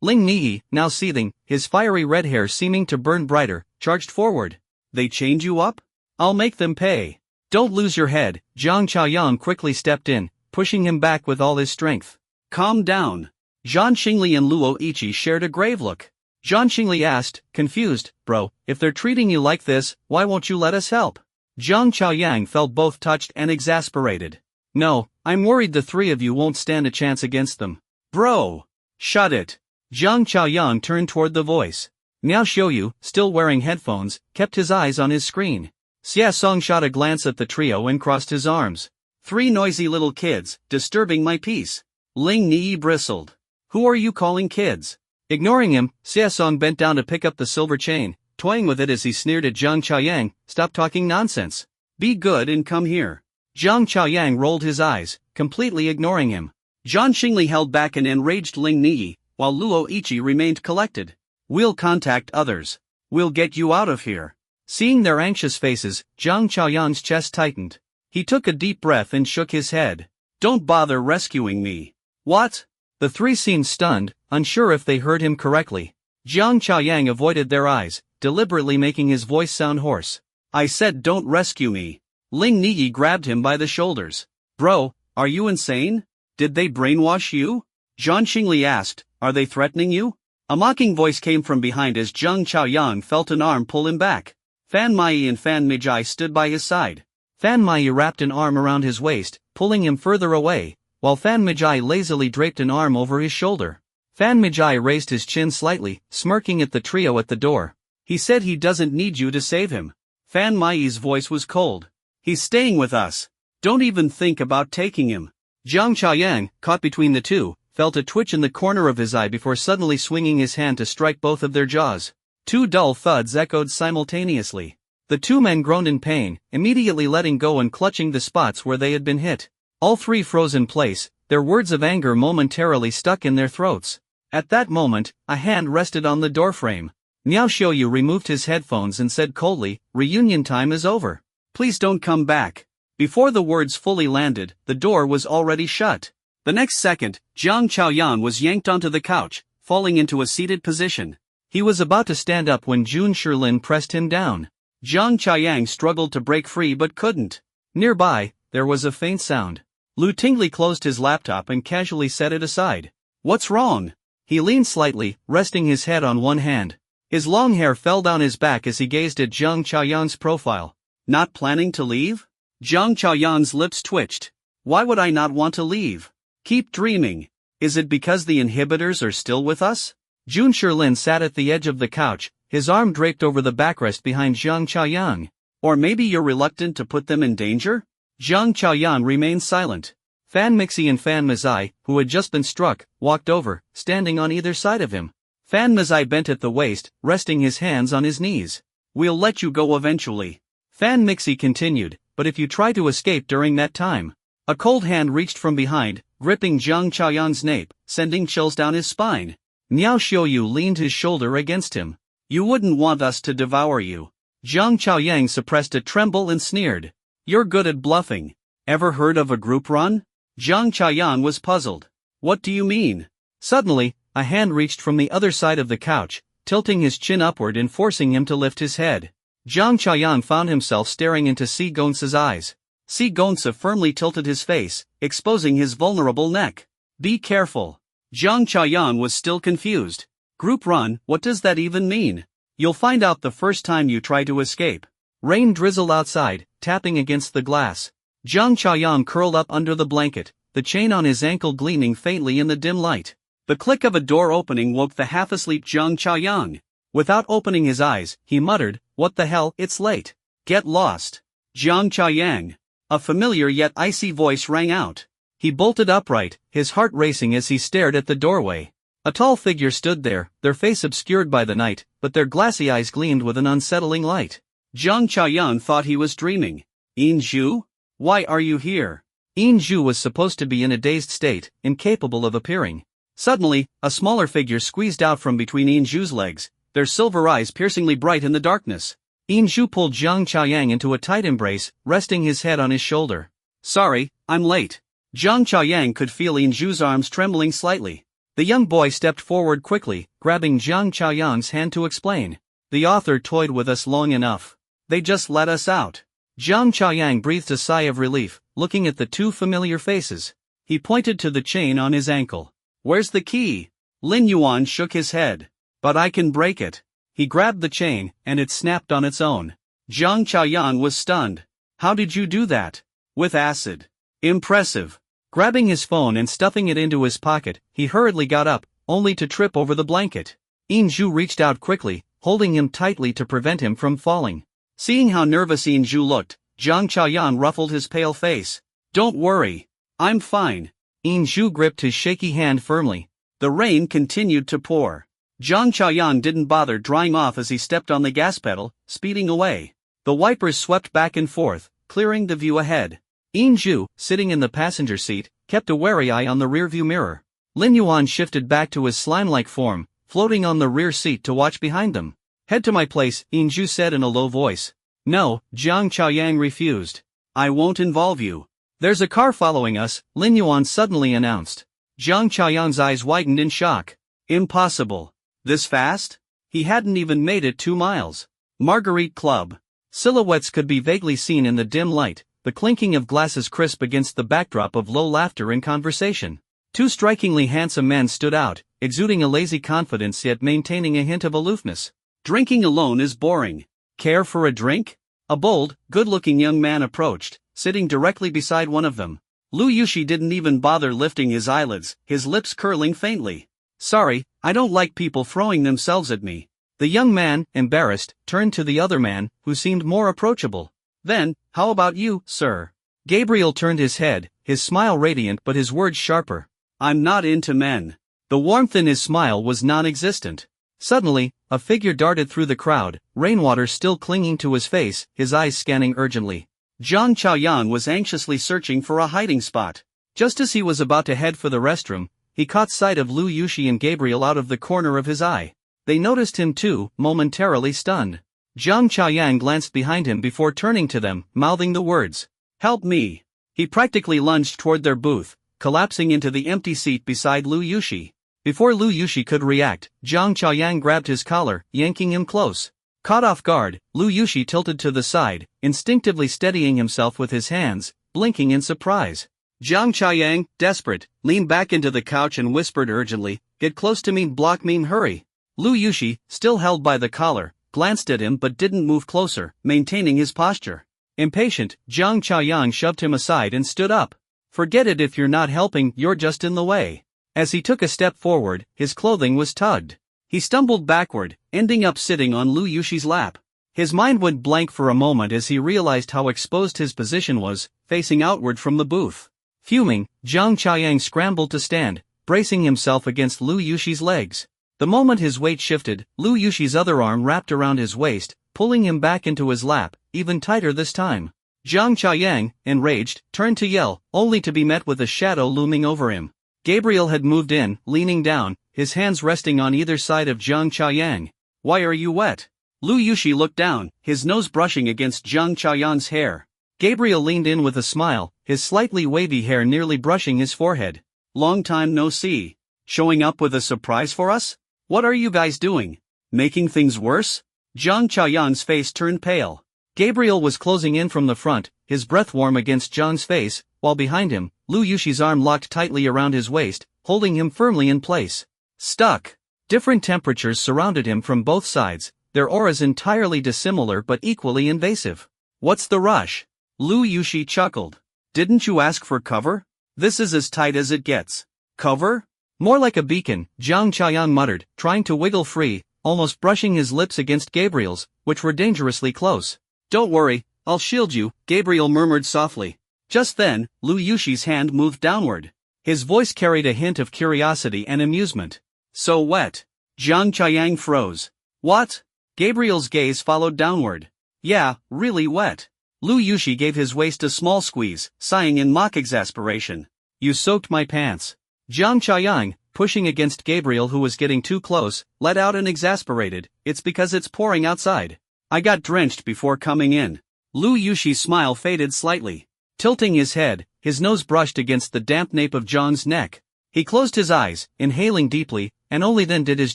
Ling Niyi, now seething, his fiery red hair seeming to burn brighter, charged forward. They chained you up? I'll make them pay. Don't lose your head. Jiang Chaoyang quickly stepped in, pushing him back with all his strength. Calm down. Zhan Xingli and Luo Ichi shared a grave look. Zhan Xingli asked, confused, bro, if they're treating you like this, why won't you let us help? Jiang Chaoyang felt both touched and exasperated. No, I'm worried the three of you won't stand a chance against them. Bro! Shut it! Jiang Chaoyang turned toward the voice. Miao Xiaoyu, still wearing headphones, kept his eyes on his screen. Xia Song shot a glance at the trio and crossed his arms. Three noisy little kids, disturbing my peace. Ling Niyi bristled. Who are you calling kids? Ignoring him, Xia Song bent down to pick up the silver chain, toying with it as he sneered at Jiang Chaoyang. Stop talking nonsense. Be good and come here. Jiang Chaoyang rolled his eyes, completely ignoring him. Zhan Xingli held back an enraged Ling Niyi, while Luo Ichi remained collected. We'll contact others. We'll get you out of here. Seeing their anxious faces, Jiang Chaoyang's chest tightened. He took a deep breath and shook his head. Don't bother rescuing me. What? The three seemed stunned, unsure if they heard him correctly. Jiang Chaoyang avoided their eyes, deliberately making his voice sound hoarse. I said don't rescue me. Ling Niyi grabbed him by the shoulders. Bro, are you insane? Did they brainwash you? Zhan Xingli asked, are they threatening you? A mocking voice came from behind as Jiang Chaoyang felt an arm pull him back. Fan Mai and Fan Mijai stood by his side. Fan Mai wrapped an arm around his waist, pulling him further away, while Fan Mijai lazily draped an arm over his shoulder. Fan Mijai raised his chin slightly, smirking at the trio at the door. He said he doesn't need you to save him. Fan Mai's voice was cold. He's staying with us. Don't even think about taking him. Jiang Chaoyang, caught between the two, felt a twitch in the corner of his eye before suddenly swinging his hand to strike both of their jaws. Two dull thuds echoed simultaneously. The two men groaned in pain, immediately letting go and clutching the spots where they had been hit. All three froze in place, their words of anger momentarily stuck in their throats. At that moment, a hand rested on the doorframe. Miao Xiaoyu removed his headphones and said coldly, reunion time is over. Please don't come back. Before the words fully landed, the door was already shut. The next second, Jiang Chaoyang was yanked onto the couch, falling into a seated position. He was about to stand up when Jun Shilin pressed him down. Jiang Chaoyang struggled to break free but couldn't. Nearby, there was a faint sound. Lu Tingli closed his laptop and casually set it aside. What's wrong? He leaned slightly, resting his head on one hand. His long hair fell down his back as he gazed at Jiang Chaoyang's profile. Not planning to leave? Jiang Chaoyang's lips twitched. Why would I not want to leave? Keep dreaming. Is it because the inhibitors are still with us? Jun Shilin sat at the edge of the couch, his arm draped over the backrest behind Jiang Chaoyang. Or maybe you're reluctant to put them in danger? Jiang Chaoyang remained silent. Fan Mixi and Fan Mizai, who had just been struck, walked over, standing on either side of him. Fan Mizai bent at the waist, resting his hands on his knees. We'll let you go eventually. Fan Mixi continued, but if you try to escape during that time. A cold hand reached from behind, gripping Jiang Chaoyang's nape, sending chills down his spine. Miao Xiaoyu leaned his shoulder against him. You wouldn't want us to devour you. Jiang Chaoyang suppressed a tremble and sneered. You're good at bluffing. Ever heard of a group run? Jiang Chaoyang was puzzled. What do you mean? Suddenly, a hand reached from the other side of the couch, tilting his chin upward and forcing him to lift his head. Jiang Chaoyang found himself staring into Si Gonsa's eyes. Si Gonsa firmly tilted his face, exposing his vulnerable neck. Be careful. Jiang Chaoyang was still confused. Group run, what does that even mean? You'll find out the first time you try to escape. Rain drizzled outside, tapping against the glass. Jiang Chaoyang curled up under the blanket, the chain on his ankle gleaming faintly in the dim light. The click of a door opening woke the half-asleep Jiang Chaoyang. Without opening his eyes, he muttered, what the hell, it's late. Get lost. Jiang Chaoyang. A familiar yet icy voice rang out. He bolted upright, his heart racing as he stared at the doorway. A tall figure stood there, their face obscured by the night, but their glassy eyes gleamed with an unsettling light. Jiang Chaoyang thought he was dreaming. Yin Zhu? Why are you here? Yin Zhu was supposed to be in a dazed state, incapable of appearing. Suddenly, a smaller figure squeezed out from between Yin Zhu's legs, their silver eyes piercingly bright in the darkness. Yin Zhu pulled Jiang Chaoyang into a tight embrace, resting his head on his shoulder. Sorry, I'm late. Jiang Chaoyang could feel Yin Zhu's arms trembling slightly. The young boy stepped forward quickly, grabbing Jiang Chaoyang's hand to explain. The author toyed with us long enough. They just let us out. Jiang Chaoyang breathed a sigh of relief, looking at the two familiar faces. He pointed to the chain on his ankle. Where's the key? Lin Yuan shook his head. But I can break it. He grabbed the chain, and it snapped on its own. Jiang Chaoyang was stunned. How did you do that? With acid. Impressive. Grabbing his phone and stuffing it into his pocket, he hurriedly got up, only to trip over the blanket. Inju reached out quickly, holding him tightly to prevent him from falling. Seeing how nervous Inju looked, Jiang Chaoyang ruffled his pale face. Don't worry. I'm fine. Inju gripped his shaky hand firmly. The rain continued to pour. Jiang Chaoyang didn't bother drying off as he stepped on the gas pedal, speeding away. The wipers swept back and forth, clearing the view ahead. Inju, sitting in the passenger seat, kept a wary eye on the rearview mirror. Lin Yuan shifted back to his slime-like form, floating on the rear seat to watch behind them. Head to my place, Inju said in a low voice. No, Jiang Chaoyang refused. I won't involve you. There's a car following us, Lin Yuan suddenly announced. Jiang Chaoyang's eyes widened in shock. Impossible. This fast? He hadn't even made it 2 miles. Marguerite Club. Silhouettes could be vaguely seen in the dim light, the clinking of glasses crisp against the backdrop of low laughter and conversation. 2 strikingly handsome men stood out, exuding a lazy confidence yet maintaining a hint of aloofness. Drinking alone is boring. Care for a drink? A bold, good-looking young man approached, sitting directly beside one of them. Lu Yushi didn't even bother lifting his eyelids, his lips curling faintly. Sorry, I don't like people throwing themselves at me. The young man, embarrassed, turned to the other man, who seemed more approachable. Then, how about you, sir? Gabriel turned his head, his smile radiant but his words sharper. I'm not into men. The warmth in his smile was non-existent. Suddenly, a figure darted through the crowd, rainwater still clinging to his face, his eyes scanning urgently. Jiang Chaoyang was anxiously searching for a hiding spot. Just as he was about to head for the restroom, he caught sight of Lu Yushi and Gabriel out of the corner of his eye. They noticed him too, momentarily stunned. Jiang Chaoyang glanced behind him before turning to them, mouthing the words. Help me. He practically lunged toward their booth, collapsing into the empty seat beside Lu Yushi. Before Lu Yushi could react, Jiang Chaoyang grabbed his collar, yanking him close. Caught off guard, Lu Yushi tilted to the side, instinctively steadying himself with his hands, blinking in surprise. Jiang Chaoyang, desperate, leaned back into the couch and whispered urgently, Get close to me, block me, hurry. Lu Yushi, still held by the collar, glanced at him but didn't move closer, maintaining his posture. Impatient, Jiang Chaoyang shoved him aside and stood up. Forget it, if you're not helping, you're just in the way. As he took a step forward, his clothing was tugged. He stumbled backward, ending up sitting on Lu Yushi's lap. His mind went blank for a moment as he realized how exposed his position was, facing outward from the booth. Fuming, Jiang Chaoyang scrambled to stand, bracing himself against Lu Yushi's legs. The moment his weight shifted, Lu Yushi's other arm wrapped around his waist, pulling him back into his lap, even tighter this time. Jiang Chaoyang, enraged, turned to yell, only to be met with a shadow looming over him. Gabriel had moved in, leaning down, his hands resting on either side of Jiang Chaoyang. Why are you wet? Lu Yushi looked down, his nose brushing against Jiang Chaoyang's hair. Gabriel leaned in with a smile, his slightly wavy hair nearly brushing his forehead. Long time no see. Showing up with a surprise for us? What are you guys doing? Making things worse? Jiang Chaoyang's face turned pale. Gabriel was closing in from the front, his breath warm against Jiang's face, while behind him, Lu Yushi's arm locked tightly around his waist, holding him firmly in place. Stuck. Different temperatures surrounded him from both sides, their auras entirely dissimilar but equally invasive. What's the rush? Lu Yushi chuckled. Didn't you ask for cover? This is as tight as it gets. Cover? More like a beacon, Jiang Chaoyang muttered, trying to wiggle free, almost brushing his lips against Gabriel's, which were dangerously close. Don't worry, I'll shield you, Gabriel murmured softly. Just then, Lu Yushi's hand moved downward. His voice carried a hint of curiosity and amusement. So wet. Jiang Chaoyang froze. What? Gabriel's gaze followed downward. Yeah, really wet. Lu Yushi gave his waist a small squeeze, sighing in mock exasperation. You soaked my pants. Jiang Chaoyang, pushing against Gabriel who was getting too close, let out an exasperated, It's because it's pouring outside. I got drenched before coming in. Lu Yushi's smile faded slightly. Tilting his head, his nose brushed against the damp nape of Jiang's neck. He closed his eyes, inhaling deeply, and only then did his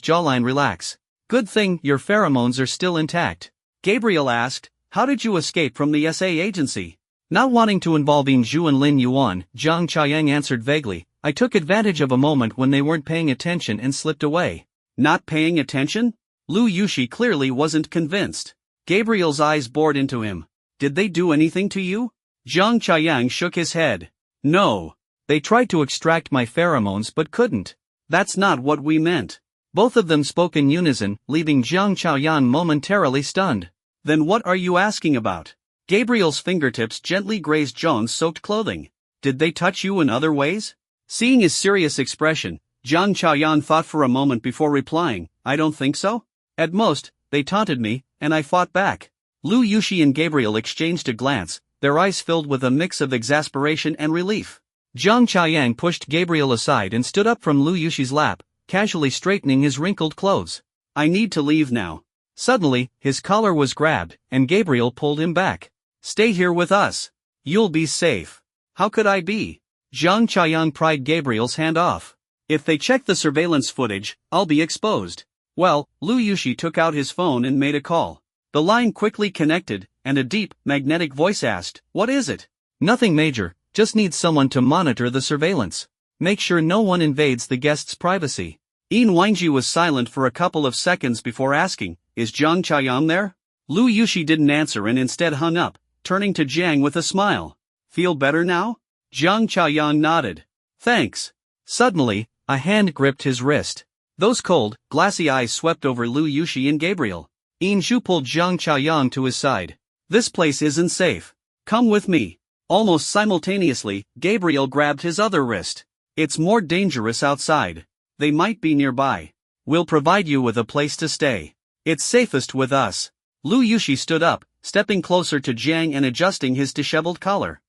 jawline relax. Good thing your pheromones are still intact. Gabriel asked, how did you escape from the SA agency? Not wanting to involve Yin Zhu and Lin Yuan, Jiang Chaoyang answered vaguely, I took advantage of a moment when they weren't paying attention and slipped away. Not paying attention? Lu Yushi clearly wasn't convinced. Gabriel's eyes bored into him. Did they do anything to you? Jiang Chaoyang shook his head. No. They tried to extract my pheromones but couldn't. That's not what we meant. Both of them spoke in unison, leaving Jiang Chaoyang momentarily stunned. Then what are you asking about? Gabriel's fingertips gently grazed Zhong's soaked clothing. Did they touch you in other ways? Seeing his serious expression, Jiang Chaoyang thought for a moment before replying, I don't think so. At most, they taunted me, and I fought back. Lu Yushi and Gabriel exchanged a glance, their eyes filled with a mix of exasperation and relief. Jiang Chaoyang pushed Gabriel aside and stood up from Lu Yushi's lap, casually straightening his wrinkled clothes. I need to leave now. Suddenly, his collar was grabbed, and Gabriel pulled him back. Stay here with us. You'll be safe. How could I be? Jiang Chaoyang pried Gabriel's hand off. If they check the surveillance footage, I'll be exposed. Well, Lu Yushi took out his phone and made a call. The line quickly connected, and a deep, magnetic voice asked, what is it? Nothing major, just need someone to monitor the surveillance. Make sure no one invades the guest's privacy. Yin Wangji was silent for a couple of seconds before asking, is Jiang Chaoyang there? Lu Yushi didn't answer and instead hung up, turning to Jiang with a smile. Feel better now? Jiang Chaoyang nodded. Thanks. Suddenly, a hand gripped his wrist. Those cold, glassy eyes swept over Lu Yushi and Gabriel. Yin Zhu pulled Jiang Chaoyang to his side. This place isn't safe. Come with me. Almost simultaneously, Gabriel grabbed his other wrist. It's more dangerous outside. They might be nearby. We'll provide you with a place to stay. It's safest with us. Lu Yushi stood up, stepping closer to Jiang and adjusting his disheveled collar.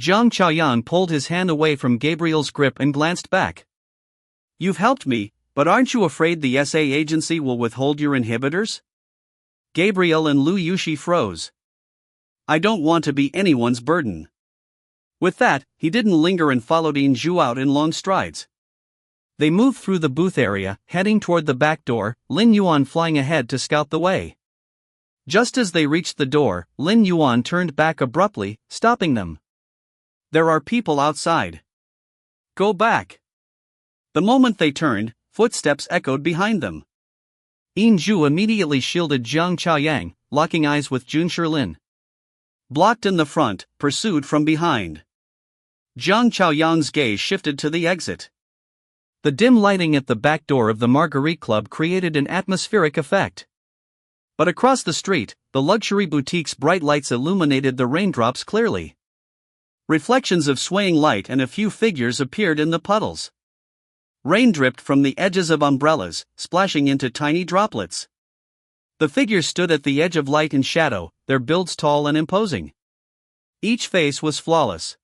Jiang Chaoyang pulled his hand away from Gabriel's grip and glanced back. You've helped me, but aren't you afraid the SA agency will withhold your inhibitors? Gabriel and Lu Yushi froze. I don't want to be anyone's burden. With that, he didn't linger and followed Yin Zhu out in long strides. They moved through the booth area, heading toward the back door, Lin Yuan flying ahead to scout the way. Just as they reached the door, Lin Yuan turned back abruptly, stopping them. There are people outside. Go back. The moment they turned, footsteps echoed behind them. Yin Zhu immediately shielded Jiang Chaoyang, locking eyes with Jun Shilin. Blocked in the front, pursued from behind. Jiang Chaoyang's gaze shifted to the exit. The dim lighting at the back door of the Marguerite Club created an atmospheric effect. But across the street, the luxury boutique's bright lights illuminated the raindrops clearly. Reflections of swaying light and a few figures appeared in the puddles. Rain dripped from the edges of umbrellas, splashing into tiny droplets. The figures stood at the edge of light and shadow, their builds tall and imposing. Each face was flawless.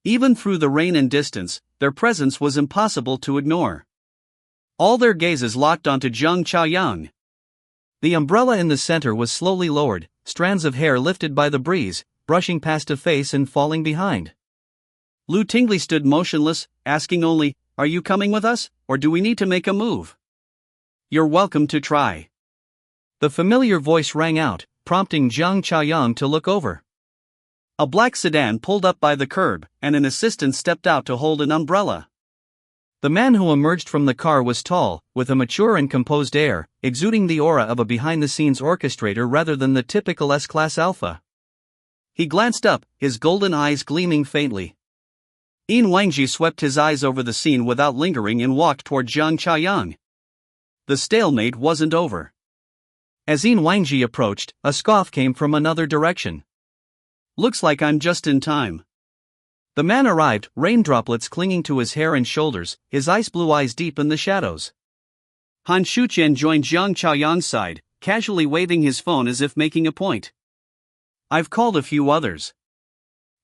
Even through the rain and distance, their presence was impossible to ignore. All their gazes locked onto Jiang Chaoyang. The umbrella in the center was slowly lowered, strands of hair lifted by the breeze, brushing past a face and falling behind. Lu Tingley stood motionless, asking only, are you coming with us, or do we need to make a move? You're welcome to try. The familiar voice rang out, prompting Jiang Chaoyang to look over. A black sedan pulled up by the curb, and an assistant stepped out to hold an umbrella. The man who emerged from the car was tall, with a mature and composed air, exuding the aura of a behind-the-scenes orchestrator rather than the typical S-Class alpha. He glanced up, his golden eyes gleaming faintly. Yin Wangji swept his eyes over the scene without lingering and walked toward Jiang Chaoyang. The stalemate wasn't over. As Yin Wangji approached, a scoff came from another direction. Looks like I'm just in time. The man arrived, rain droplets clinging to his hair and shoulders, his ice blue eyes deep in the shadows. Han Shuqian joined Jiang Chaoyang's side, casually waving his phone as if making a point. I've called a few others.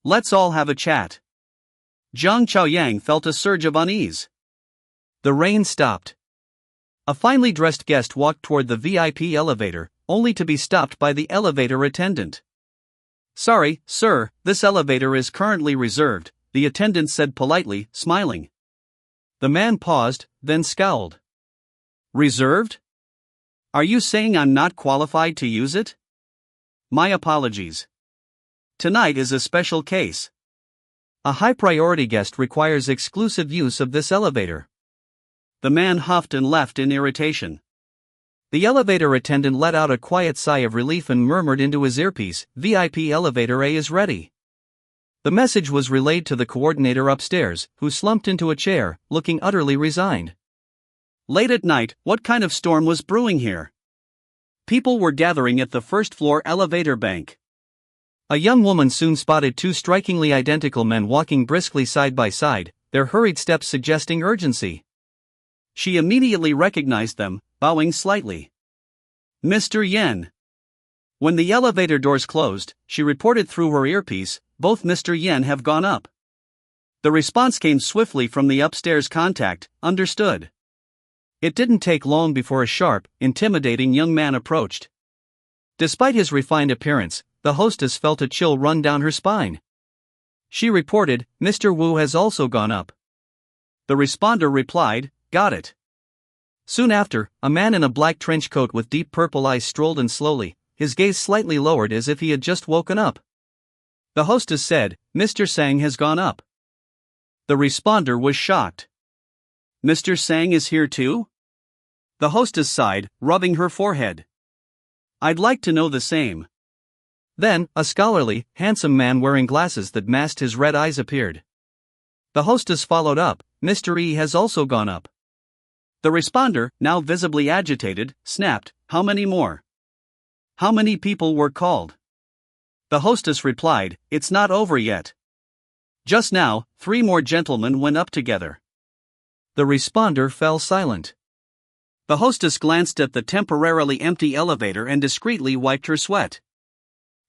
Let's all have a chat. Jiang Chaoyang felt a surge of unease. The rain stopped. A finely dressed guest walked toward the VIP elevator, only to be stopped by the elevator attendant. Sorry, sir, this elevator is currently reserved, the attendant said politely, smiling. The man paused, then scowled. Reserved? Are you saying I'm not qualified to use it? My apologies. Tonight is a special case. A high-priority guest requires exclusive use of this elevator. The man huffed and left in irritation. The elevator attendant let out a quiet sigh of relief and murmured into his earpiece, "VIP elevator A is ready." The message was relayed to the coordinator upstairs, who slumped into a chair, looking utterly resigned. Late at night, what kind of storm was brewing here? People were gathering at the first-floor elevator bank. A young woman soon spotted two strikingly identical men walking briskly side by side, their hurried steps suggesting urgency. She immediately recognized them, bowing slightly. Mr. Yen. When the elevator doors closed, she reported through her earpiece, "Both Mr. Yen have gone up." The response came swiftly from the upstairs contact, "Understood." It didn't take long before a sharp, intimidating young man approached. Despite his refined appearance, the hostess felt a chill run down her spine. She reported, "Mr. Wu has also gone up." The responder replied, "Got it." Soon after, a man in a black trench coat with deep purple eyes strolled in slowly, his gaze slightly lowered as if he had just woken up. The hostess said, "Mr. Sang has gone up." The responder was shocked. "Mr. Sang is here too?" The hostess sighed, rubbing her forehead. "I'd like to know the same." Then, a scholarly, handsome man wearing glasses that masked his red eyes appeared. The hostess followed up, "Mr. E has also gone up." The responder, now visibly agitated, snapped, "How many more? How many people were called?" The hostess replied, "It's not over yet. Just now, 3 more gentlemen went up together." The responder fell silent. The hostess glanced at the temporarily empty elevator and discreetly wiped her sweat.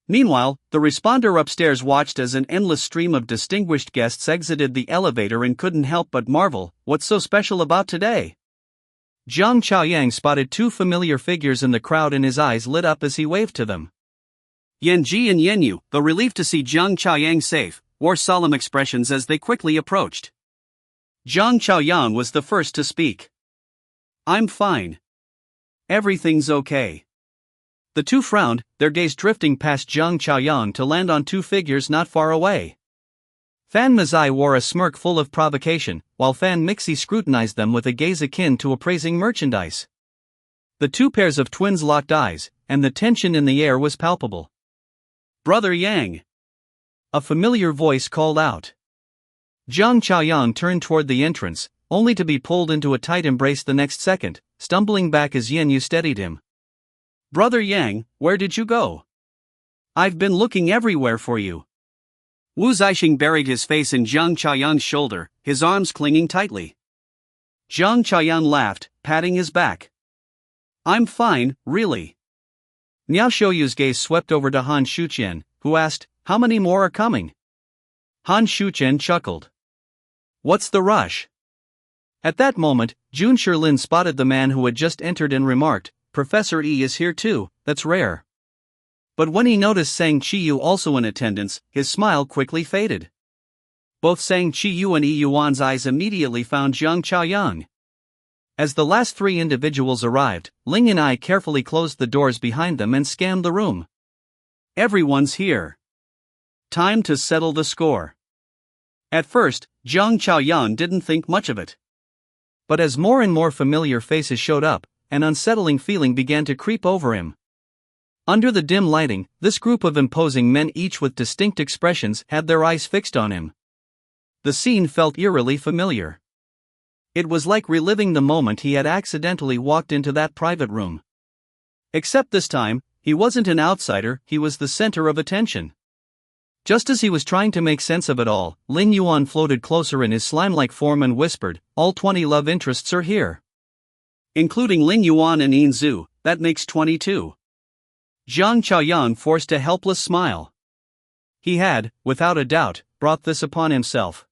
Meanwhile, the responder upstairs watched as an endless stream of distinguished guests exited the elevator and couldn't help but marvel, "What's so special about today?" Jiang Chaoyang spotted 2 familiar figures in the crowd and his eyes lit up as he waved to them. Yan Ji and Yan Yu, though relieved to see Jiang Chaoyang safe, wore solemn expressions as they quickly approached. Jiang Chaoyang was the first to speak. "I'm fine. Everything's okay." The two frowned, their gaze drifting past Jiang Chaoyang to land on 2 figures not far away. Fan Mazai wore a smirk full of provocation, while Fan Mixi scrutinized them with a gaze akin to appraising merchandise. The 2 pairs of twins locked eyes, and the tension in the air was palpable. "Brother Yang!" A familiar voice called out. Jiang Chaoyang turned toward the entrance, only to be pulled into a tight embrace the next second, stumbling back as Yen Yu steadied him. "Brother Yang, where did you go? I've been looking everywhere for you." Wu Zixing buried his face in Jiang Chaoyang's shoulder, his arms clinging tightly. Jiang Chaoyang laughed, patting his back. "I'm fine, really." Niao Shouyu's gaze swept over to Han Shuqian, who asked, "How many more are coming?" Han Shuqian chuckled. "What's the rush?" At that moment, Jun Sherlin spotted the man who had just entered and remarked, "Professor E is here too, that's rare." But when he noticed Sang Qiyu also in attendance, his smile quickly faded. Both Sang Qiyu and Yi Yuan's eyes immediately found Jiang Chaoyang. As the last 3 individuals arrived, Ling and I carefully closed the doors behind them and scanned the room. Everyone's here. Time to settle the score. At first, Jiang Chaoyang didn't think much of it. But as more and more familiar faces showed up, an unsettling feeling began to creep over him. Under the dim lighting, this group of imposing men, each with distinct expressions, had their eyes fixed on him. The scene felt eerily familiar. It was like reliving the moment he had accidentally walked into that private room. Except this time, he wasn't an outsider, he was the center of attention. Just as he was trying to make sense of it all, Ling Yuan floated closer in his slime-like form and whispered, "All 20 love interests are here. Including Ling Yuan and Yin Zhu, that makes 22. Jiang Chaoyang forced a helpless smile. He had, without a doubt, brought this upon himself.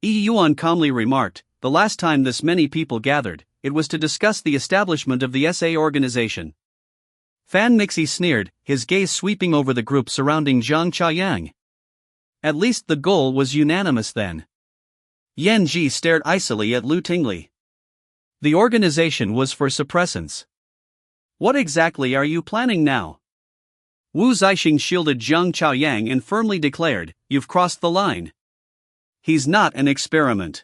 Yi Yuan calmly remarked, "The last time this many people gathered, it was to discuss the establishment of the SA organization." Fan Mixi sneered, his gaze sweeping over the group surrounding Jiang Chaoyang. At least the goal was unanimous then. Yan Ji stared icily at Lu Tingli. The organization was for suppressants. What exactly are you planning now? Wu Zixing shielded Jiang Chaoyang and firmly declared, "You've crossed the line. He's not an experiment."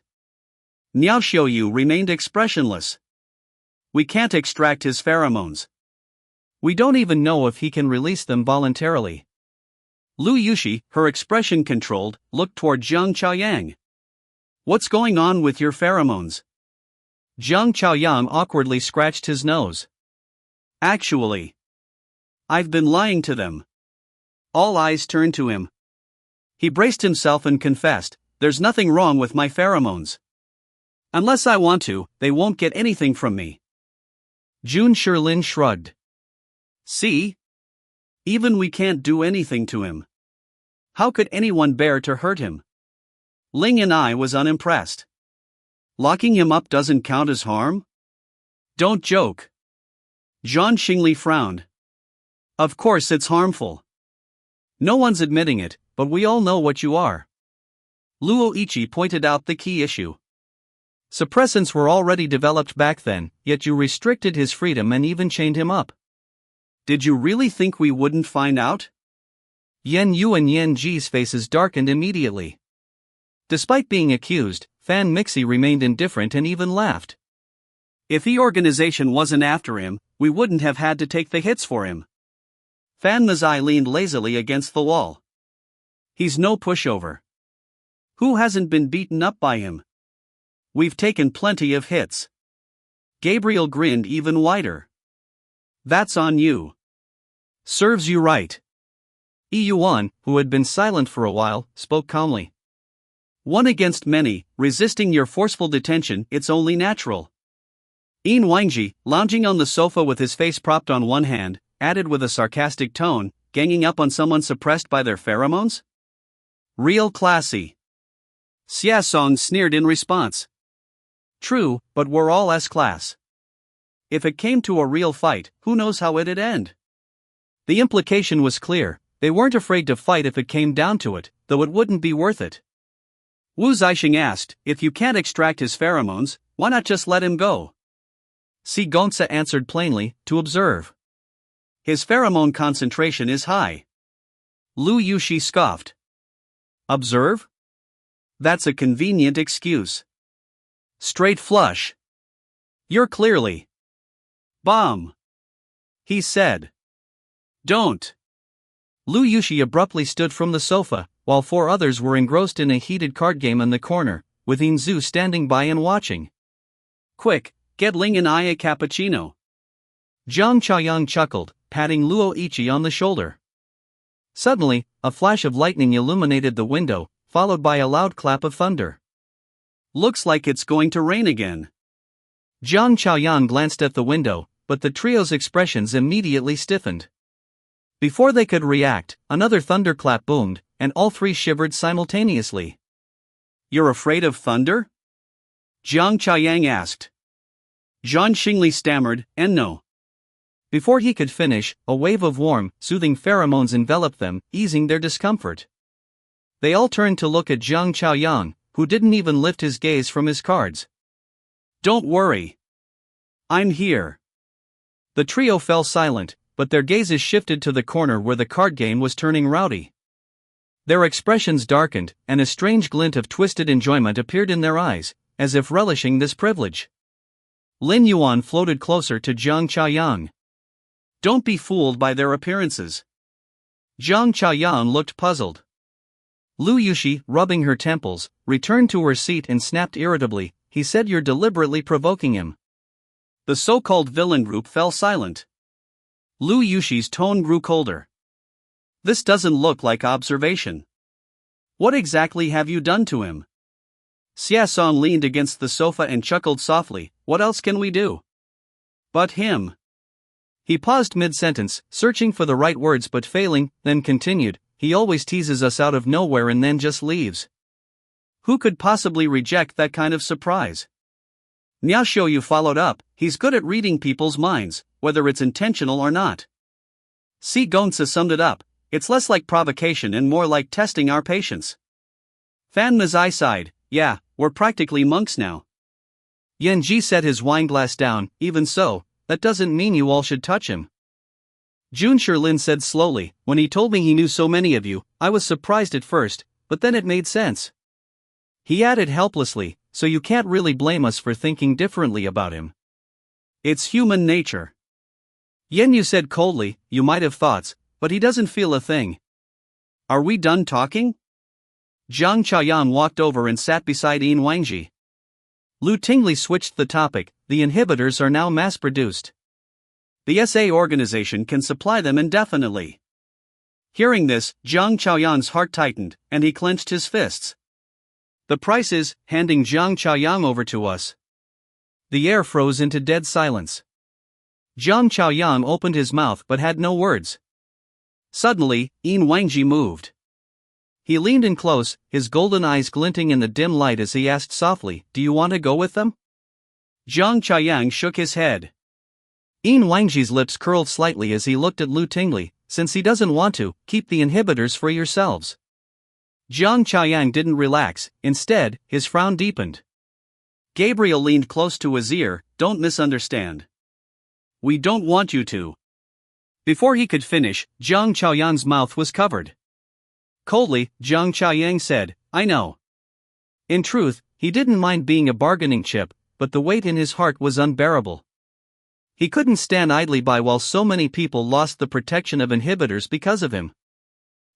Niao Xiuyu remained expressionless. We can't extract his pheromones. We don't even know if he can release them voluntarily. Lu Yushi, her expression controlled, looked toward Jiang Chaoyang. What's going on with your pheromones? Jiang Chaoyang awkwardly scratched his nose. Actually, I've been lying to them. All eyes turned to him. He braced himself and confessed, "There's nothing wrong with my pheromones. Unless I want to, they won't get anything from me." Jun Shilin shrugged. See? Even we can't do anything to him. How could anyone bear to hurt him? Ling and I was unimpressed. Locking him up doesn't count as harm? Don't joke. Zhan Xingli frowned. Of course it's harmful. No one's admitting it, but we all know what you are. Luo Ichi pointed out the key issue. Suppressants were already developed back then, yet you restricted his freedom and even chained him up. Did you really think we wouldn't find out? Yan Yu and Yan Ji's faces darkened immediately. Despite being accused, Fan Mixi remained indifferent and even laughed. If the organization wasn't after him, we wouldn't have had to take the hits for him. Fan Mazai leaned lazily against the wall. He's no pushover. Who hasn't been beaten up by him? We've taken plenty of hits. Gabriel grinned even wider. That's on you. Serves you right. Yi Yuan, who had been silent for a while, spoke calmly. One against many, resisting your forceful detention, it's only natural. Yin Wangji, lounging on the sofa with his face propped on one hand, added with a sarcastic tone, ganging up on someone suppressed by their pheromones? Real classy. Xia Song sneered in response. True, but we're all S-class. If it came to a real fight, who knows how it'd end? The implication was clear, they weren't afraid to fight if it came down to it, though it wouldn't be worth it. Wu Zixing asked, if you can't extract his pheromones, why not just let him go? Si Gonsa answered plainly, to observe. His pheromone concentration is high. Lu Yushi scoffed. Observe? That's a convenient excuse. Straight flush. You're clearly. Bomb. He said. Don't. Lu Yushi abruptly stood from the sofa, while four others were engrossed in a heated card game in the corner, with Inzu standing by and watching. Quick, get Ling and I a cappuccino. Jiang Chaoyang chuckled, patting Luo Ichi on the shoulder. Suddenly, a flash of lightning illuminated the window, followed by a loud clap of thunder. Looks like it's going to rain again. Jiang Chaoyang glanced at the window, but the trio's expressions immediately stiffened. Before they could react, another thunderclap boomed, and all three shivered simultaneously. You're afraid of thunder? Jiang Chaoyang asked. Zhan Xingli stammered, and no. Before he could finish, a wave of warm, soothing pheromones enveloped them, easing their discomfort. They all turned to look at Jiang Chaoyang, who didn't even lift his gaze from his cards. Don't worry. I'm here. The trio fell silent, but their gazes shifted to the corner where the card game was turning rowdy. Their expressions darkened, and a strange glint of twisted enjoyment appeared in their eyes, as if relishing this privilege. Lin Yuan floated closer to Jiang Chaoyang. Don't be fooled by their appearances. Jiang Chaoyang looked puzzled. Lu Yushi, rubbing her temples, returned to her seat and snapped irritably, he said you're deliberately provoking him. The so-called villain group fell silent. Lu Yushi's tone grew colder. This doesn't look like observation. What exactly have you done to him? Xia Song leaned against the sofa and chuckled softly, what else can we do? But him. He paused mid-sentence, searching for the right words but failing, then continued, he always teases us out of nowhere and then just leaves. Who could possibly reject that kind of surprise? Niao Xiuyu followed up, he's good at reading people's minds, whether it's intentional or not. Si Gonsa summed it up, it's less like provocation and more like testing our patience. Fan Mazai sighed, Yeah, we're practically monks now. Yan Ji set his wineglass down. Even so, that doesn't mean you all should touch him. Jun Shilin said slowly, when he told me he knew so many of you, I was surprised at first, but then it made sense. He added helplessly, so you can't really blame us for thinking differently about him. It's human nature. Yan Yu said coldly, you might have thoughts, but he doesn't feel a thing. Are we done talking? Jiang Chaoyang walked over and sat beside Yin Wangji. Lu Tingli switched the topic. The inhibitors are now mass-produced. The SA organization can supply them indefinitely. Hearing this, Jiang Chaoyang's heart tightened, and he clenched his fists. The price is, handing Jiang Chaoyang over to us. The air froze into dead silence. Jiang Chaoyang opened his mouth but had no words. Suddenly, Yin Wangji moved. He leaned in close, his golden eyes glinting in the dim light as he asked softly, do you want to go with them? Jiang Chaoyang shook his head. Yin Wangji's lips curled slightly as he looked at Lu Tingli, since he doesn't want to, keep the inhibitors for yourselves. Jiang Chaoyang didn't relax, instead, his frown deepened. Gabriel leaned close to his ear, don't misunderstand. We don't want you to. Before he could finish, Jiang Chaoyang's mouth was covered. Coldly, Jiang Chaoyang said, I know. In truth, he didn't mind being a bargaining chip, but the weight in his heart was unbearable. He couldn't stand idly by while so many people lost the protection of inhibitors because of him.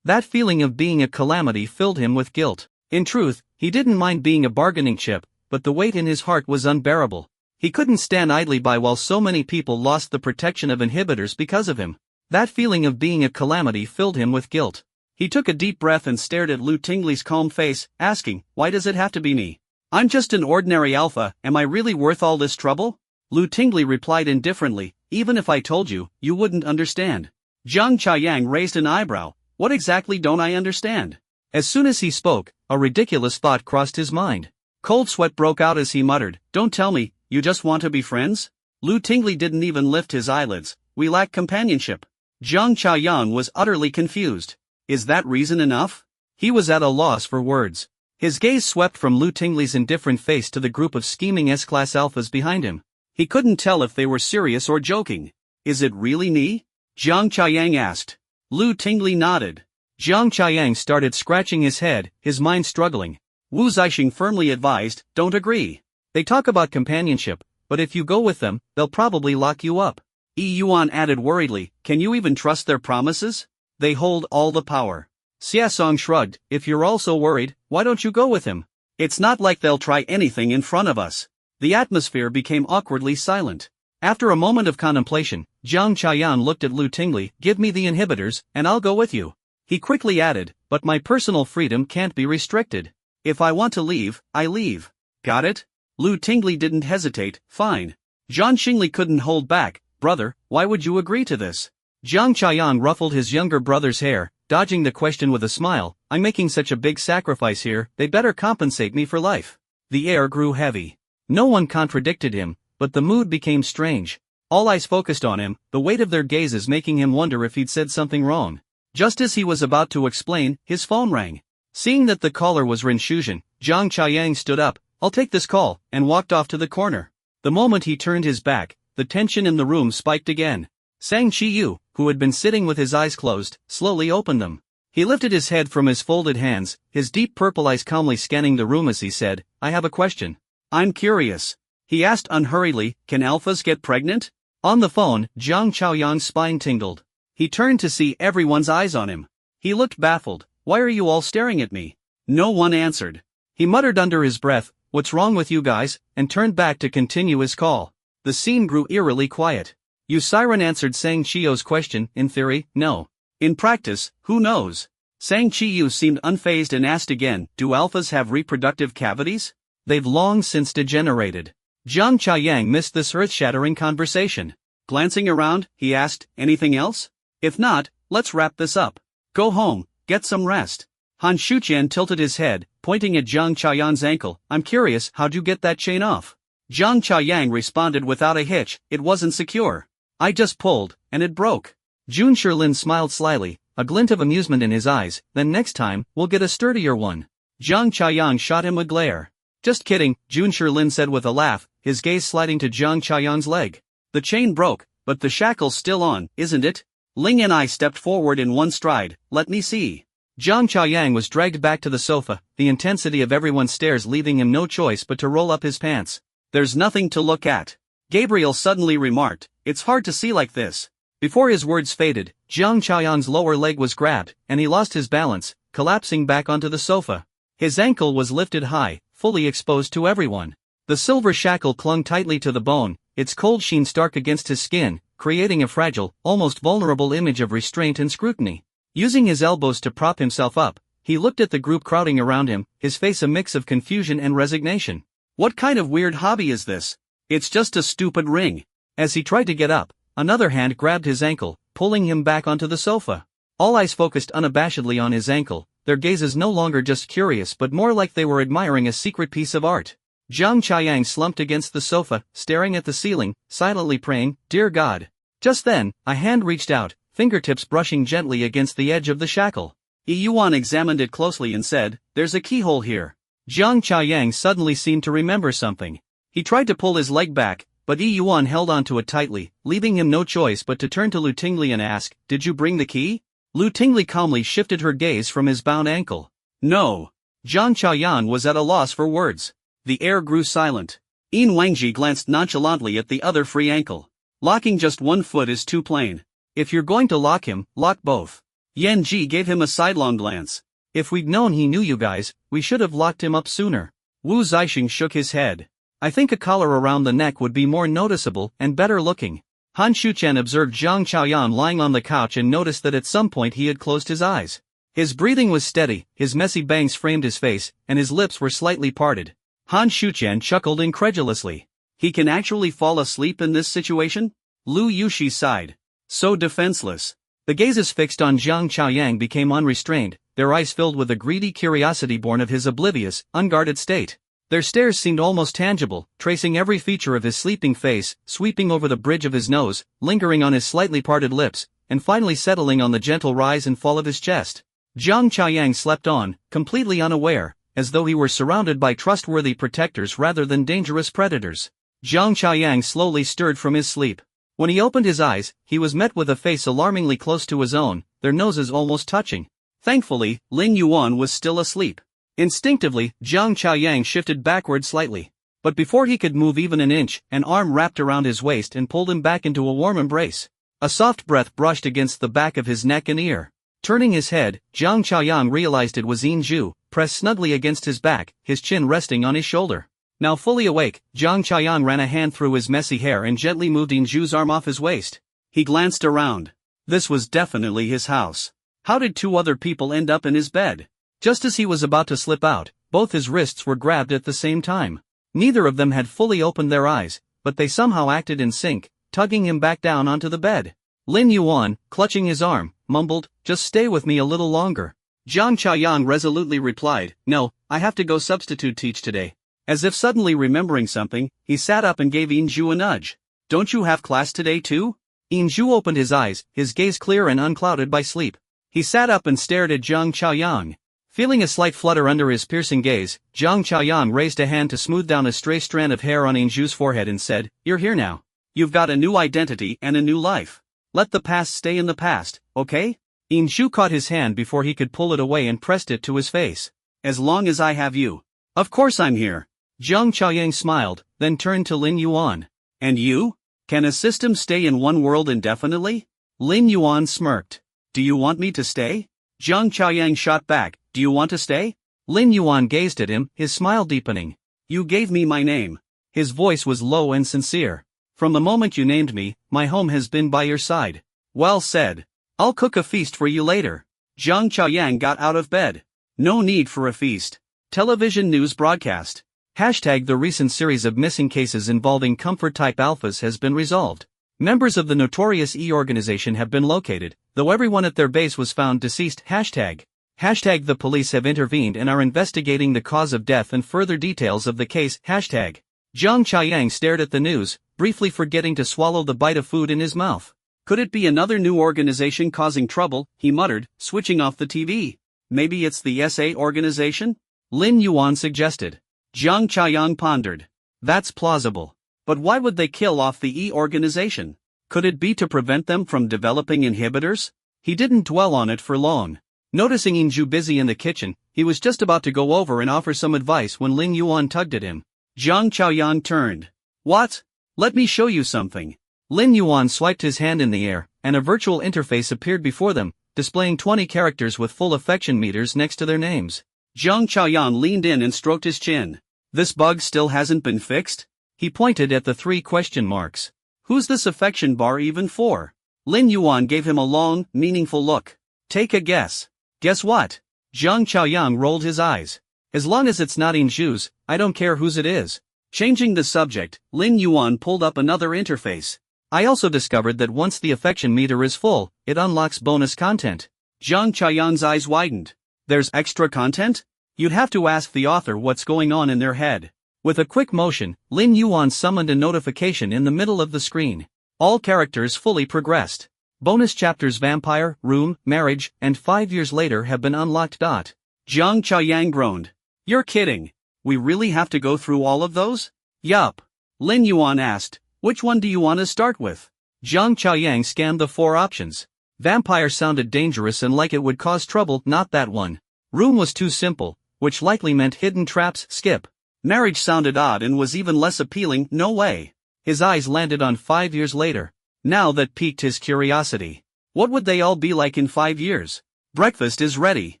That feeling of being a calamity filled him with guilt. In truth, he didn't mind being a bargaining chip, but the weight in his heart was unbearable. He couldn't stand idly by while so many people lost the protection of inhibitors because of him. That feeling of being a calamity filled him with guilt. He took a deep breath and stared at Lu Tingli's calm face, asking, why does it have to be me? I'm just an ordinary alpha, am I really worth all this trouble? Lu Tingli replied indifferently, even if I told you, you wouldn't understand. Jiang Chaoyang raised an eyebrow, what exactly don't I understand? As soon as he spoke, a ridiculous thought crossed his mind. Cold sweat broke out as he muttered, don't tell me, you just want to be friends? Lu Tingli didn't even lift his eyelids, we lack companionship. Jiang Chaoyang was utterly confused. Is that reason enough? He was at a loss for words. His gaze swept from Lu Tingli's indifferent face to the group of scheming S-class alphas behind him. He couldn't tell if they were serious or joking. Is it really me? Jiang Chaoyang asked. Lu Tingli nodded. Jiang Chaoyang started scratching his head, his mind struggling. Wu Zixing firmly advised, don't agree. They talk about companionship, but if you go with them, they'll probably lock you up. Yi Yuan added worriedly, can you even trust their promises? They hold all the power. Xia Song shrugged, if you're all so worried, why don't you go with him? It's not like they'll try anything in front of us. The atmosphere became awkwardly silent. After a moment of contemplation, Jiang Chaoyang looked at Lu Tingli, give me the inhibitors, and I'll go with you. He quickly added, but my personal freedom can't be restricted. If I want to leave, I leave. Got it? Lu Tingli didn't hesitate, fine. Zhan Xingli couldn't hold back, brother, why would you agree to this? Jiang Chaoyang ruffled his younger brother's hair, dodging the question with a smile, I'm making such a big sacrifice here, they better compensate me for life. The air grew heavy. No one contradicted him, but the mood became strange. All eyes focused on him, the weight of their gazes making him wonder if he'd said something wrong. Just as he was about to explain, his phone rang. Seeing that the caller was Ren Shuzhen, Jiang Chaoyang stood up, I'll take this call, and walked off to the corner. The moment he turned his back, the tension in the room spiked again. Sang Qiyu, who had been sitting with his eyes closed, slowly opened them. He lifted his head from his folded hands, his deep purple eyes calmly scanning the room as he said, I have a question. I'm curious. He asked unhurriedly, can alphas get pregnant? On the phone, Jiang Chaoyang's spine tingled. He turned to see everyone's eyes on him. He looked baffled. Why are you all staring at me? No one answered. He muttered under his breath, what's wrong with you guys, and turned back to continue his call. The scene grew eerily quiet. You Siren answered Sang Chiyu's question, in theory, no. In practice, who knows? Sang Chiyu seemed unfazed and asked again, do alphas have reproductive cavities? They've long since degenerated. Jiang Chaoyang missed this earth-shattering conversation. Glancing around, he asked, anything else? If not, let's wrap this up. Go home, get some rest. Han Shuqian tilted his head, pointing at Jiang Chaoyang's ankle, I'm curious, how'd you get that chain off? Jiang Chaoyang responded without a hitch, it wasn't secure. I just pulled, and it broke. Jun Shilin smiled slyly, a glint of amusement in his eyes, then next time, we'll get a sturdier one. Jiang Chaoyang shot him a glare. Just kidding, Jun Lin said with a laugh, his gaze sliding to Jiang Chaoyang's leg. The chain broke, but the shackle's still on, isn't it? Ling and I stepped forward in one stride. Let me see. Jiang Chaoyang was dragged back to the sofa, the intensity of everyone's stares leaving him no choice but to roll up his pants. There's nothing to look at. Gabriel suddenly remarked, it's hard to see like this. Before his words faded, Jiang Chaoyang's lower leg was grabbed, and he lost his balance, collapsing back onto the sofa. His ankle was lifted high, fully exposed to everyone. The silver shackle clung tightly to the bone, its cold sheen stark against his skin, creating a fragile, almost vulnerable image of restraint and scrutiny. Using his elbows to prop himself up, he looked at the group crowding around him, his face a mix of confusion and resignation. What kind of weird hobby is this? It's just a stupid ring. As he tried to get up, another hand grabbed his ankle, pulling him back onto the sofa. All eyes focused unabashedly on his ankle, their gazes no longer just curious but more like they were admiring a secret piece of art. Jiang Chaoyang slumped against the sofa, staring at the ceiling, silently praying, "Dear God." Just then, a hand reached out, fingertips brushing gently against the edge of the shackle. Yuan examined it closely and said, "There's a keyhole here." Jiang Chaoyang suddenly seemed to remember something. He tried to pull his leg back, but Yuan held onto it tightly, leaving him no choice but to turn to Lu Tingli and ask, "Did you bring the key?" Lu Tingli calmly shifted her gaze from his bound ankle. "No." Jiang Chaoyang was at a loss for words. The air grew silent. Yin Wangji glanced nonchalantly at the other free ankle. Locking just one foot is too plain. If you're going to lock him, lock both. Yan Ji gave him a sidelong glance. If we'd known he knew you guys, we should have locked him up sooner. Wu Zixing shook his head. I think a collar around the neck would be more noticeable and better looking. Han Shuqian observed Jiang Chaoyang lying on the couch and noticed that at some point he had closed his eyes. His breathing was steady, his messy bangs framed his face, and his lips were slightly parted. Han Shuqian chuckled incredulously. He can actually fall asleep in this situation? Lu Yushi sighed. So defenseless. The gazes fixed on Jiang Chaoyang became unrestrained, their eyes filled with a greedy curiosity born of his oblivious, unguarded state. Their stares seemed almost tangible, tracing every feature of his sleeping face, sweeping over the bridge of his nose, lingering on his slightly parted lips, and finally settling on the gentle rise and fall of his chest. Jiang Chaoyang slept on, completely unaware, as though he were surrounded by trustworthy protectors rather than dangerous predators. Jiang Chaoyang slowly stirred from his sleep. When he opened his eyes, he was met with a face alarmingly close to his own, their noses almost touching. Thankfully, Ling Yuan was still asleep. Instinctively, Jiang Chaoyang shifted backward slightly. But before he could move even an inch, an arm wrapped around his waist and pulled him back into a warm embrace. A soft breath brushed against the back of his neck and ear. Turning his head, Jiang Chaoyang realized it was Yin Zhu, pressed snugly against his back, his chin resting on his shoulder. Now fully awake, Jiang Chaoyang ran a hand through his messy hair and gently moved Yin Zhu's arm off his waist. He glanced around. This was definitely his house. How did two other people end up in his bed? Just as he was about to slip out, both his wrists were grabbed at the same time. Neither of them had fully opened their eyes, but they somehow acted in sync, tugging him back down onto the bed. Lin Yuan, clutching his arm, mumbled, "Just stay with me a little longer." Jiang Chaoyang resolutely replied, "No, I have to go substitute teach today." As if suddenly remembering something, he sat up and gave Yin Zhu a nudge. "Don't you have class today too?" Yin Zhu opened his eyes, his gaze clear and unclouded by sleep. He sat up and stared at Jiang Chaoyang. Feeling a slight flutter under his piercing gaze, Jiang Chaoyang raised a hand to smooth down a stray strand of hair on Yin Zhu's forehead and said, "You're here now. You've got a new identity and a new life. Let the past stay in the past, okay?" Yin Zhu caught his hand before he could pull it away and pressed it to his face. "As long as I have you." "Of course I'm here." Jiang Chaoyang smiled, then turned to Lin Yuan. "And you? Can a system stay in one world indefinitely?" Lin Yuan smirked. "Do you want me to stay?" Jiang Chaoyang shot back, "Do you want to stay?" Lin Yuan gazed at him, his smile deepening. "You gave me my name." His voice was low and sincere. "From the moment you named me, my home has been by your side." "Well said. I'll cook a feast for you later." Jiang Chaoyang got out of bed. No need for a feast. Television news broadcast. The recent series of missing cases involving comfort-type alphas has been resolved. Members of the notorious E organization have been located, though everyone at their base was found deceased. The police have intervened and are investigating the cause of death and further details of the case. Jiang Chaoyang stared at the news, briefly forgetting to swallow the bite of food in his mouth. Could it be another new organization causing trouble, he muttered, switching off the TV. Maybe it's the SA organization? Lin Yuan suggested. Jiang Chaoyang pondered. That's plausible. But why would they kill off the E organization? Could it be to prevent them from developing inhibitors? He didn't dwell on it for long. Noticing Inju busy in the kitchen, he was just about to go over and offer some advice when Lin Yuan tugged at him. Jiang Chaoyang turned. What? Let me show you something. Lin Yuan swiped his hand in the air, and a virtual interface appeared before them, displaying 20 characters with full affection meters next to their names. Jiang Chaoyang leaned in and stroked his chin. This bug still hasn't been fixed? He pointed at the 3 question marks. Who's this affection bar even for? Lin Yuan gave him a long, meaningful look. Take a guess. Guess what? Jiang Chaoyang rolled his eyes. As long as it's not Inju's, I don't care whose it is. Changing the subject, Lin Yuan pulled up another interface. I also discovered that once the affection meter is full, it unlocks bonus content. Jiang Chaoyang's eyes widened. There's extra content? You'd have to ask the author what's going on in their head. With a quick motion, Lin Yuan summoned a notification in the middle of the screen. All characters fully progressed. Bonus chapters Vampire, Room, Marriage, and 5 years later have been unlocked. Jiang Chaoyang groaned. You're kidding. We really have to go through all of those? Yup. Lin Yuan asked, which one do you want to start with? Jiang Chaoyang scanned the 4 options. Vampire sounded dangerous and like it would cause trouble, not that one. Room was too simple, which likely meant hidden traps, skip. Marriage sounded odd and was even less appealing, no way. His eyes landed on 5 years later. Now that piqued his curiosity. What would they all be like in 5 years? Breakfast is ready.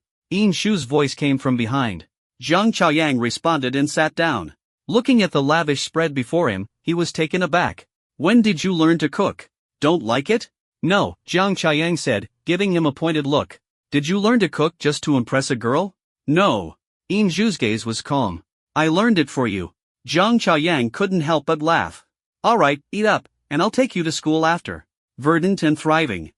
Yin Shu's voice came from behind. Jiang Chaoyang responded and sat down. Looking at the lavish spread before him, he was taken aback. When did you learn to cook? Don't like it? No, Jiang Chaoyang said, giving him a pointed look. Did you learn to cook just to impress a girl? No. Yin Shu's gaze was calm. I learned it for you. Jiang Chaoyang couldn't help but laugh. Alright, eat up, and I'll take you to school after. Verdant and thriving.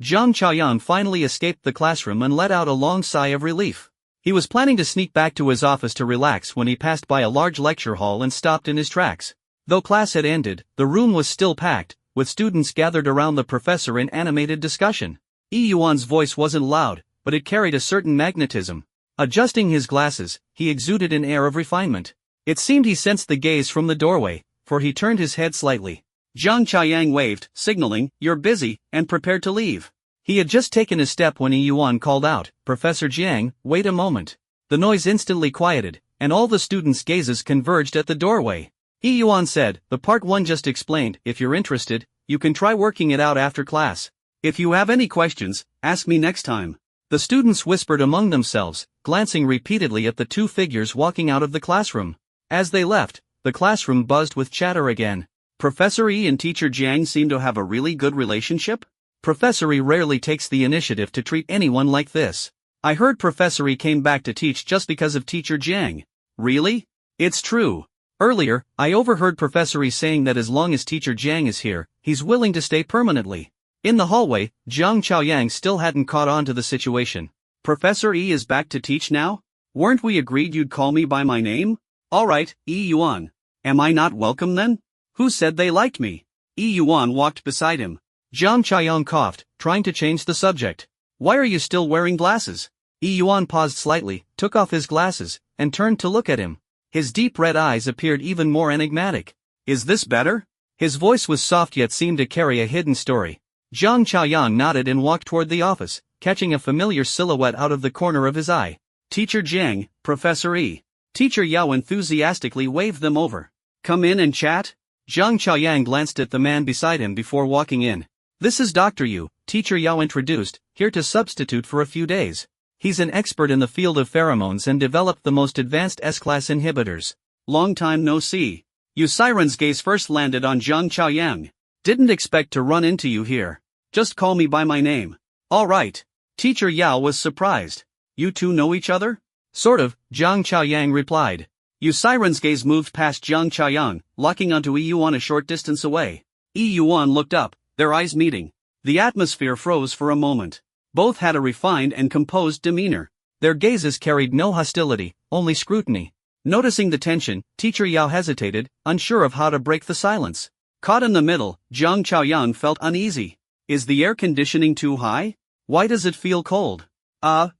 Jiang Chaoyang finally escaped the classroom and let out a long sigh of relief. He was planning to sneak back to his office to relax when he passed by a large lecture hall and stopped in his tracks. Though class had ended, the room was still packed, with students gathered around the professor in animated discussion. Yi Yuan's voice wasn't loud, but it carried a certain magnetism. Adjusting his glasses, he exuded an air of refinement. It seemed he sensed the gaze from the doorway, for he turned his head slightly. Jiang Chaoyang waved, signaling, "You're busy," and prepared to leave. He had just taken a step when Yi Yuan called out, "Professor Jiang, wait a moment." The noise instantly quieted, and all the students' gazes converged at the doorway. Yi Yuan said, "The part 1 just explained. If you're interested, you can try working it out after class. If you have any questions, ask me next time." The students whispered among themselves, glancing repeatedly at the 2 figures walking out of the classroom. As they left, the classroom buzzed with chatter again. Professor Yi and Teacher Jiang seem to have a really good relationship? Professor Yi rarely takes the initiative to treat anyone like this. I heard Professor Yi came back to teach just because of Teacher Jiang. Really? It's true. Earlier, I overheard Professor Yi saying that as long as Teacher Jiang is here, he's willing to stay permanently. In the hallway, Jiang Chaoyang still hadn't caught on to the situation. Professor Yi is back to teach now? Weren't we agreed you'd call me by my name? Alright, Yi Yuan. Am I not welcome then? Who said they liked me? Yi Yuan walked beside him. Jiang Chaoyang coughed, trying to change the subject. Why are you still wearing glasses? Yi Yuan paused slightly, took off his glasses, and turned to look at him. His deep red eyes appeared even more enigmatic. Is this better? His voice was soft yet seemed to carry a hidden story. Jiang Chaoyang nodded and walked toward the office, catching a familiar silhouette out of the corner of his eye. Teacher Jiang, Professor Yi. Teacher Yao enthusiastically waved them over. Come in and chat? Jiang Chaoyang glanced at the man beside him before walking in. This is Dr. Yu, Teacher Yao introduced, here to substitute for a few days. He's an expert in the field of pheromones and developed the most advanced S-class inhibitors. Long time no see. Yu Siren's gaze first landed on Jiang Chaoyang. Didn't expect to run into you here. Just call me by my name. All right. Teacher Yao was surprised. You two know each other? Sort of, Jiang Chaoyang replied. Yu Siren's gaze moved past Jiang Chaoyang, locking onto Yi Yuan a short distance away. Yi Yuan looked up, their eyes meeting. The atmosphere froze for a moment. Both had a refined and composed demeanor. Their gazes carried no hostility, only scrutiny. Noticing the tension, Teacher Yao hesitated, unsure of how to break the silence. Caught in the middle, Jiang Chaoyang felt uneasy. Is the air conditioning too high? Why does it feel cold?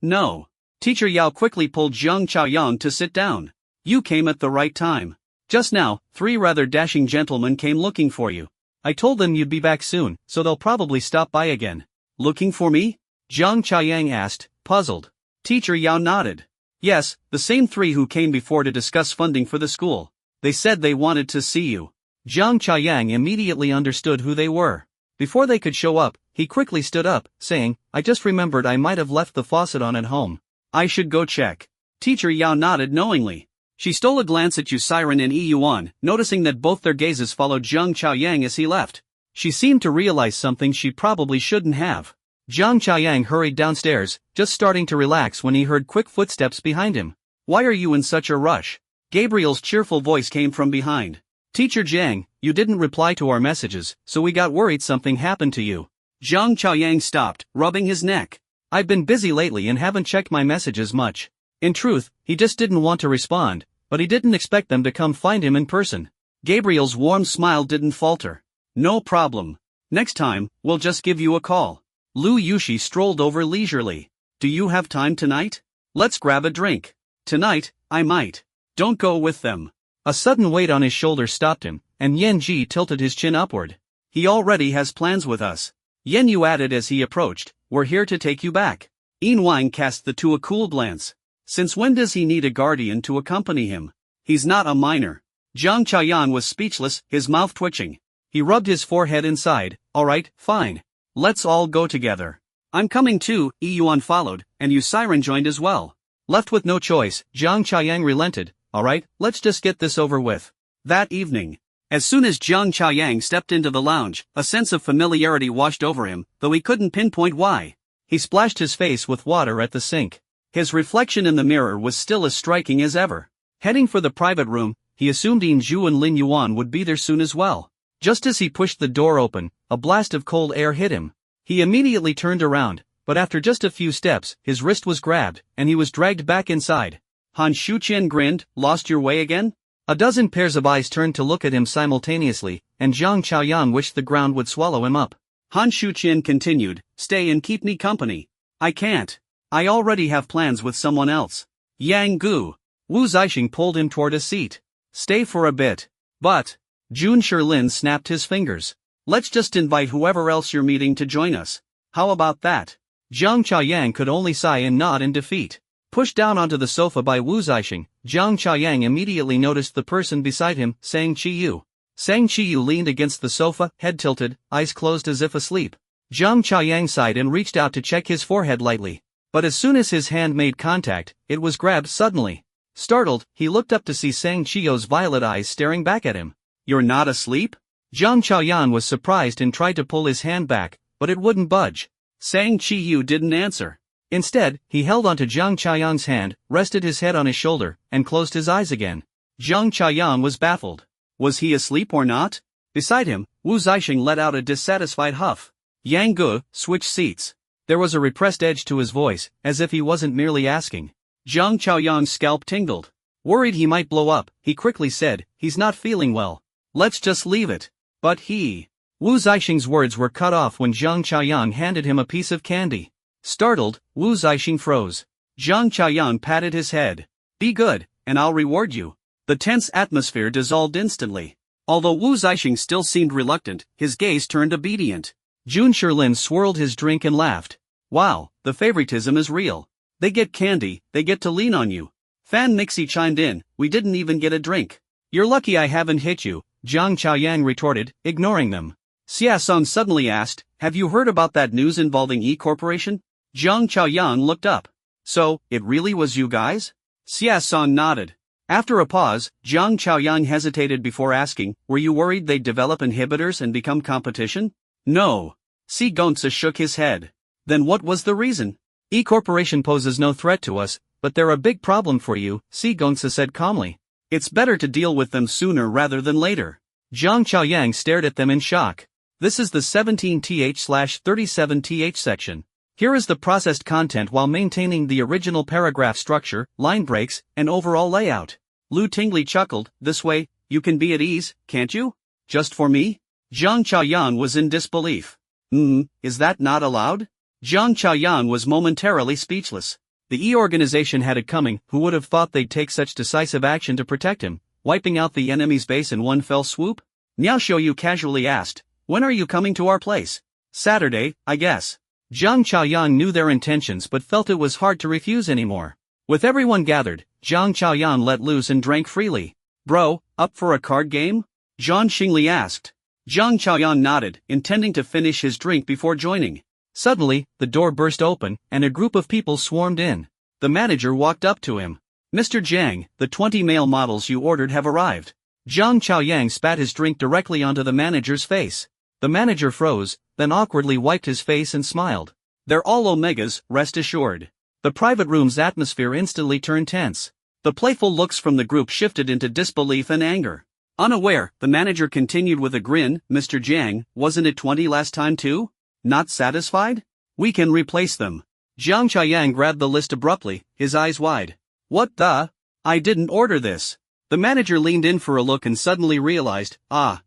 No. Teacher Yao quickly pulled Jiang Chaoyang to sit down. You came at the right time. Just now, 3 rather dashing gentlemen came looking for you. I told them you'd be back soon, so they'll probably stop by again. Looking for me? Jiang Chaoyang asked, puzzled. Teacher Yao nodded. Yes, the same 3 who came before to discuss funding for the school. They said they wanted to see you. Jiang Chaoyang immediately understood who they were. Before they could show up, he quickly stood up, saying, I just remembered I might have left the faucet on at home. I should go check. Teacher Yao nodded knowingly. She stole a glance at Yu Siren and Yi Yuan, noticing that both their gazes followed Jiang Chaoyang as he left. She seemed to realize something she probably shouldn't have. Jiang Chaoyang hurried downstairs, just starting to relax when he heard quick footsteps behind him. Why are you in such a rush? Gabriel's cheerful voice came from behind. Teacher Jiang, you didn't reply to our messages, so we got worried something happened to you. Jiang Chaoyang stopped, rubbing his neck. I've been busy lately and haven't checked my messages much. In truth, he just didn't want to respond, but he didn't expect them to come find him in person. Gabriel's warm smile didn't falter. No problem. Next time, we'll just give you a call. Lu Yushi strolled over leisurely. Do you have time tonight? Let's grab a drink. Tonight, I might. Don't go with them. A sudden weight on his shoulder stopped him, and Yan Ji tilted his chin upward. He already has plans with us. Yan Yu added as he approached, we're here to take you back. Yin Wang cast the 2 a cool glance. Since when does he need a guardian to accompany him? He's not a minor. Jiang Chaoyang was speechless, his mouth twitching. He rubbed his forehead inside. Alright, fine. Let's all go together. I'm coming too, Yi Yuan followed, and Yu Siren joined as well. Left with no choice, Jiang Chaoyang relented. Alright, let's just get this over with. That evening, as soon as Jiang Chaoyang stepped into the lounge, a sense of familiarity washed over him, though he couldn't pinpoint why. He splashed his face with water at the sink. His reflection in the mirror was still as striking as ever. Heading for the private room, he assumed Yin Zhu and Lin Yuan would be there soon as well. Just as he pushed the door open, a blast of cold air hit him. He immediately turned around, but after just a few steps, his wrist was grabbed, and he was dragged back inside. Han Shuqian grinned, lost your way again? A dozen pairs of eyes turned to look at him simultaneously, and Jiang Chaoyang wished the ground would swallow him up. Han Shuqian continued, stay and keep me company. I can't. I already have plans with someone else. Yang Gu. Wu Zixing pulled him toward a seat. Stay for a bit. But. Jun Sherlin snapped his fingers. Let's just invite whoever else you're meeting to join us. How about that? Jiang Chaoyang could only sigh and nod in defeat. Pushed down onto the sofa by Wu Zixing, Jiang Chaoyang immediately noticed the person beside him, Sang Qiyu. Sang Qiyu leaned against the sofa, head tilted, eyes closed as if asleep. Jiang Chaoyang sighed and reached out to check his forehead lightly. But as soon as his hand made contact, it was grabbed suddenly. Startled, he looked up to see Sang Qiyu's violet eyes staring back at him. You're not asleep? Jiang Chaoyang was surprised and tried to pull his hand back, but it wouldn't budge. Sang Qiyu didn't answer. Instead, he held onto Jiang Chaoyang's hand, rested his head on his shoulder, and closed his eyes again. Jiang Chaoyang was baffled. Was he asleep or not? Beside him, Wu Zixing let out a dissatisfied huff. Yang Gu switched seats. There was a repressed edge to his voice, as if he wasn't merely asking. Jiang Chaoyang's scalp tingled. Worried he might blow up, he quickly said, he's not feeling well. Let's just leave it. But he. Wu Zixing's words were cut off when Jiang Chaoyang handed him a piece of candy. Startled, Wu Zixing froze. Jiang Chaoyang patted his head. Be good, and I'll reward you. The tense atmosphere dissolved instantly. Although Wu Zixing still seemed reluctant, his gaze turned obedient. Jun Sherlin swirled his drink and laughed. Wow, the favoritism is real. They get candy, they get to lean on you. Fan Nixie chimed in, we didn't even get a drink. You're lucky I haven't hit you, Jiang Chaoyang retorted, ignoring them. Xia Song suddenly asked, have you heard about that news involving E Corporation? Jiang Chaoyang looked up. So, it really was you guys? Xia Song nodded. After a pause, Jiang Chaoyang hesitated before asking, were you worried they'd develop inhibitors and become competition? No. Si Gonsa shook his head. Then what was the reason? E Corporation poses no threat to us, but they're a big problem for you, Si Gonsa said calmly. It's better to deal with them sooner rather than later. Jiang Chaoyang stared at them in shock. This is the 17th/37th section. Here is the processed content while maintaining the original paragraph structure, line breaks, and overall layout. Lu Tingley chuckled, this way, you can be at ease, can't you? Just for me? Jiang Chaoyang was in disbelief. Is that not allowed? Jiang Chaoyang was momentarily speechless. The E organization had it coming. Who would have thought they'd take such decisive action to protect him, wiping out the enemy's base in one fell swoop? Jiang Chaoyang casually asked, "When are you coming to our place?" "Saturday, I guess." Jiang Chaoyang knew their intentions but felt it was hard to refuse anymore. With everyone gathered, Jiang Chaoyang let loose and drank freely. "Bro, up for a card game?" Zhang Xingli asked. Jiang Chaoyang nodded, intending to finish his drink before joining. Suddenly, the door burst open, and a group of people swarmed in. The manager walked up to him. "Mr. Jiang, the 20 male models you ordered have arrived." Jiang Chaoyang spat his drink directly onto the manager's face. The manager froze, then awkwardly wiped his face and smiled. "They're all Omegas, rest assured." The private room's atmosphere instantly turned tense. The playful looks from the group shifted into disbelief and anger. Unaware, the manager continued with a grin, "Mr. Jiang, wasn't it 20 last time too? Not satisfied? We can replace them." Jiang Chaoyang grabbed the list abruptly, his eyes wide. "What the? I didn't order this." The manager leaned in for a look and suddenly realized,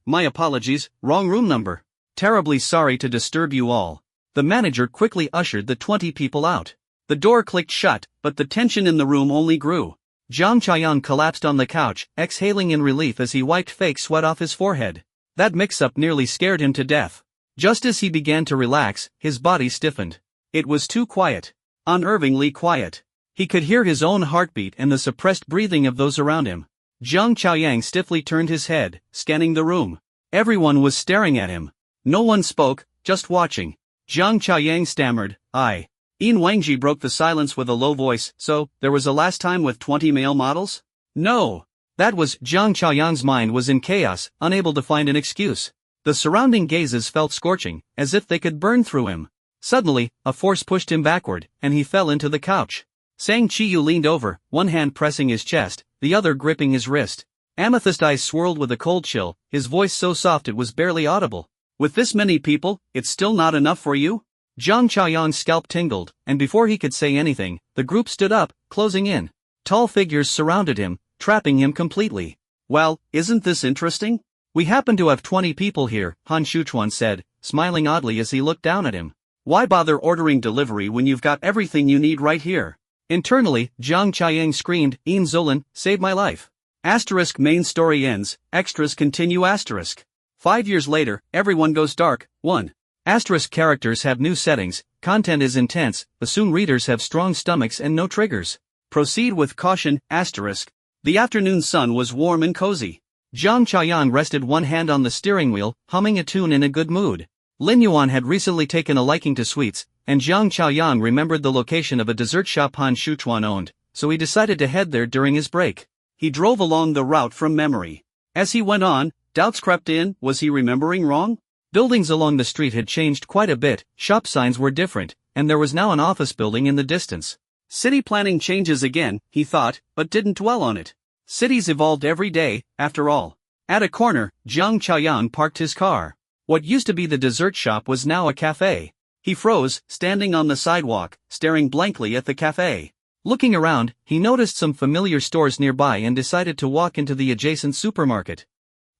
my apologies, wrong room number. "Terribly sorry to disturb you all." The manager quickly ushered the 20 people out. The door clicked shut, but the tension in the room only grew. Jiang Chaoyang collapsed on the couch, exhaling in relief as he wiped fake sweat off his forehead. That mix-up nearly scared him to death. Just as he began to relax, his body stiffened. It was too quiet. Unnervingly quiet. He could hear his own heartbeat and the suppressed breathing of those around him. Jiang Chaoyang stiffly turned his head, scanning the room. Everyone was staring at him. No one spoke, just watching. Jiang Chaoyang stammered, "I." Yin Wangji broke the silence with a low voice, "So, there was a last time with 20 male models?" "No." That was, Jiang Chaoyang's mind was in chaos, unable to find an excuse. The surrounding gazes felt scorching, as if they could burn through him. Suddenly, a force pushed him backward, and he fell into the couch. Sang Chiyu leaned over, one hand pressing his chest, the other gripping his wrist. Amethyst eyes swirled with a cold chill, his voice so soft it was barely audible. "With this many people, it's still not enough for you?" Jiang Chaoyang's scalp tingled, and before he could say anything, the group stood up, closing in. Tall figures surrounded him, trapping him completely. "Well, isn't this interesting? We happen to have 20 people here," Han Shuchuan said, smiling oddly as he looked down at him. "Why bother ordering delivery when you've got everything you need right here?" Internally, Jiang Chaoyang screamed, "Yin Zulin, save my life." Asterisk main story ends, extras continue asterisk. 5 years later, everyone goes dark, 1. Asterisk characters have new settings, content is intense, but soon readers have strong stomachs and no triggers. Proceed with caution, asterisk. The afternoon sun was warm and cozy. Jiang Chaoyang rested one hand on the steering wheel, humming a tune in a good mood. Lin Yuan had recently taken a liking to sweets, and Jiang Chaoyang remembered the location of a dessert shop Han Shuchuan owned, so he decided to head there during his break. He drove along the route from memory. As he went on, doubts crept in, was he remembering wrong? Buildings along the street had changed quite a bit, shop signs were different, and there was now an office building in the distance. City planning changes again, he thought, but didn't dwell on it. Cities evolved every day, after all. At a corner, Jiang Chaoyang parked his car. What used to be the dessert shop was now a cafe. He froze, standing on the sidewalk, staring blankly at the cafe. Looking around, he noticed some familiar stores nearby and decided to walk into the adjacent supermarket.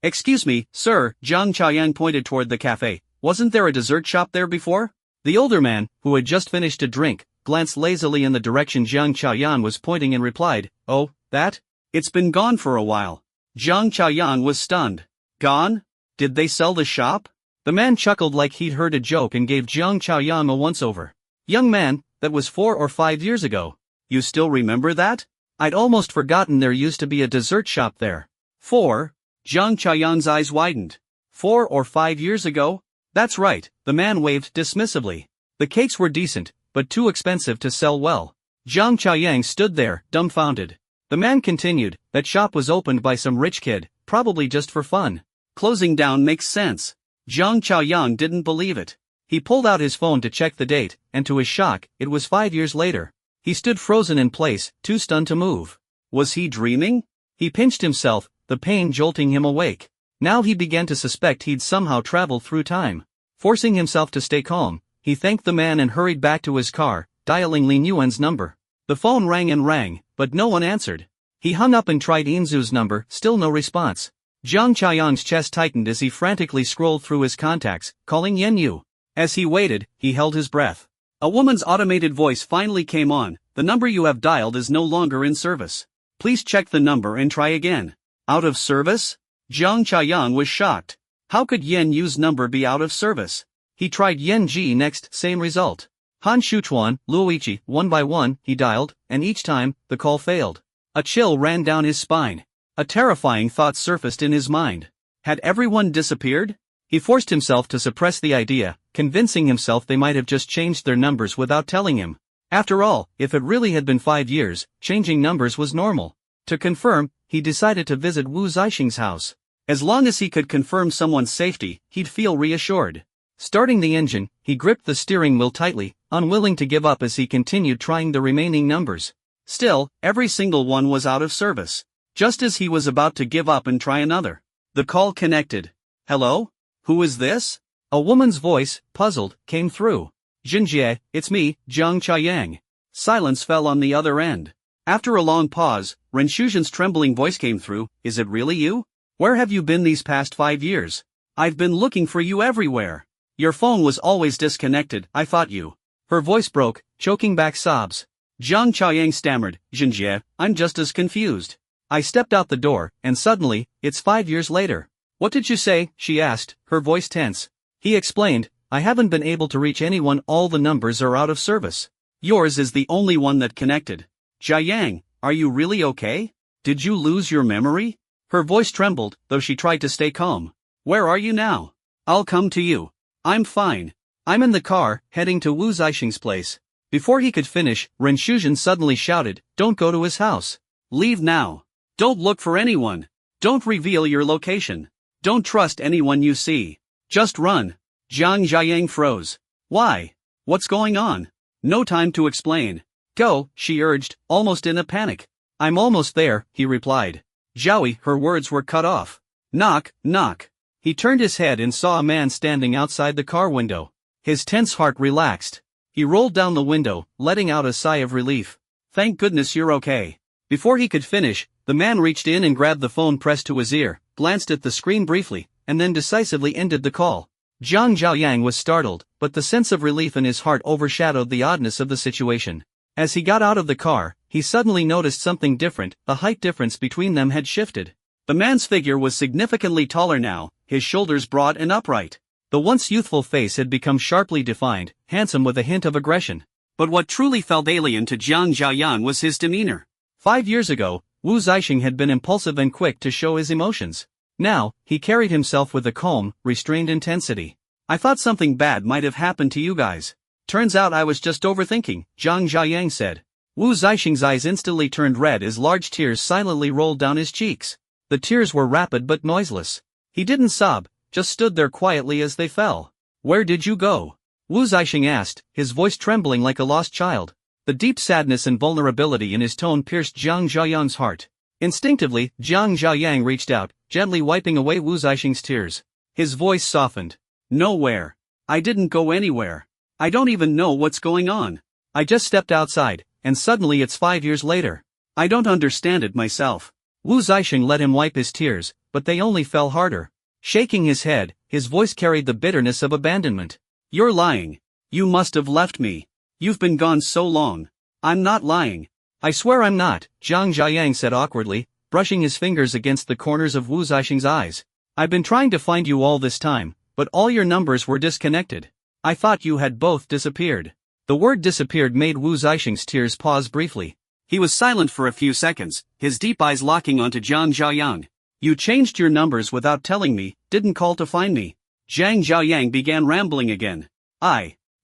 "Excuse me, sir," Jiang Chaoyang pointed toward the cafe. "Wasn't there a dessert shop there before?" The older man, who had just finished a drink, glanced lazily in the direction Jiang Chaoyang was pointing and replied, "Oh, that? It's been gone for a while." Jiang Chaoyang was stunned. "Gone? Did they sell the shop?" The man chuckled like he'd heard a joke and gave Jiang Chaoyang a once-over. "Young man, that was 4 or 5 years ago. You still remember that? I'd almost forgotten there used to be a dessert shop there." 4? Jiang Chaoyang's eyes widened. 4 or 5 years ago? That's right, the man waved dismissively. The cakes were decent, but too expensive to sell well. Jiang Chaoyang stood there, dumbfounded. The man continued, "That shop was opened by some rich kid, probably just for fun. Closing down makes sense." Jiang Chaoyang didn't believe it. He pulled out his phone to check the date, and to his shock, it was 5 years later. He stood frozen in place, too stunned to move. Was he dreaming? He pinched himself, the pain jolting him awake. Now he began to suspect he'd somehow traveled through time. Forcing himself to stay calm, he thanked the man and hurried back to his car, dialing Lin Yuan's number. The phone rang and rang, but no one answered. He hung up and tried Inzu's number, still no response. Jiang Chaoyang's chest tightened as he frantically scrolled through his contacts, calling Yen Yu. As he waited, he held his breath. A woman's automated voice finally came on, The number you have dialed is no longer in service. Please check the number and try again. Out of service? Jiang Chaoyang was shocked. How could Yen Yu's number be out of service? He tried Yen Ji next, same result. Han Shuchuan, Luoichi, one by one, he dialed, and each time, the call failed. A chill ran down his spine. A terrifying thought surfaced in his mind. Had everyone disappeared? He forced himself to suppress the idea, convincing himself they might have just changed their numbers without telling him. After all, if it really had been 5 years, changing numbers was normal. To confirm, he decided to visit Wu Zixing's house. As long as he could confirm someone's safety, he'd feel reassured. Starting the engine, he gripped the steering wheel tightly, unwilling to give up as he continued trying the remaining numbers. Still, every single one was out of service. Just as he was about to give up and try another, the call connected. Hello? Who is this? A woman's voice, puzzled, came through. Jinjie, it's me, Jiang Chaoyang. Silence fell on the other end. After a long pause, Ren Shuzhen's trembling voice came through. Is it really you? Where have you been these past 5 years? I've been looking for you everywhere. Your phone was always disconnected, I thought you. Her voice broke, choking back sobs. Jiang Chaoyang stammered, Jinjie, I'm just as confused. I stepped out the door, and suddenly, it's 5 years later. What did you say? She asked, her voice tense. He explained, I haven't been able to reach anyone, all the numbers are out of service. Yours is the only one that connected. Jiang, are you really okay? Did you lose your memory? Her voice trembled, though she tried to stay calm. Where are you now? I'll come to you. I'm fine. I'm in the car, heading to Wu Zixing's place. Before he could finish, Ren Shuzhen suddenly shouted, don't go to his house. Leave now. Don't look for anyone. Don't reveal your location. Don't trust anyone you see. Just run. Jiang Chaoyang froze. Why? What's going on? No time to explain. Go, she urged, almost in a panic. I'm almost there, he replied. Zhaoi, her words were cut off. Knock, knock. He turned his head and saw a man standing outside the car window. His tense heart relaxed. He rolled down the window, letting out a sigh of relief. Thank goodness you're okay. Before he could finish, the man reached in and grabbed the phone pressed to his ear, glanced at the screen briefly, and then decisively ended the call. Jiang Chaoyang was startled, but the sense of relief in his heart overshadowed the oddness of the situation. As he got out of the car, he suddenly noticed something different. The height difference between them had shifted. The man's figure was significantly taller now, his shoulders broad and upright. The once youthful face had become sharply defined, handsome with a hint of aggression. But what truly felt alien to Jiang Chaoyang was his demeanor. 5 years ago, Wu Zixing had been impulsive and quick to show his emotions. Now, he carried himself with a calm, restrained intensity. I thought something bad might have happened to you guys. Turns out I was just overthinking, Jiang Chaoyang said. Wu Zixing's eyes instantly turned red as large tears silently rolled down his cheeks. The tears were rapid but noiseless. He didn't sob, just stood there quietly as they fell. Where did you go? Wu Zixing asked, his voice trembling like a lost child. The deep sadness and vulnerability in his tone pierced Jiang Chaoyang's heart. Instinctively, Jiang Chaoyang reached out, gently wiping away Wu Zixing's tears. His voice softened. Nowhere. I didn't go anywhere. I don't even know what's going on. I just stepped outside, and suddenly it's 5 years later. I don't understand it myself. Wu Zixing let him wipe his tears, but they only fell harder. Shaking his head, his voice carried the bitterness of abandonment. You're lying. You must have left me. You've been gone so long. I'm not lying. I swear I'm not, Jiang Chaoyang said awkwardly, brushing his fingers against the corners of Wu Zixing's eyes. I've been trying to find you all this time, but all your numbers were disconnected. I thought you had both disappeared. The word disappeared made Wu Zixing's tears pause briefly. He was silent for a few seconds, his deep eyes locking onto Jiang Chaoyang. You changed your numbers without telling me, didn't call to find me. Jiang Chaoyang began rambling again.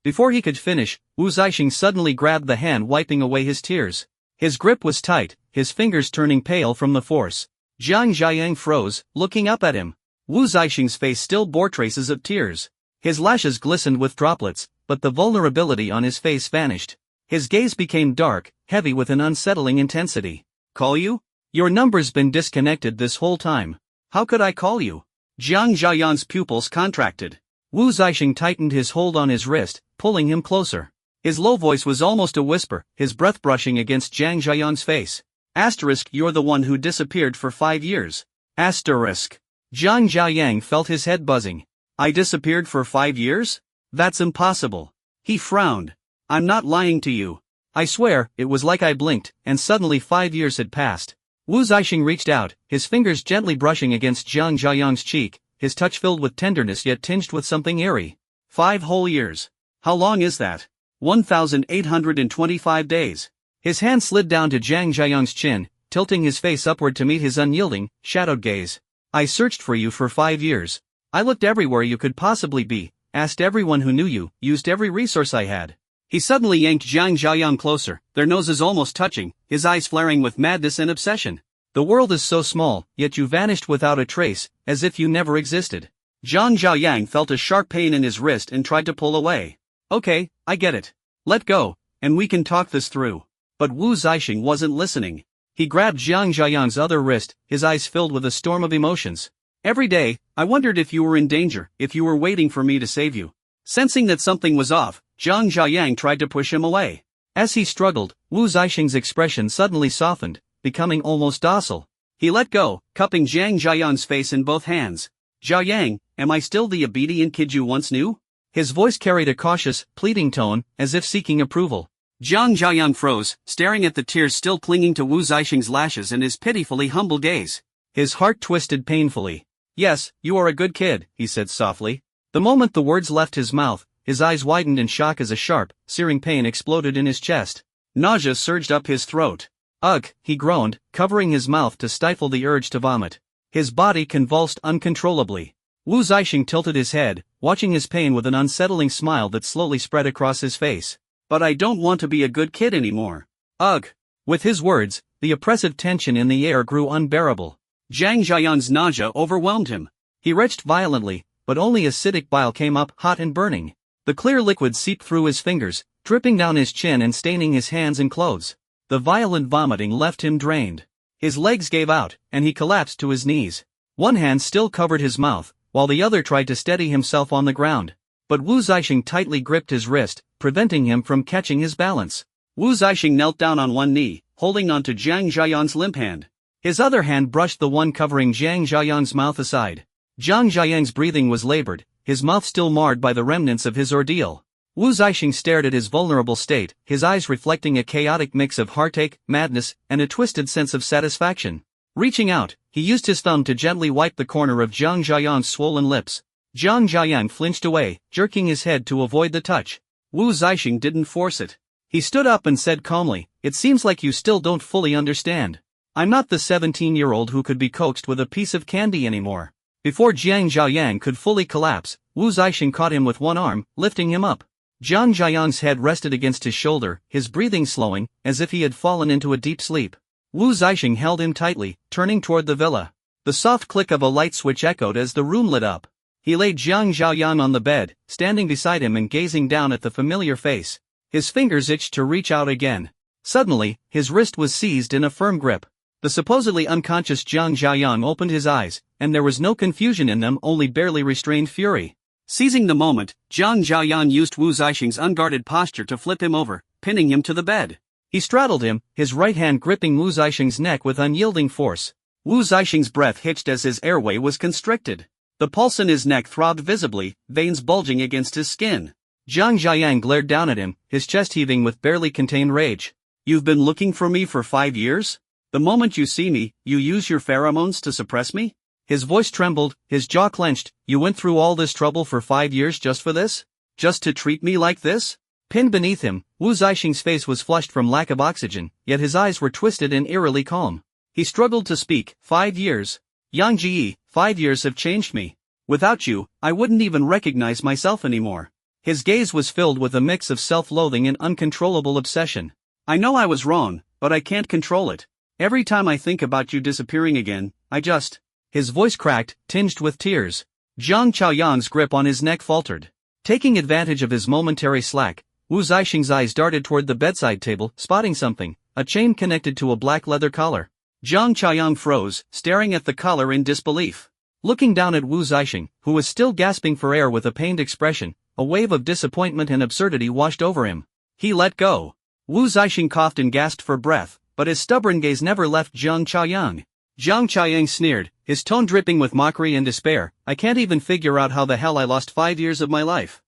Before he could finish, Wu Zixing suddenly grabbed the hand wiping away his tears. His grip was tight, his fingers turning pale from the force. Jiang Chaoyang froze, looking up at him. Wu Zixing's face still bore traces of tears. His lashes glistened with droplets, but the vulnerability on his face vanished. His gaze became dark, heavy with an unsettling intensity. Call you? Your number's been disconnected this whole time. How could I call you? Jiang Chaoyang's pupils contracted. Wu Zixing tightened his hold on his wrist, pulling him closer. His low voice was almost a whisper, his breath brushing against Jiang Chaoyang's face. Asterisk, you're the one who disappeared for 5 years. Asterisk. Jiang Chaoyang felt his head buzzing. I disappeared for 5 years? That's impossible. He frowned. I'm not lying to you. I swear, it was like I blinked, and suddenly 5 years had passed. Wu Zixing reached out, his fingers gently brushing against Jiang Chaoyang's cheek, his touch filled with tenderness yet tinged with something eerie. 5 whole years. How long is that? 1,825 days. His hand slid down to Jiang Chaoyang's chin, tilting his face upward to meet his unyielding, shadowed gaze. I searched for you for 5 years. I looked everywhere you could possibly be, asked everyone who knew you, used every resource I had. He suddenly yanked Jiang Chaoyang closer, their noses almost touching, his eyes flaring with madness and obsession. The world is so small, yet you vanished without a trace, as if you never existed. Jiang Chaoyang felt a sharp pain in his wrist and tried to pull away. Okay, I get it. Let go, and we can talk this through. But Wu Zixing wasn't listening. He grabbed Jiang Chaoyang's other wrist, his eyes filled with a storm of emotions. Every day, I wondered if you were in danger, if you were waiting for me to save you. Sensing that something was off, Jiang Chaoyang tried to push him away. As he struggled, Wu Zixing's expression suddenly softened, becoming almost docile. He let go, cupping Jiang Chaoyang's face in both hands. Chaoyang, am I still the obedient kid you once knew? His voice carried a cautious, pleading tone, as if seeking approval. Jiang Chaoyang froze, staring at the tears still clinging to Wu Zixing's lashes and his pitifully humble gaze. His heart twisted painfully. Yes, you are a good kid, he said softly. The moment the words left his mouth, his eyes widened in shock as a sharp, searing pain exploded in his chest. Nausea surged up his throat. Ugh, he groaned, covering his mouth to stifle the urge to vomit. His body convulsed uncontrollably. Wu Zixing tilted his head, watching his pain with an unsettling smile that slowly spread across his face. But I don't want to be a good kid anymore. Ugh. With his words, the oppressive tension in the air grew unbearable. Jiang Chaoyang's nausea overwhelmed him. He retched violently, but only acidic bile came up hot and burning. The clear liquid seeped through his fingers, dripping down his chin and staining his hands and clothes. The violent vomiting left him drained. His legs gave out, and he collapsed to his knees. One hand still covered his mouth, while the other tried to steady himself on the ground. But Wu Zixing tightly gripped his wrist, preventing him from catching his balance. Wu Zixing knelt down on one knee, holding onto Jiang Chaoyang's limp hand. His other hand brushed the one covering Jiang Chaoyang's mouth aside. Jiang Chaoyang's breathing was labored, his mouth still marred by the remnants of his ordeal. Wu Zixing stared at his vulnerable state, his eyes reflecting a chaotic mix of heartache, madness, and a twisted sense of satisfaction. Reaching out, he used his thumb to gently wipe the corner of Jiang Chaoyang's swollen lips. Jiang Chaoyang flinched away, jerking his head to avoid the touch. Wu Zixing didn't force it. He stood up and said calmly, "It seems like you still don't fully understand. I'm not the 17-year-old who could be coaxed with a piece of candy anymore." Before Jiang Chaoyang could fully collapse, Wu Zixing caught him with one arm, lifting him up. Jiang Chaoyang's head rested against his shoulder, his breathing slowing, as if he had fallen into a deep sleep. Wu Zixing held him tightly, turning toward the villa. The soft click of a light switch echoed as the room lit up. He laid Jiang Chaoyang on the bed, standing beside him and gazing down at the familiar face. His fingers itched to reach out again. Suddenly, his wrist was seized in a firm grip. The supposedly unconscious Jiang Chaoyang opened his eyes, and there was no confusion in them, only barely restrained fury. Seizing the moment, Jiang Chaoyang used Wu Zixing's unguarded posture to flip him over, pinning him to the bed. He straddled him, his right hand gripping Wu Zixing's neck with unyielding force. Wu Zixing's breath hitched as his airway was constricted. The pulse in his neck throbbed visibly, veins bulging against his skin. Jiang Chaoyang glared down at him, his chest heaving with barely contained rage. "You've been looking for me for 5 years? The moment you see me, you use your pheromones to suppress me?" His voice trembled, his jaw clenched. "You went through all this trouble for 5 years just for this? Just to treat me like this?" Pinned beneath him, Wu Zixing's face was flushed from lack of oxygen, yet his eyes were twisted and eerily calm. He struggled to speak. 5 years. Yang Ji, 5 years have changed me. Without you, I wouldn't even recognize myself anymore. His gaze was filled with a mix of self-loathing and uncontrollable obsession. "I know I was wrong, but I can't control it. Every time I think about you disappearing again, I just..." His voice cracked, tinged with tears. Jiang Chaoyang's grip on his neck faltered. Taking advantage of his momentary slack, Wu Zixing's eyes darted toward the bedside table, spotting something, a chain connected to a black leather collar. Jiang Chaoyang froze, staring at the collar in disbelief. Looking down at Wu Zixing, who was still gasping for air with a pained expression, a wave of disappointment and absurdity washed over him. He let go. Wu Zixing coughed and gasped for breath, but his stubborn gaze never left Jiang Chaoyang. Jiang Chaoyang sneered, his tone dripping with mockery and despair. "I can't even figure out how the hell I lost 5 years of my life.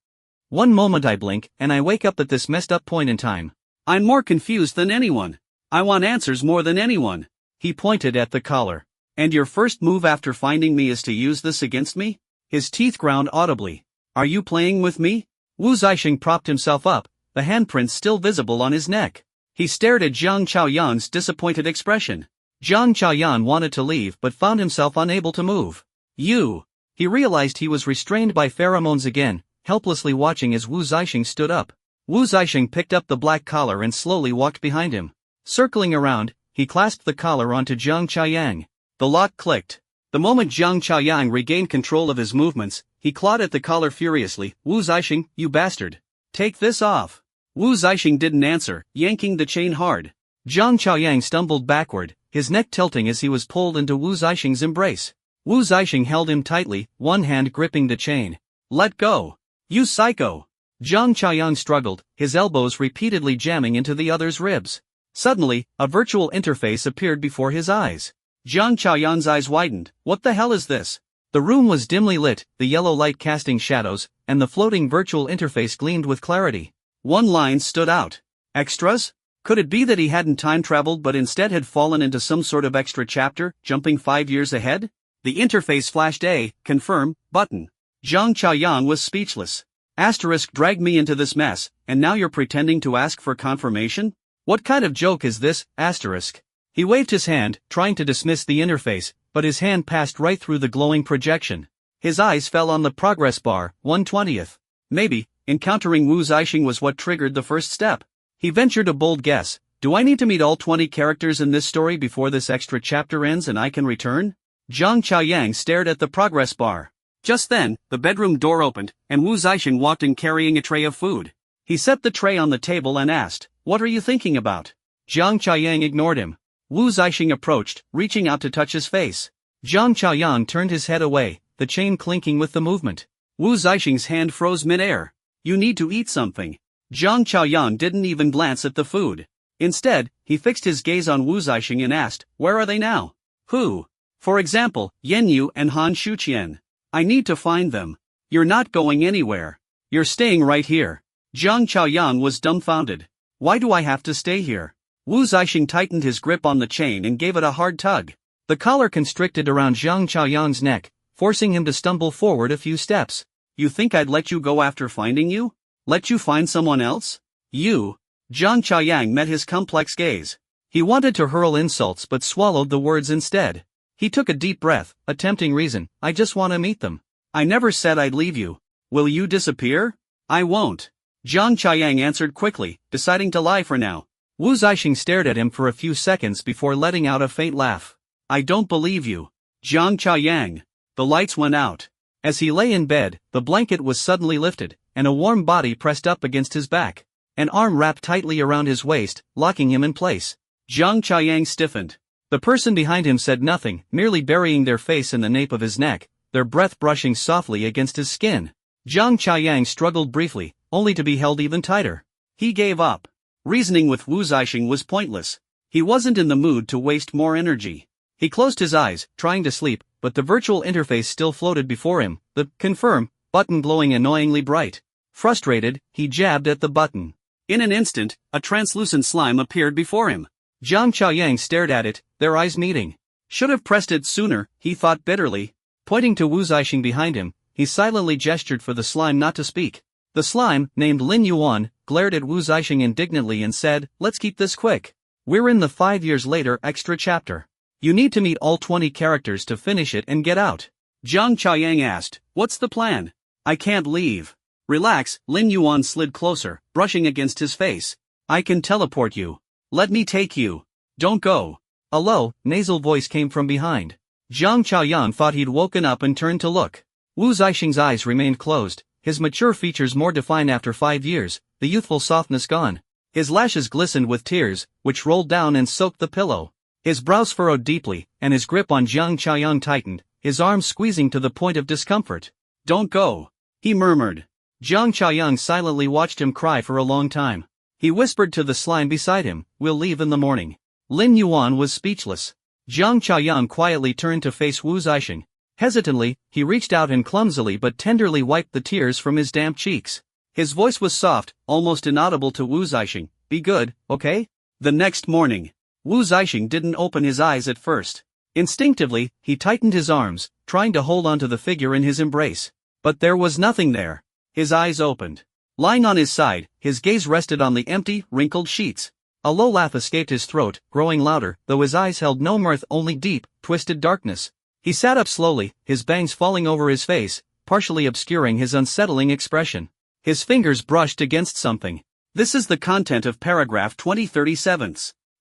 One moment I blink, and I wake up at this messed up point in time. I'm more confused than anyone. I want answers more than anyone. He pointed at the collar. And your first move after finding me is to use this against me? His teeth ground audibly. Are you playing with me? Wu Zixing propped himself up, the handprints still visible on his neck. He stared at Jiang Chaoyang's disappointed expression. Jiang Chaoyang wanted to leave but found himself unable to move. You. He realized he was restrained by pheromones again, helplessly watching as Wu Zixing stood up. Wu Zixing picked up the black collar and slowly walked behind him. Circling around, he clasped the collar onto Jiang Chaoyang. The lock clicked. The moment Jiang Chaoyang regained control of his movements, he clawed at the collar furiously. Wu Zixing, you bastard. Take this off. Wu Zixing didn't answer, yanking the chain hard. Jiang Chaoyang stumbled backward, his neck tilting as he was pulled into Wu Zixing's embrace. Wu Zixing held him tightly, one hand gripping the chain. Let go. You psycho. Jiang Chaoyang struggled, his elbows repeatedly jamming into the other's ribs. Suddenly, a virtual interface appeared before his eyes. Jiang Chaoyang's eyes widened. What the hell is this? The room was dimly lit, the yellow light casting shadows, and the floating virtual interface gleamed with clarity. One line stood out. Extras? Could it be that he hadn't time traveled but instead had fallen into some sort of extra chapter, jumping 5 years ahead? The interface flashed a confirm button. Jiang Chaoyang was speechless. Asterisk dragged me into this mess, and now you're pretending to ask for confirmation? What kind of joke is this, asterisk? He waved his hand, trying to dismiss the interface, but his hand passed right through the glowing projection. His eyes fell on the progress bar, 1/20th. Maybe, encountering Wu Zixing was what triggered the first step. He ventured a bold guess. Do I need to meet all 20 characters in this story before this extra chapter ends and I can return? Jiang Chaoyang stared at the progress bar. Just then, the bedroom door opened, and Wu Zixing walked in carrying a tray of food. He set the tray on the table and asked, "What are you thinking about?" Jiang Chaoyang ignored him. Wu Zixing approached, reaching out to touch his face. Jiang Chaoyang turned his head away, the chain clinking with the movement. Wu Zixing's hand froze mid-air. You need to eat something. Jiang Chaoyang didn't even glance at the food. Instead, he fixed his gaze on Wu Zixing and asked, where are they now? Who? For example, Yen Yu and Han Shuqian. I need to find them. You're not going anywhere. You're staying right here. Jiang Chaoyang was dumbfounded. Why do I have to stay here? Wu Zixing tightened his grip on the chain and gave it a hard tug. The collar constricted around Jiang Chaoyang's neck, forcing him to stumble forward a few steps. You think I'd let you go after finding you? Let you find someone else? You? Jiang Chaoyang met his complex gaze. He wanted to hurl insults but swallowed the words instead. He took a deep breath, attempting reason. I just want to meet them. I never said I'd leave you. Will you disappear? I won't. Jiang Chaoyang answered quickly, deciding to lie for now. Wu Zixing stared at him for a few seconds before letting out a faint laugh. I don't believe you. Jiang Chaoyang. The lights went out. As he lay in bed, the blanket was suddenly lifted, and a warm body pressed up against his back. An arm wrapped tightly around his waist, locking him in place. Jiang Chaoyang stiffened. The person behind him said nothing, merely burying their face in the nape of his neck, their breath brushing softly against his skin. Jiang Chaoyang struggled briefly, only to be held even tighter. He gave up. Reasoning with Wu Zixing was pointless. He wasn't in the mood to waste more energy. He closed his eyes, trying to sleep, but the virtual interface still floated before him, the confirm button glowing annoyingly bright. Frustrated, he jabbed at the button. In an instant, a translucent slime appeared before him. Jiang Chaoyang stared at it, their eyes meeting. Should have pressed it sooner, he thought bitterly. Pointing to Wu Zixing behind him, he silently gestured for the slime not to speak. The slime, named Lin Yuan, glared at Wu Zixing indignantly and said, let's keep this quick. We're in the 5 years later extra chapter. You need to meet all 20 characters to finish it and get out. Jiang Chaoyang asked, what's the plan? I can't leave. Relax, Lin Yuan slid closer, brushing against his face. I can teleport you. Let me take you. Don't go. A low, nasal voice came from behind. Jiang Chaoyang thought he'd woken up and turned to look. Wu Zixing's eyes remained closed, his mature features more defined after 5 years, the youthful softness gone. His lashes glistened with tears, which rolled down and soaked the pillow. His brows furrowed deeply, and his grip on Jiang Chaoyang tightened, his arms squeezing to the point of discomfort. Don't go, he murmured. Jiang Chaoyang silently watched him cry for a long time. He whispered to the slime beside him, we'll leave in the morning. Lin Yuan was speechless. Jiang Chaoyang quietly turned to face Wu Zixing. Hesitantly, he reached out and clumsily but tenderly wiped the tears from his damp cheeks. His voice was soft, almost inaudible to Wu Zixing, be good, okay? The next morning, Wu Zixing didn't open his eyes at first. Instinctively, he tightened his arms, trying to hold onto the figure in his embrace. But there was nothing there. His eyes opened. Lying on his side, his gaze rested on the empty, wrinkled sheets. A low laugh escaped his throat, growing louder, though his eyes held no mirth, only deep, twisted darkness. He sat up slowly, his bangs falling over his face, partially obscuring his unsettling expression. His fingers brushed against something. This is the content of paragraph 2037.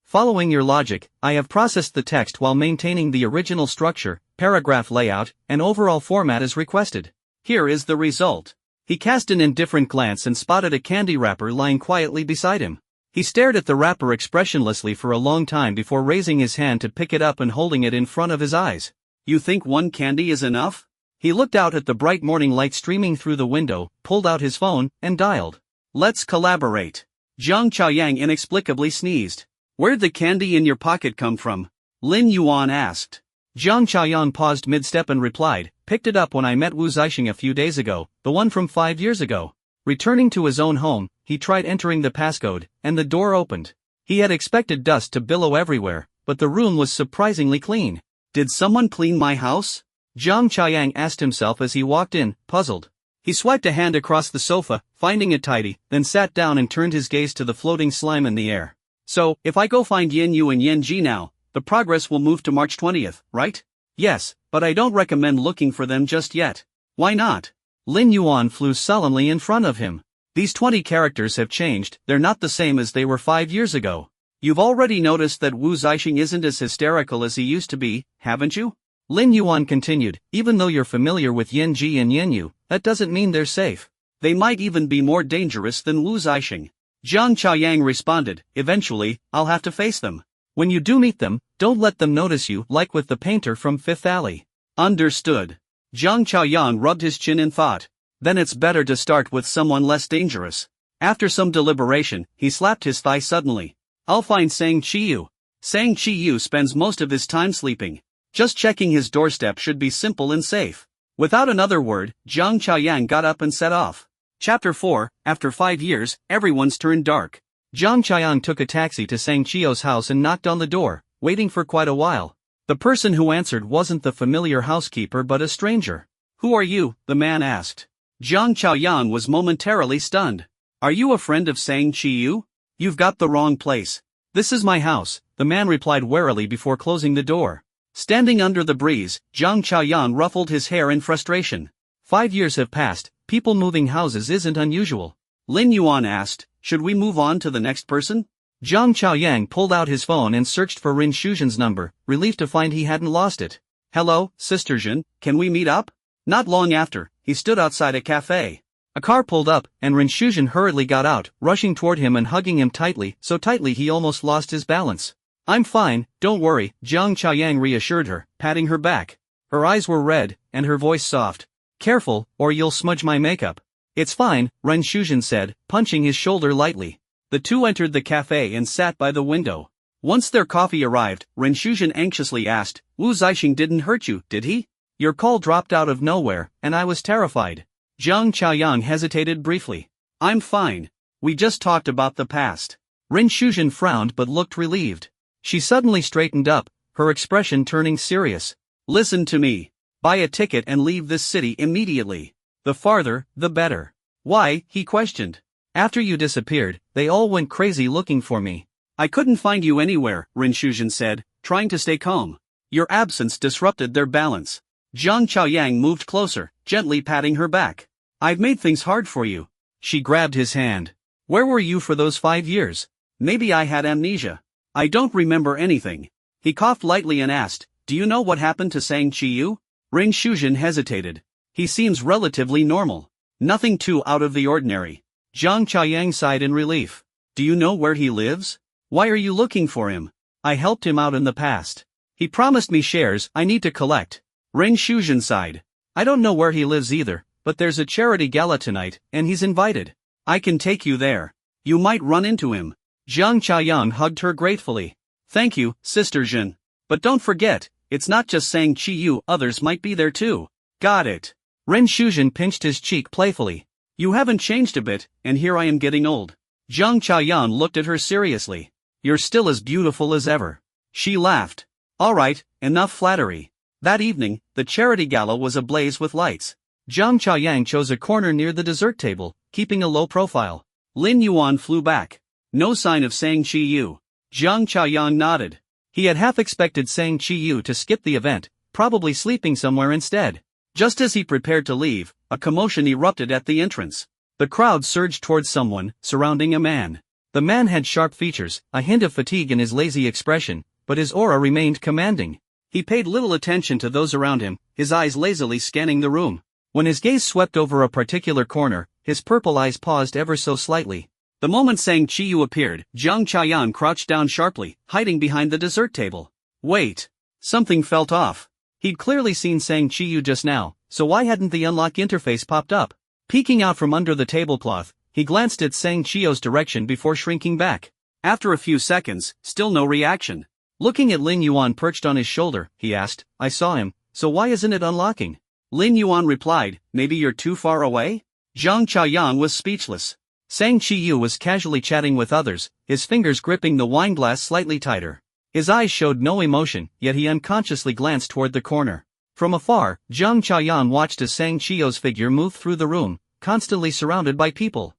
Following your logic, I have processed the text while maintaining the original structure, paragraph layout, and overall format as requested. Here is the result. He cast an indifferent glance and spotted a candy wrapper lying quietly beside him. He stared at the wrapper expressionlessly for a long time before raising his hand to pick it up and holding it in front of his eyes. You think one candy is enough? He looked out at the bright morning light streaming through the window, pulled out his phone, and dialed. Let's collaborate. Jiang Chaoyang inexplicably sneezed. Where'd the candy in your pocket come from? Lin Yuan asked. Jiang Chaoyang paused mid-step and replied, picked it up when I met Wu Zixing a few days ago, the one from 5 years ago. Returning to his own home, he tried entering the passcode, and the door opened. He had expected dust to billow everywhere, but the room was surprisingly clean. Did someone clean my house? Jiang Chaoyang asked himself as he walked in, puzzled. He swiped a hand across the sofa, finding it tidy, then sat down and turned his gaze to the floating slime in the air. So, if I go find Yin Yu and Yin Ji now, the progress will move to March 20th, right? Yes, but I don't recommend looking for them just yet. Why not? Lin Yuan flew sullenly in front of him. These 20 characters have changed, they're not the same as they were 5 years ago. You've already noticed that Wu Zixing isn't as hysterical as he used to be, haven't you? Lin Yuan continued, even though you're familiar with Yin Ji and Yin Yu, that doesn't mean they're safe. They might even be more dangerous than Wu Zixing. Jiang Chaoyang responded, eventually, I'll have to face them. When you do meet them, don't let them notice you, like with the painter from Fifth Alley. Understood. Jiang Chaoyang rubbed his chin in thought. Then it's better to start with someone less dangerous. After some deliberation, he slapped his thigh suddenly. I'll find Sang Qiyu. Sang Qiyu spends most of his time sleeping. Just checking his doorstep should be simple and safe. Without another word, Jiang Chaoyang got up and set off. Chapter 4, After 5 years, everyone's turned dark. Jiang Chaoyang took a taxi to Sang Qiu's house and knocked on the door, waiting for quite a while. The person who answered wasn't the familiar housekeeper but a stranger. Who are you? The man asked. Jiang Chaoyang was momentarily stunned. Are you a friend of Sang Qiu? You've got the wrong place. This is my house, the man replied warily before closing the door. Standing under the breeze, Jiang Chaoyang ruffled his hair in frustration. 5 years have passed, people moving houses isn't unusual. Lin Yuan asked, should we move on to the next person? Jiang Chaoyang pulled out his phone and searched for Rin Shuzhen's number, relieved to find he hadn't lost it. Hello, Sister Zhen, can we meet up? Not long after, he stood outside a cafe. A car pulled up, and Rin Shuzhen hurriedly got out, rushing toward him and hugging him tightly, so tightly he almost lost his balance. I'm fine, don't worry, Jiang Chaoyang reassured her, patting her back. Her eyes were red, and her voice soft. Careful, or you'll smudge my makeup. It's fine, Ren Shuzhen said, punching his shoulder lightly. The two entered the cafe and sat by the window. Once their coffee arrived, Ren Shuzhen anxiously asked, Wu Zixing didn't hurt you, did he? Your call dropped out of nowhere, and I was terrified. Jiang Chaoyang hesitated briefly. I'm fine. We just talked about the past. Ren Shuzhen frowned but looked relieved. She suddenly straightened up, her expression turning serious. Listen to me. Buy a ticket and leave this city immediately. The farther, the better. Why? He questioned. After you disappeared, they all went crazy looking for me. I couldn't find you anywhere, Ren Shuzhen said, trying to stay calm. Your absence disrupted their balance. Jiang Chaoyang moved closer, gently patting her back. I've made things hard for you. She grabbed his hand. Where were you for those 5 years? Maybe I had amnesia. I don't remember anything. He coughed lightly and asked, do you know what happened to Sang Qiu? Ren Shuzhen hesitated. He seems relatively normal. Nothing too out of the ordinary. Jiang Chaoyang sighed in relief. Do you know where he lives? Why are you looking for him? I helped him out in the past. He promised me shares I need to collect. Ren Shuzhen sighed. I don't know where he lives either, but there's a charity gala tonight, and he's invited. I can take you there. You might run into him. Jiang Chaoyang hugged her gratefully. Thank you, Sister Zhen. But don't forget, it's not just Sang Qiu, others might be there too. Got it. Ren Shuzhen pinched his cheek playfully. You haven't changed a bit, and here I am getting old. Jiang Chaoyang looked at her seriously. You're still as beautiful as ever. She laughed. Alright, enough flattery. That evening, the charity gala was ablaze with lights. Jiang Chaoyang chose a corner near the dessert table, keeping a low profile. Lin Yuan flew back. No sign of Sang Chi-yu. Jiang Chaoyang nodded. He had half expected Sang Chi-yu to skip the event, probably sleeping somewhere instead. Just as he prepared to leave, a commotion erupted at the entrance. The crowd surged towards someone, surrounding a man. The man had sharp features, a hint of fatigue in his lazy expression, but his aura remained commanding. He paid little attention to those around him, his eyes lazily scanning the room. When his gaze swept over a particular corner, his purple eyes paused ever so slightly. The moment Sang Chi-yu appeared, Jiang Chaoyang crouched down sharply, hiding behind the dessert table. Wait. Something felt off. He'd clearly seen Sang Chi-yu just now, so why hadn't the unlock interface popped up? Peeking out from under the tablecloth, he glanced at Sang Chi-yu's direction before shrinking back. After a few seconds, still no reaction. Looking at Lin Yuan perched on his shoulder, he asked, I saw him, so why isn't it unlocking? Lin Yuan replied, maybe you're too far away? Jiang Chaoyang was speechless. Sang Chi-yu was casually chatting with others, his fingers gripping the wine glass slightly tighter. His eyes showed no emotion, yet he unconsciously glanced toward the corner. From afar, Jiang Chaoyang watched as Sang Chi-yu's figure moved through the room, constantly surrounded by people.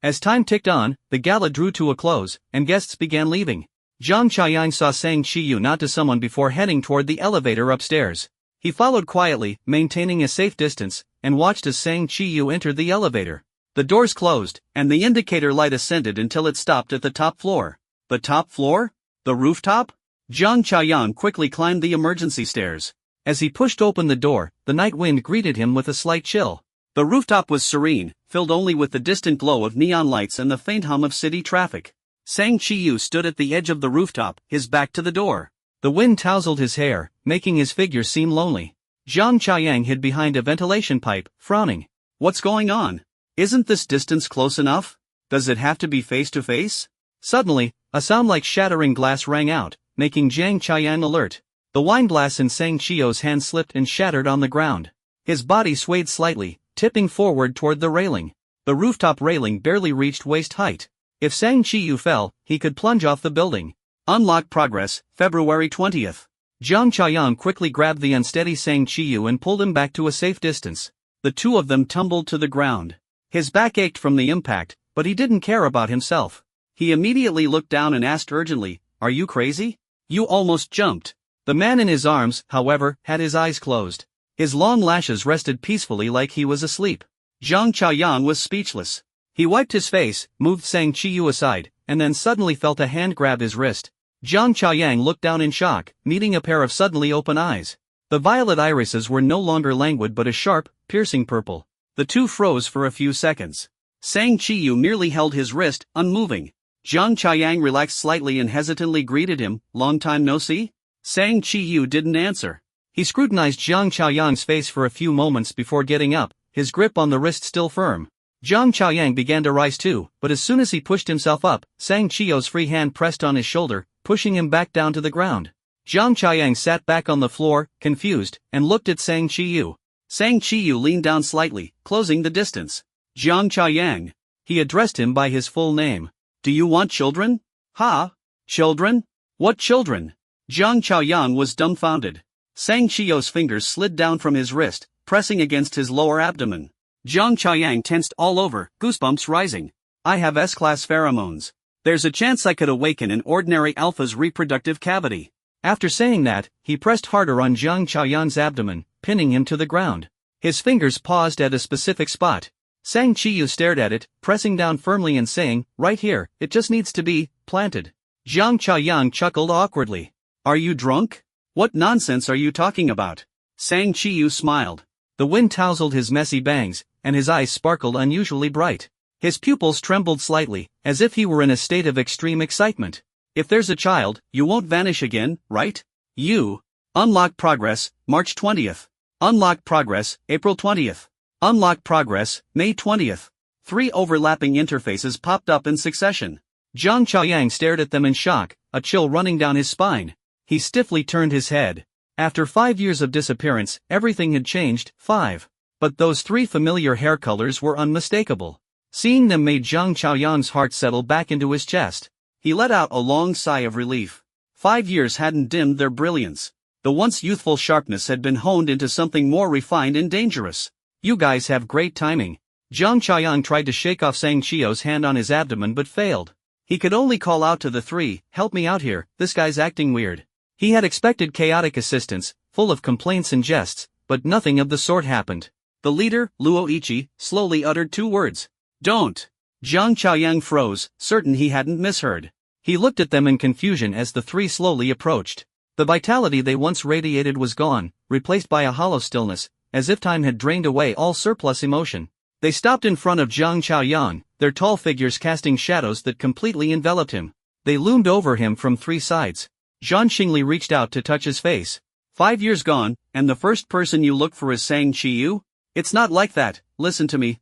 As time ticked on, the gala drew to a close, and guests began leaving. Jiang Chaoyang saw Sang Chi-yu nod to someone before heading toward the elevator upstairs. He followed quietly, maintaining a safe distance, and watched as Sang Chi-yu entered the elevator. The doors closed, and the indicator light ascended until it stopped at the top floor. The top floor? The rooftop? Jiang Chaoyang quickly climbed the emergency stairs. As he pushed open the door, the night wind greeted him with a slight chill. The rooftop was serene, filled only with the distant glow of neon lights and the faint hum of city traffic. Sang Chi-yu stood at the edge of the rooftop, his back to the door. The wind tousled his hair, making his figure seem lonely. Jiang Chaoyang hid behind a ventilation pipe, frowning. What's going on? Isn't this distance close enough? Does it have to be face to face? Suddenly, a sound like shattering glass rang out, making Jiang Chaoyang alert. The wine glass in Sang Chi-yu's hand slipped and shattered on the ground. His body swayed slightly, tipping forward toward the railing. The rooftop railing barely reached waist height. If Sang Chi-yu fell, he could plunge off the building. Unlock progress, February 20th. Jiang Chaoyang quickly grabbed the unsteady Sang Chi-yu and pulled him back to a safe distance. The two of them tumbled to the ground. His back ached from the impact, but he didn't care about himself. He immediately looked down and asked urgently, Are you crazy? You almost jumped. The man in his arms, however, had his eyes closed. His long lashes rested peacefully like he was asleep. Jiang Chaoyang was speechless. He wiped his face, moved Sang Chi-yu aside, and then suddenly felt a hand grab his wrist. Jiang Chaoyang looked down in shock, meeting a pair of suddenly open eyes. The violet irises were no longer languid but a sharp, piercing purple. The two froze for a few seconds. Sang Chi-yu merely held his wrist, unmoving. Jiang Chaoyang relaxed slightly and hesitantly greeted him, long time no see? Sang Chi-yu didn't answer. He scrutinized Jiang Chaoyang's face for a few moments before getting up, his grip on the wrist still firm. Jiang Chaoyang began to rise too, but as soon as he pushed himself up, Sang Chi-yu's free hand pressed on his shoulder, pushing him back down to the ground. Jiang Chaoyang sat back on the floor, confused, and looked at Sang Chi-yu. Sang Chi-yu leaned down slightly, closing the distance. Jiang Chaoyang. He addressed him by his full name. Do you want children? Ha? Children? What children? Jiang Chaoyang was dumbfounded. Sang Chi-yu's fingers slid down from his wrist, pressing against his lower abdomen. Jiang Chaoyang tensed all over, goosebumps rising. I have S-class pheromones. There's a chance I could awaken an ordinary alpha's reproductive cavity. After saying that, he pressed harder on Jiang Chaoyang's abdomen, pinning him to the ground. His fingers paused at a specific spot. Sang Chi-yu stared at it, pressing down firmly and saying, right here, it just needs to be planted. Jiang Chaoyang chuckled awkwardly. Are you drunk? What nonsense are you talking about? Sang Chi-yu smiled. The wind tousled his messy bangs, and his eyes sparkled unusually bright. His pupils trembled slightly, as if he were in a state of extreme excitement. If there's a child, you won't vanish again, right? You. Unlock progress, March 20th. Unlock progress, April 20th. Unlock progress, May 20th. 3 overlapping interfaces popped up in succession. Jiang Chaoyang stared at them in shock, a chill running down his spine. He stiffly turned his head. After 5 years of disappearance, everything had changed. 5. But those 3 familiar hair colors were unmistakable. Seeing them made Jiang Chaoyang's heart settle back into his chest. He let out a long sigh of relief. 5 years hadn't dimmed their brilliance. The once youthful sharpness had been honed into something more refined and dangerous. You guys have great timing. Jiang Chaoyang tried to shake off Sang Chio's hand on his abdomen but failed. He could only call out to the three, "Help me out here, this guy's acting weird." He had expected chaotic assistance, full of complaints and jests, but nothing of the sort happened. The leader, Luo Ichi, slowly uttered 2 words. "Don't." Jiang Chaoyang froze, certain he hadn't misheard. He looked at them in confusion as the 3 slowly approached. The vitality they once radiated was gone, replaced by a hollow stillness, as if time had drained away all surplus emotion. They stopped in front of Jiang Chaoyang, their tall figures casting shadows that completely enveloped him. They loomed over him from 3 sides. Zhan Xingli reached out to touch his face. 5 years gone, and the first person you look for is Sang Qiyu? It's not like that, listen to me,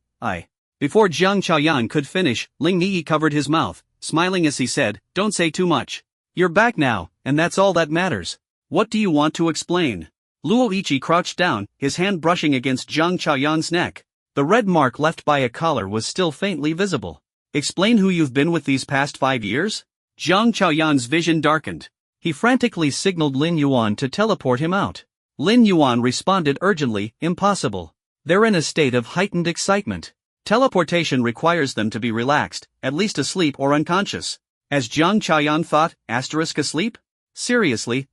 Before Jiang Chaoyang could finish, Ling Yi covered his mouth, smiling as he said, "Don't say too much. You're back now, and that's all that matters. What do you want to explain?" Luo Ichi crouched down, his hand brushing against Jiang Chaoyang's neck. The red mark left by a collar was still faintly visible. "Explain who you've been with these past 5 years?" Jiang Chaoyang's vision darkened. He frantically signaled Lin Yuan to teleport him out. Lin Yuan responded urgently, "Impossible. They're in a state of heightened excitement. Teleportation requires them to be relaxed, at least asleep or unconscious." As Jiang Chaoyang thought, asleep? Seriously,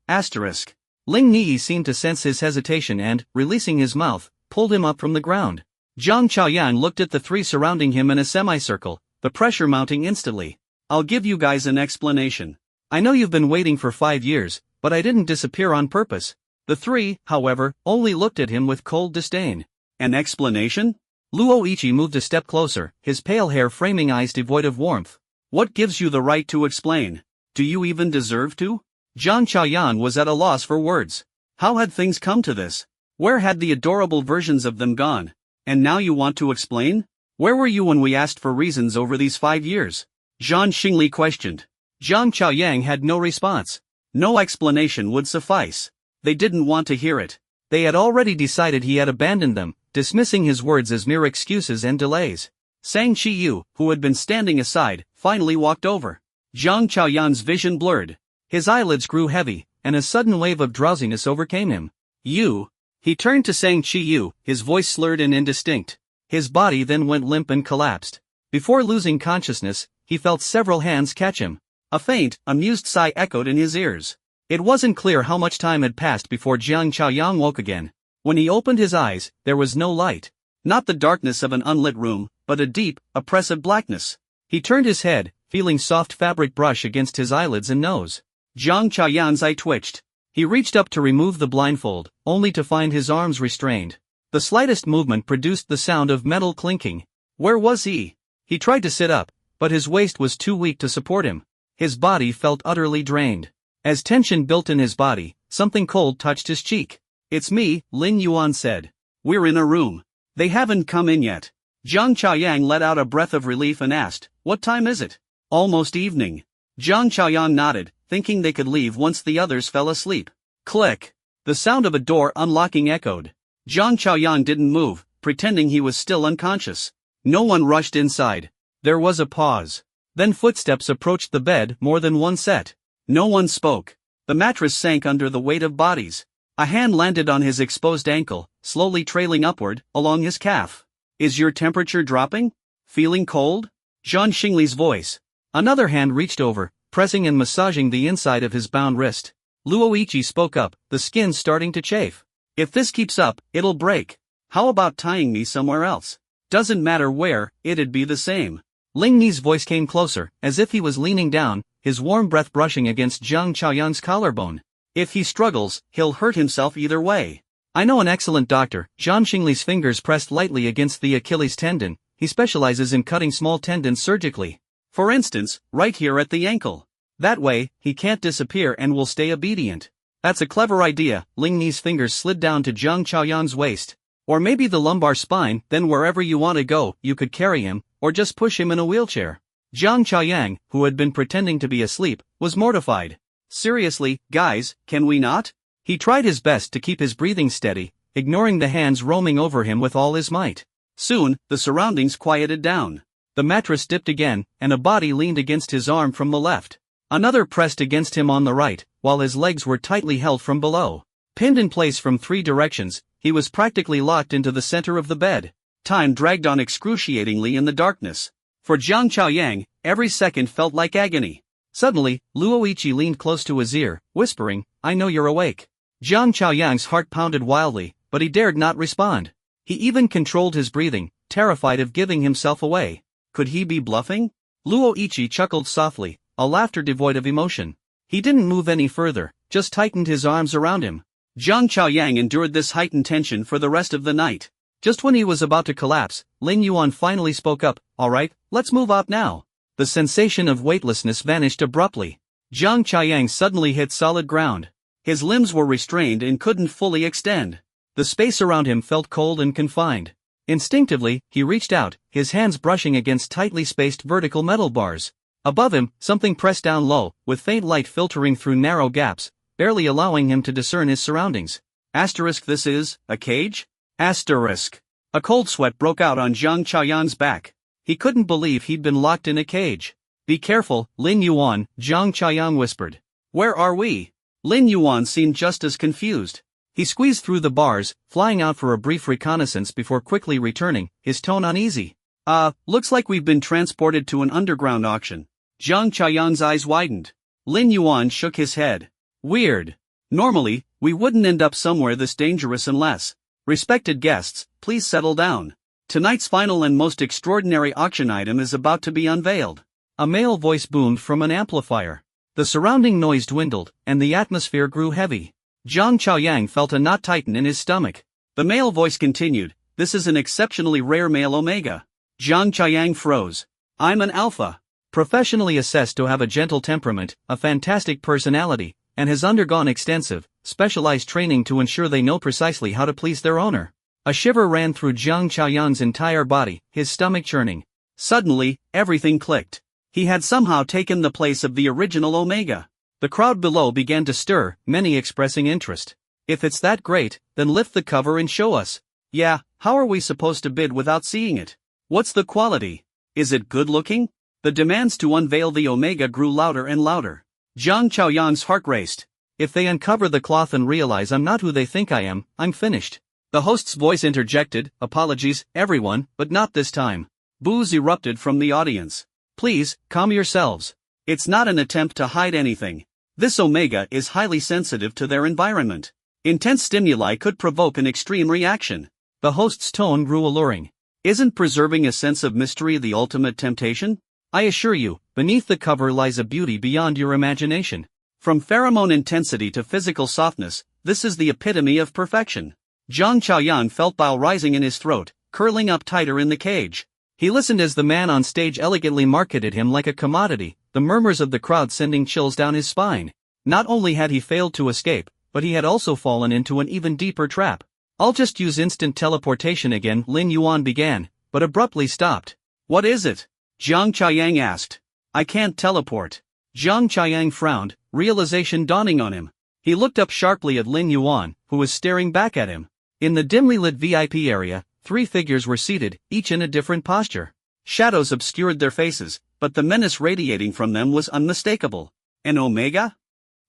Ling Yi seemed to sense his hesitation and, releasing his mouth, pulled him up from the ground. Jiang Chaoyang looked at the 3 surrounding him in a semicircle, the pressure mounting instantly. "I'll give you guys an explanation. I know you've been waiting for 5 years, but I didn't disappear on purpose." The 3, however, only looked at him with cold disdain. "An explanation?" Luo Ichi moved a step closer, his pale hair framing eyes devoid of warmth. "What gives you the right to explain? Do you even deserve to?" Jiang Chaoyang was at a loss for words. How had things come to this? Where had the adorable versions of them gone? And now you want to explain? Where were you when we asked for reasons over these 5 years? Zhan Xingli questioned. Jiang Chaoyang had no response. No explanation would suffice. They didn't want to hear it. They had already decided he had abandoned them, dismissing his words as mere excuses and delays. Sang Qiyu, who had been standing aside, finally walked over. Jiang Chaoyang's vision blurred. His eyelids grew heavy, and a sudden wave of drowsiness overcame him. "You?" He turned to Sang Qiyu, his voice slurred and indistinct. His body then went limp and collapsed. Before losing consciousness, he felt several hands catch him. A faint, amused sigh echoed in his ears. It wasn't clear how much time had passed before Jiang Chaoyang woke again. When he opened his eyes, there was no light. Not the darkness of an unlit room, but a deep, oppressive blackness. He turned his head, feeling soft fabric brush against his eyelids and nose. Jiang Chaoyang's eye twitched. He reached up to remove the blindfold, only to find his arms restrained. The slightest movement produced the sound of metal clinking. Where was he? He tried to sit up, but his waist was too weak to support him. His body felt utterly drained. As tension built in his body, something cold touched his cheek. "It's me," Lin Yuan said. "We're in a room. They haven't come in yet." Jiang Chaoyang let out a breath of relief and asked, "What time is it?" "Almost evening." Jiang Chaoyang nodded, thinking they could leave once the others fell asleep. Click! The sound of a door unlocking echoed. Jiang Chaoyang didn't move, pretending he was still unconscious. No one rushed inside. There was a pause. Then footsteps approached the bed, more than one set. No one spoke. The mattress sank under the weight of bodies. A hand landed on his exposed ankle, slowly trailing upward, along his calf. "Is your temperature dropping? Feeling cold?" Zhan Xingli's voice. Another hand reached over, pressing and massaging the inside of his bound wrist. Luo Ichi spoke up, the skin starting to chafe. "If this keeps up, it'll break. How about tying me somewhere else? Doesn't matter where, it'd be the same." Ling Yi's voice came closer, as if he was leaning down, his warm breath brushing against Jiang Chaoyang's collarbone. "If he struggles, he'll hurt himself either way. I know an excellent doctor." Zhan Xingli's fingers pressed lightly against the Achilles tendon. "He specializes in cutting small tendons surgically. For instance, right here at the ankle. That way, he can't disappear and will stay obedient." "That's a clever idea." Ling Yi's fingers slid down to Jiang Chaoyang's waist. "Or maybe the lumbar spine, then wherever you want to go, you could carry him, or just push him in a wheelchair." Jiang Chaoyang, who had been pretending to be asleep, was mortified. "Seriously, guys, can we not?" He tried his best to keep his breathing steady, ignoring the hands roaming over him with all his might. Soon, the surroundings quieted down. The mattress dipped again, and a body leaned against his arm from the left. Another pressed against him on the right, while his legs were tightly held from below. Pinned in place from 3 directions, he was practically locked into the center of the bed. Time dragged on excruciatingly in the darkness. For Jiang Chaoyang, every second felt like agony. Suddenly, Luoichi leaned close to his ear, whispering, "I know you're awake." Jiang Chaoyang's heart pounded wildly, but he dared not respond. He even controlled his breathing, terrified of giving himself away. Could he be bluffing? Luoichi chuckled softly, a laughter devoid of emotion. He didn't move any further, just tightened his arms around him. Jiang Chaoyang endured this heightened tension for the rest of the night. Just when he was about to collapse, Lin Yuan finally spoke up, "All right, let's move out now." The sensation of weightlessness vanished abruptly. Jiang Chaoyang suddenly hit solid ground. His limbs were restrained and couldn't fully extend. The space around him felt cold and confined. Instinctively, he reached out, his hands brushing against tightly spaced vertical metal bars. Above him, something pressed down low, with faint light filtering through narrow gaps, barely allowing him to discern his surroundings. This is a cage? A cold sweat broke out on Jiang Chaoyang's back. He couldn't believe he'd been locked in a cage. "Be careful, Lin Yuan," Jiang Chaoyang whispered. "Where are we?" Lin Yuan seemed just as confused. He squeezed through the bars, flying out for a brief reconnaissance before quickly returning, his tone uneasy. Looks like we've been transported to an underground auction." Jiang Chaoyang's eyes widened. Lin Yuan shook his head. "Weird. Normally, we wouldn't end up somewhere this dangerous unless... Respected guests, please settle down. Tonight's final and most extraordinary auction item is about to be unveiled." A male voice boomed from an amplifier. The surrounding noise dwindled, and the atmosphere grew heavy. Jiang Chaoyang felt a knot tighten in his stomach. The male voice continued, "This is an exceptionally rare male Omega." Jiang Chaoyang froze. "I'm an alpha. Professionally assessed to have a gentle temperament, a fantastic personality, and has undergone extensive, specialized training to ensure they know precisely how to please their owner." A shiver ran through Jiang Chaoyang's entire body, his stomach churning. Suddenly, everything clicked. He had somehow taken the place of the original Omega. The crowd below began to stir, many expressing interest. "If it's that great, then lift the cover and show us." "Yeah, how are we supposed to bid without seeing it? What's the quality? Is it good looking?" The demands to unveil the Omega grew louder and louder. Jiang Chaoyang's heart raced. "If they uncover the cloth and realize I'm not who they think I am, I'm finished." The host's voice interjected, "Apologies, everyone, but not this time." Boos erupted from the audience. "Please, calm yourselves. It's not an attempt to hide anything. This Omega is highly sensitive to their environment. Intense stimuli could provoke an extreme reaction." The host's tone grew alluring. "Isn't preserving a sense of mystery the ultimate temptation? I assure you, beneath the cover lies a beauty beyond your imagination. From pheromone intensity to physical softness, this is the epitome of perfection." Jiang Chaoyang felt bile rising in his throat, curling up tighter in the cage. He listened as the man on stage elegantly marketed him like a commodity, the murmurs of the crowd sending chills down his spine. Not only had he failed to escape, but he had also fallen into an even deeper trap. "I'll just use instant teleportation again," Lin Yuan began, but abruptly stopped. "What is it?" Jiang Chaoyang asked. "I can't teleport." Jiang Chaoyang frowned, realization dawning on him. He looked up sharply at Lin Yuan, who was staring back at him. In the dimly lit VIP area, 3 figures were seated, each in a different posture. Shadows obscured their faces, but the menace radiating from them was unmistakable. "An Omega?"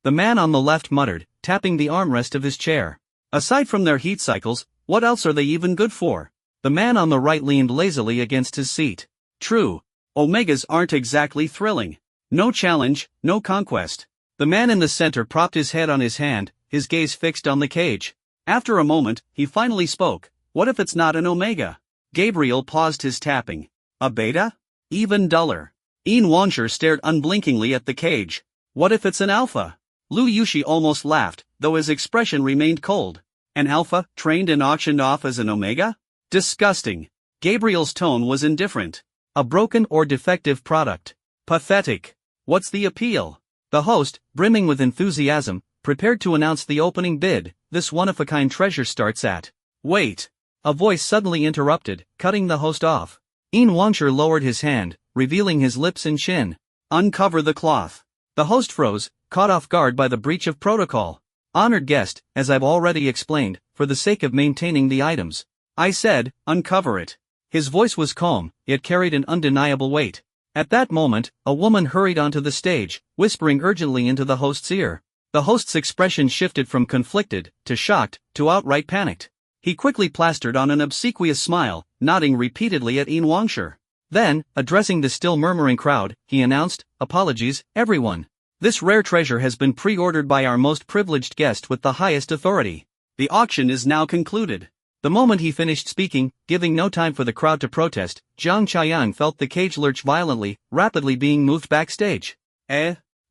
The man on the left muttered, tapping the armrest of his chair. "Aside from their heat cycles, what else are they even good for?" The man on the right leaned lazily against his seat. "True. Omegas aren't exactly thrilling. No challenge, no conquest." The man in the center propped his head on his hand, his gaze fixed on the cage. After a moment, he finally spoke. "What if it's not an Omega?" Gabriel paused his tapping. "A Beta? Even duller." Yin Wansher stared unblinkingly at the cage. "What if it's an Alpha?" Lu Yushi almost laughed, though his expression remained cold. "An Alpha, trained and auctioned off as an Omega? Disgusting." Gabriel's tone was indifferent. "A broken or defective product. Pathetic. What's the appeal?" The host, brimming with enthusiasm, prepared to announce the opening bid. "This one-of-a-kind treasure starts at..." "Wait." A voice suddenly interrupted, cutting the host off. Yin Wansher lowered his hand, revealing his lips and chin. "Uncover the cloth." The host froze, caught off guard by the breach of protocol. "Honored guest, as I've already explained, for the sake of maintaining the items. I said, uncover it." His voice was calm, yet carried an undeniable weight. At that moment, a woman hurried onto the stage, whispering urgently into the host's ear. The host's expression shifted from conflicted, to shocked, to outright panicked. He quickly plastered on an obsequious smile, nodding repeatedly at Yin Wangsher. Then, addressing the still murmuring crowd, he announced, "Apologies, everyone. This rare treasure has been pre-ordered by our most privileged guest with the highest authority. The auction is now concluded." The moment he finished speaking, giving no time for the crowd to protest, Jiang Chaoyang felt the cage lurch violently, rapidly being moved backstage.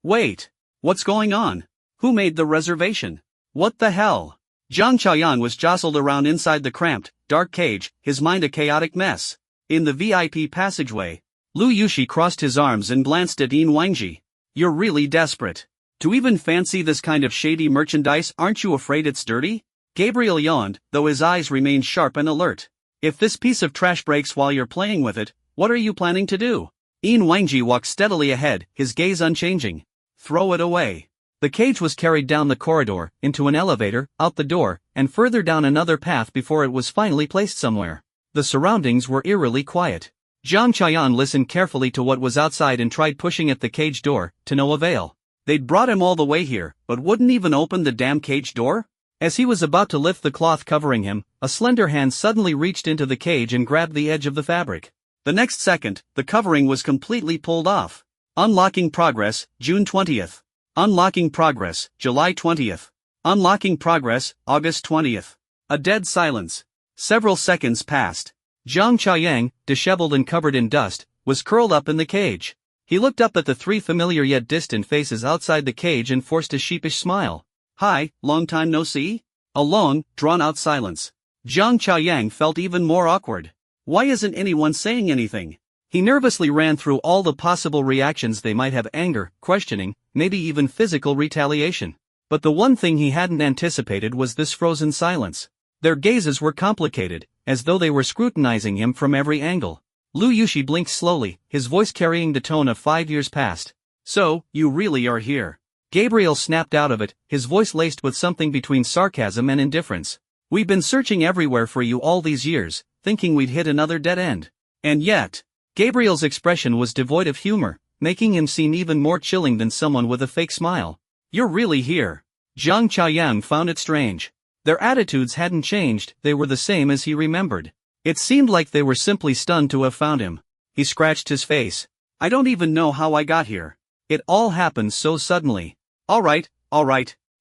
Wait. What's going on? Who made the reservation? What the hell? Jiang Chaoyang was jostled around inside the cramped, dark cage, his mind a chaotic mess. In the VIP passageway, Lu Yushi crossed his arms and glanced at Yin Wangji. "You're really desperate. To even fancy this kind of shady merchandise, aren't you afraid it's dirty?" Gabriel yawned, though his eyes remained sharp and alert. "If this piece of trash breaks while you're playing with it, what are you planning to do?" Yin Wangji walked steadily ahead, his gaze unchanging. "Throw it away." The cage was carried down the corridor, into an elevator, out the door, and further down another path before it was finally placed somewhere. The surroundings were eerily quiet. Jiang Chaoyang listened carefully to what was outside and tried pushing at the cage door, to no avail. They'd brought him all the way here, but wouldn't even open the damn cage door? As he was about to lift the cloth covering him, a slender hand suddenly reached into the cage and grabbed the edge of the fabric. The next second, the covering was completely pulled off. Unlocking progress, June 20th. Unlocking progress, July 20th. Unlocking progress, August 20th. A dead silence. Several seconds passed. Jiang Chaoyang, disheveled and covered in dust, was curled up in the cage. He looked up at the three familiar yet distant faces outside the cage and forced a sheepish smile. "Hi, long time no see?" A long, drawn-out silence. Jiang Chaoyang felt even more awkward. Why isn't anyone saying anything? He nervously ran through all the possible reactions. They might have anger, questioning, maybe even physical retaliation. But the one thing he hadn't anticipated was this frozen silence. Their gazes were complicated, as though they were scrutinizing him from every angle. Lu Yushi blinked slowly, his voice carrying the tone of 5 years past. "So, you really are here." Gabriel snapped out of it, his voice laced with something between sarcasm and indifference. "We've been searching everywhere for you all these years, thinking we'd hit another dead end. And yet..." Gabriel's expression was devoid of humor, making him seem even more chilling than someone with a fake smile. "You're really here." Jiang Chaoyang found it strange. Their attitudes hadn't changed, they were the same as he remembered. It seemed like they were simply stunned to have found him. He scratched his face. "I don't even know how I got here. It all happened so suddenly." All right.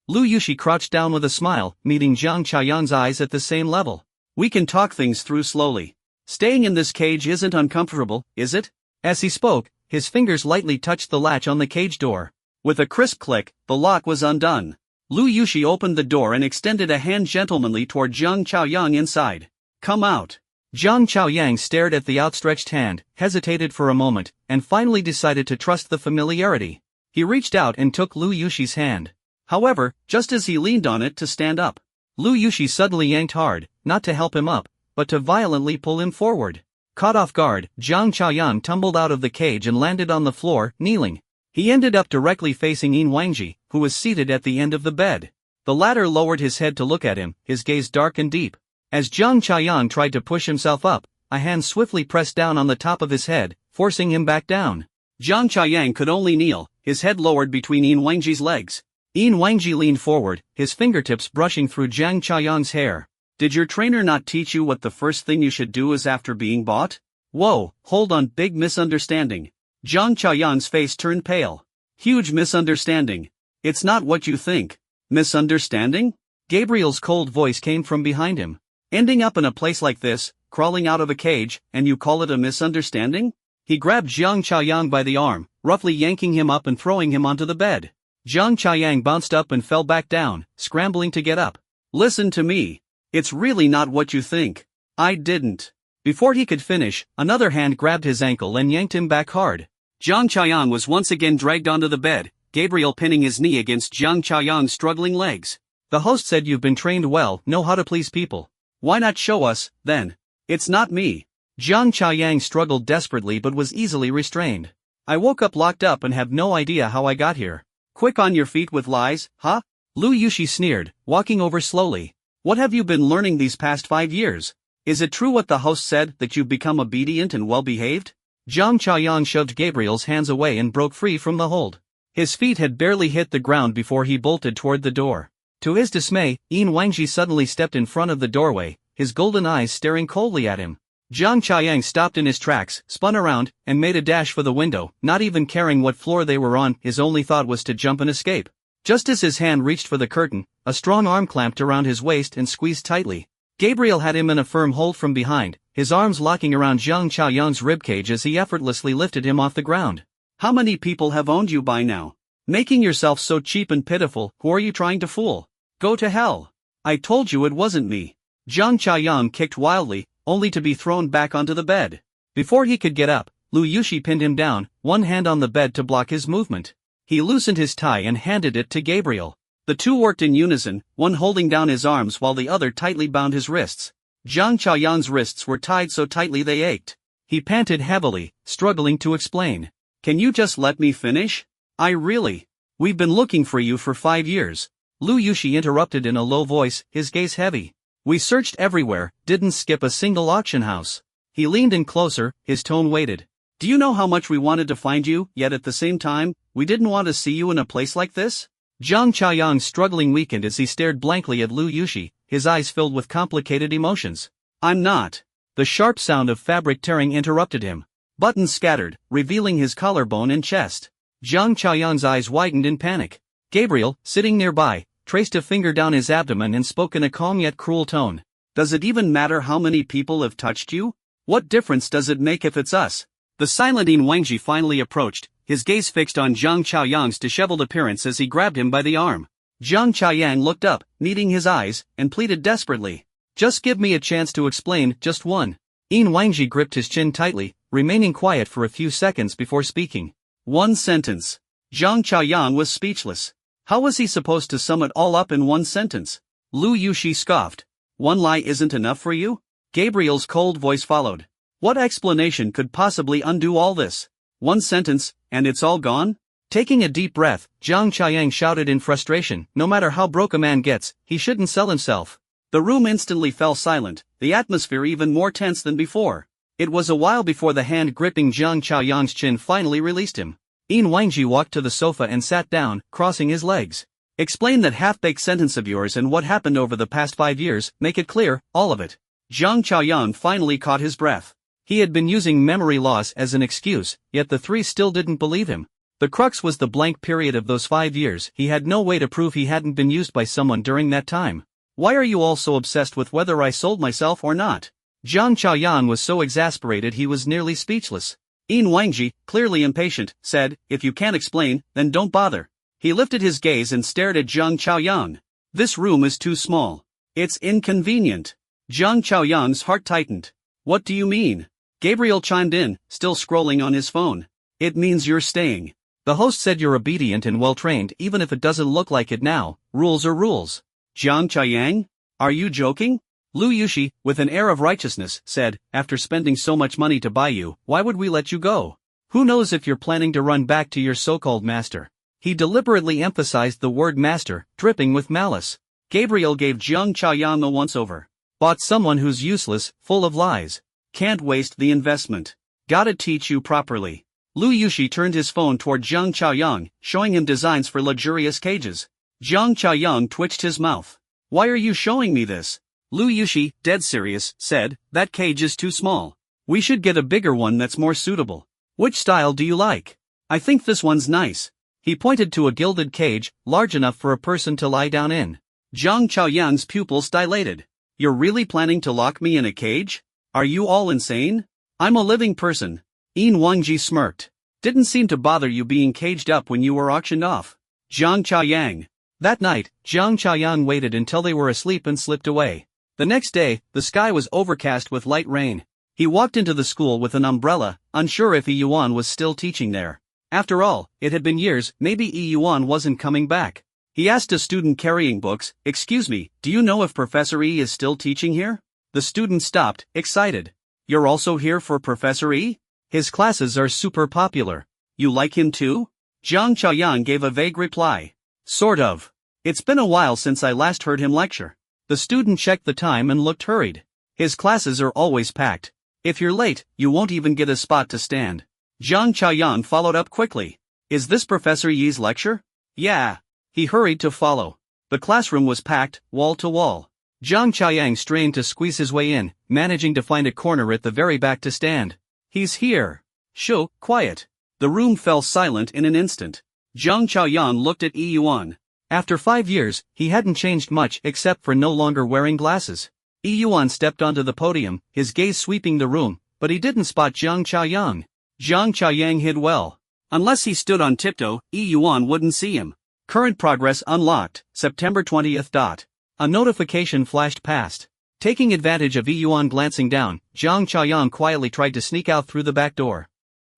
Lu Yushi crouched down with a smile, meeting Jiang Chaoyang's eyes at the same level. "We can talk things through slowly. Staying in this cage isn't uncomfortable, is it?" As he spoke, his fingers lightly touched the latch on the cage door. With a crisp click, the lock was undone. Lu Yushi opened the door and extended a hand gentlemanly toward Jiang Chaoyang inside. "Come out." Jiang Chaoyang stared at the outstretched hand, hesitated for a moment, and finally decided to trust the familiarity. He reached out and took Lu Yushi's hand. However, just as he leaned on it to stand up, Lu Yushi suddenly yanked hard, not to help him up, but to violently pull him forward. Caught off guard, Jiang Chaoyang tumbled out of the cage and landed on the floor, kneeling. He ended up directly facing Yin Wangji, who was seated at the end of the bed. The latter lowered his head to look at him, his gaze dark and deep. As Jiang Chaoyang tried to push himself up, a hand swiftly pressed down on the top of his head, forcing him back down. Jiang Chaoyang could only kneel, his head lowered between Yin Wangji's legs. Yin Wangji leaned forward, his fingertips brushing through Jiang Chaoyang's hair. "Did your trainer not teach you what the first thing you should do is after being bought?" "Whoa, hold on, big misunderstanding." Jiang Chaoyang's face turned pale. "Huge misunderstanding. It's not what you think." "Misunderstanding?" Gabriel's cold voice came from behind him. "Ending up in a place like this, crawling out of a cage, and you call it a misunderstanding?" He grabbed Jiang Chaoyang by the arm, roughly yanking him up and throwing him onto the bed. Jiang Chaoyang bounced up and fell back down, scrambling to get up. "Listen to me. It's really not what you think. I didn't." Before he could finish, another hand grabbed his ankle and yanked him back hard. Jiang Chaoyang was once again dragged onto the bed, Gabriel pinning his knee against Jiang Chaoyang's struggling legs. "The host said you've been trained well, know how to please people. Why not show us, then?" "It's not me." Jiang Chaoyang struggled desperately but was easily restrained. "I woke up locked up and have no idea how I got here." "Quick on your feet with lies, huh?" Lu Yushi sneered, walking over slowly. "What have you been learning these past 5 years? Is it true what the host said, that you've become obedient and well-behaved? Jiang Chaoyang shoved Gabriel's hands away and broke free from the hold. His feet had barely hit the ground before he bolted toward the door. To his dismay, Yin Wangji suddenly stepped in front of the doorway, his golden eyes staring coldly at him. Jiang Chaoyang stopped in his tracks, spun around, and made a dash for the window, not even caring what floor they were on. His only thought was to jump and escape. Just as his hand reached for the curtain, a strong arm clamped around his waist and squeezed tightly. Gabriel had him in a firm hold from behind, his arms locking around Jiang Chaoyang's ribcage as he effortlessly lifted him off the ground. How many people have owned you by now? Making yourself so cheap and pitiful, who are you trying to fool? Go to hell. I told you it wasn't me. Jiang Chaoyang kicked wildly, only to be thrown back onto the bed. Before he could get up, Lu Yushi pinned him down, one hand on the bed to block his movement. He loosened his tie and handed it to Gabriel. The two worked in unison, one holding down his arms while the other tightly bound his wrists. Jiang Chaoyang's wrists were tied so tightly they ached. He panted heavily, struggling to explain. Can you just let me finish? We've been looking for you for 5 years. Lu Yushi interrupted in a low voice, his gaze heavy. We searched everywhere, didn't skip a single auction house. He leaned in closer, his tone weighted. Do you know how much we wanted to find you, yet at the same time, we didn't want to see you in a place like this? Jiang Chaoyang struggling weakened as he stared blankly at Lu Yushi, his eyes filled with complicated emotions. I'm not. The sharp sound of fabric tearing interrupted him. Buttons scattered, revealing his collarbone and chest. Jiang Chaoyang's eyes widened in panic. Gabriel, sitting nearby, traced a finger down his abdomen and spoke in a calm yet cruel tone. Does it even matter how many people have touched you? What difference does it make if it's us? The silent Yin Wangji finally approached, his gaze fixed on Jiang Chaoyang's disheveled appearance as he grabbed him by the arm. Jiang Chaoyang looked up, needing his eyes, and pleaded desperately. Just give me a chance to explain, just one. Yin Wangji gripped his chin tightly, remaining quiet for a few seconds before speaking. One sentence. Jiang Chaoyang was speechless. How was he supposed to sum it all up in one sentence? Lu Yushi scoffed. One lie isn't enough for you? Gabriel's cold voice followed. What explanation could possibly undo all this? One sentence, and it's all gone? Taking a deep breath, Jiang Chaoyang shouted in frustration, no matter how broke a man gets, he shouldn't sell himself. The room instantly fell silent, the atmosphere even more tense than before. It was a while before the hand gripping Jiang Chaoyang's chin finally released him. Yin Wangji walked to the sofa and sat down, crossing his legs. Explain that half-baked sentence of yours and what happened over the past 5 years, make it clear, all of it. Jiang Chaoyang finally caught his breath. He had been using memory loss as an excuse, yet the three still didn't believe him. The crux was the blank period of those 5 years. He had no way to prove he hadn't been used by someone during that time. Why are you all so obsessed with whether I sold myself or not? Jiang Chaoyang was so exasperated he was nearly speechless. Yin Wangji, clearly impatient, said, if you can't explain, then don't bother. He lifted his gaze and stared at Jiang Chaoyang. This room is too small. It's inconvenient. Jiang Chaoyang's heart tightened. What do you mean? Gabriel chimed in, still scrolling on his phone. It means you're staying. The host said you're obedient and well-trained even if it doesn't look like it now. Rules are rules. Jiang Chaoyang? Are you joking? Lu Yushi, with an air of righteousness, said, after spending so much money to buy you, why would we let you go? Who knows if you're planning to run back to your so-called master? He deliberately emphasized the word master, dripping with malice. Gabriel gave Jiang Chaoyang a once-over. Bought someone who's useless, full of lies. Can't waste the investment. Gotta teach you properly. Lu Yushi turned his phone toward Jiang Chaoyang, showing him designs for luxurious cages. Jiang Chaoyang twitched his mouth. Why are you showing me this? Lu Yushi, dead serious, said, that cage is too small. We should get a bigger one that's more suitable. Which style do you like? I think this one's nice. He pointed to a gilded cage, large enough for a person to lie down in. Jiang Chaoyang's pupils dilated. You're really planning to lock me in a cage? Are you all insane? I'm a living person. Yin Wangji smirked. Didn't seem to bother you being caged up when you were auctioned off. Jiang Chaoyang. That night, Jiang Chaoyang waited until they were asleep and slipped away. The next day, the sky was overcast with light rain. He walked into the school with an umbrella, unsure if Yi Yuan was still teaching there. After all, it had been years, maybe Yi Yuan wasn't coming back. He asked a student carrying books, excuse me, do you know if Professor Yi is still teaching here? The student stopped, excited. You're also here for Professor Yi? His classes are super popular. You like him too? Jiang Chaoyang gave a vague reply. Sort of. It's been a while since I last heard him lecture. The student checked the time and looked hurried. His classes are always packed. If you're late, you won't even get a spot to stand. Jiang Chaoyang followed up quickly. Is this Professor Yi's lecture? Yeah. He hurried to follow. The classroom was packed, wall to wall. Jiang Chaoyang strained to squeeze his way in, managing to find a corner at the very back to stand. He's here. Shoo, quiet. The room fell silent in an instant. Jiang Chaoyang looked at Yi Yuan. After 5 years, he hadn't changed much except for no longer wearing glasses. Yi Yuan stepped onto the podium, his gaze sweeping the room, but he didn't spot Jiang Chaoyang. Jiang Chaoyang hid well. Unless he stood on tiptoe, Yi Yuan wouldn't see him. Current progress unlocked, September 20th. A notification flashed past. Taking advantage of Yi Yuan glancing down, Jiang Chaoyang quietly tried to sneak out through the back door.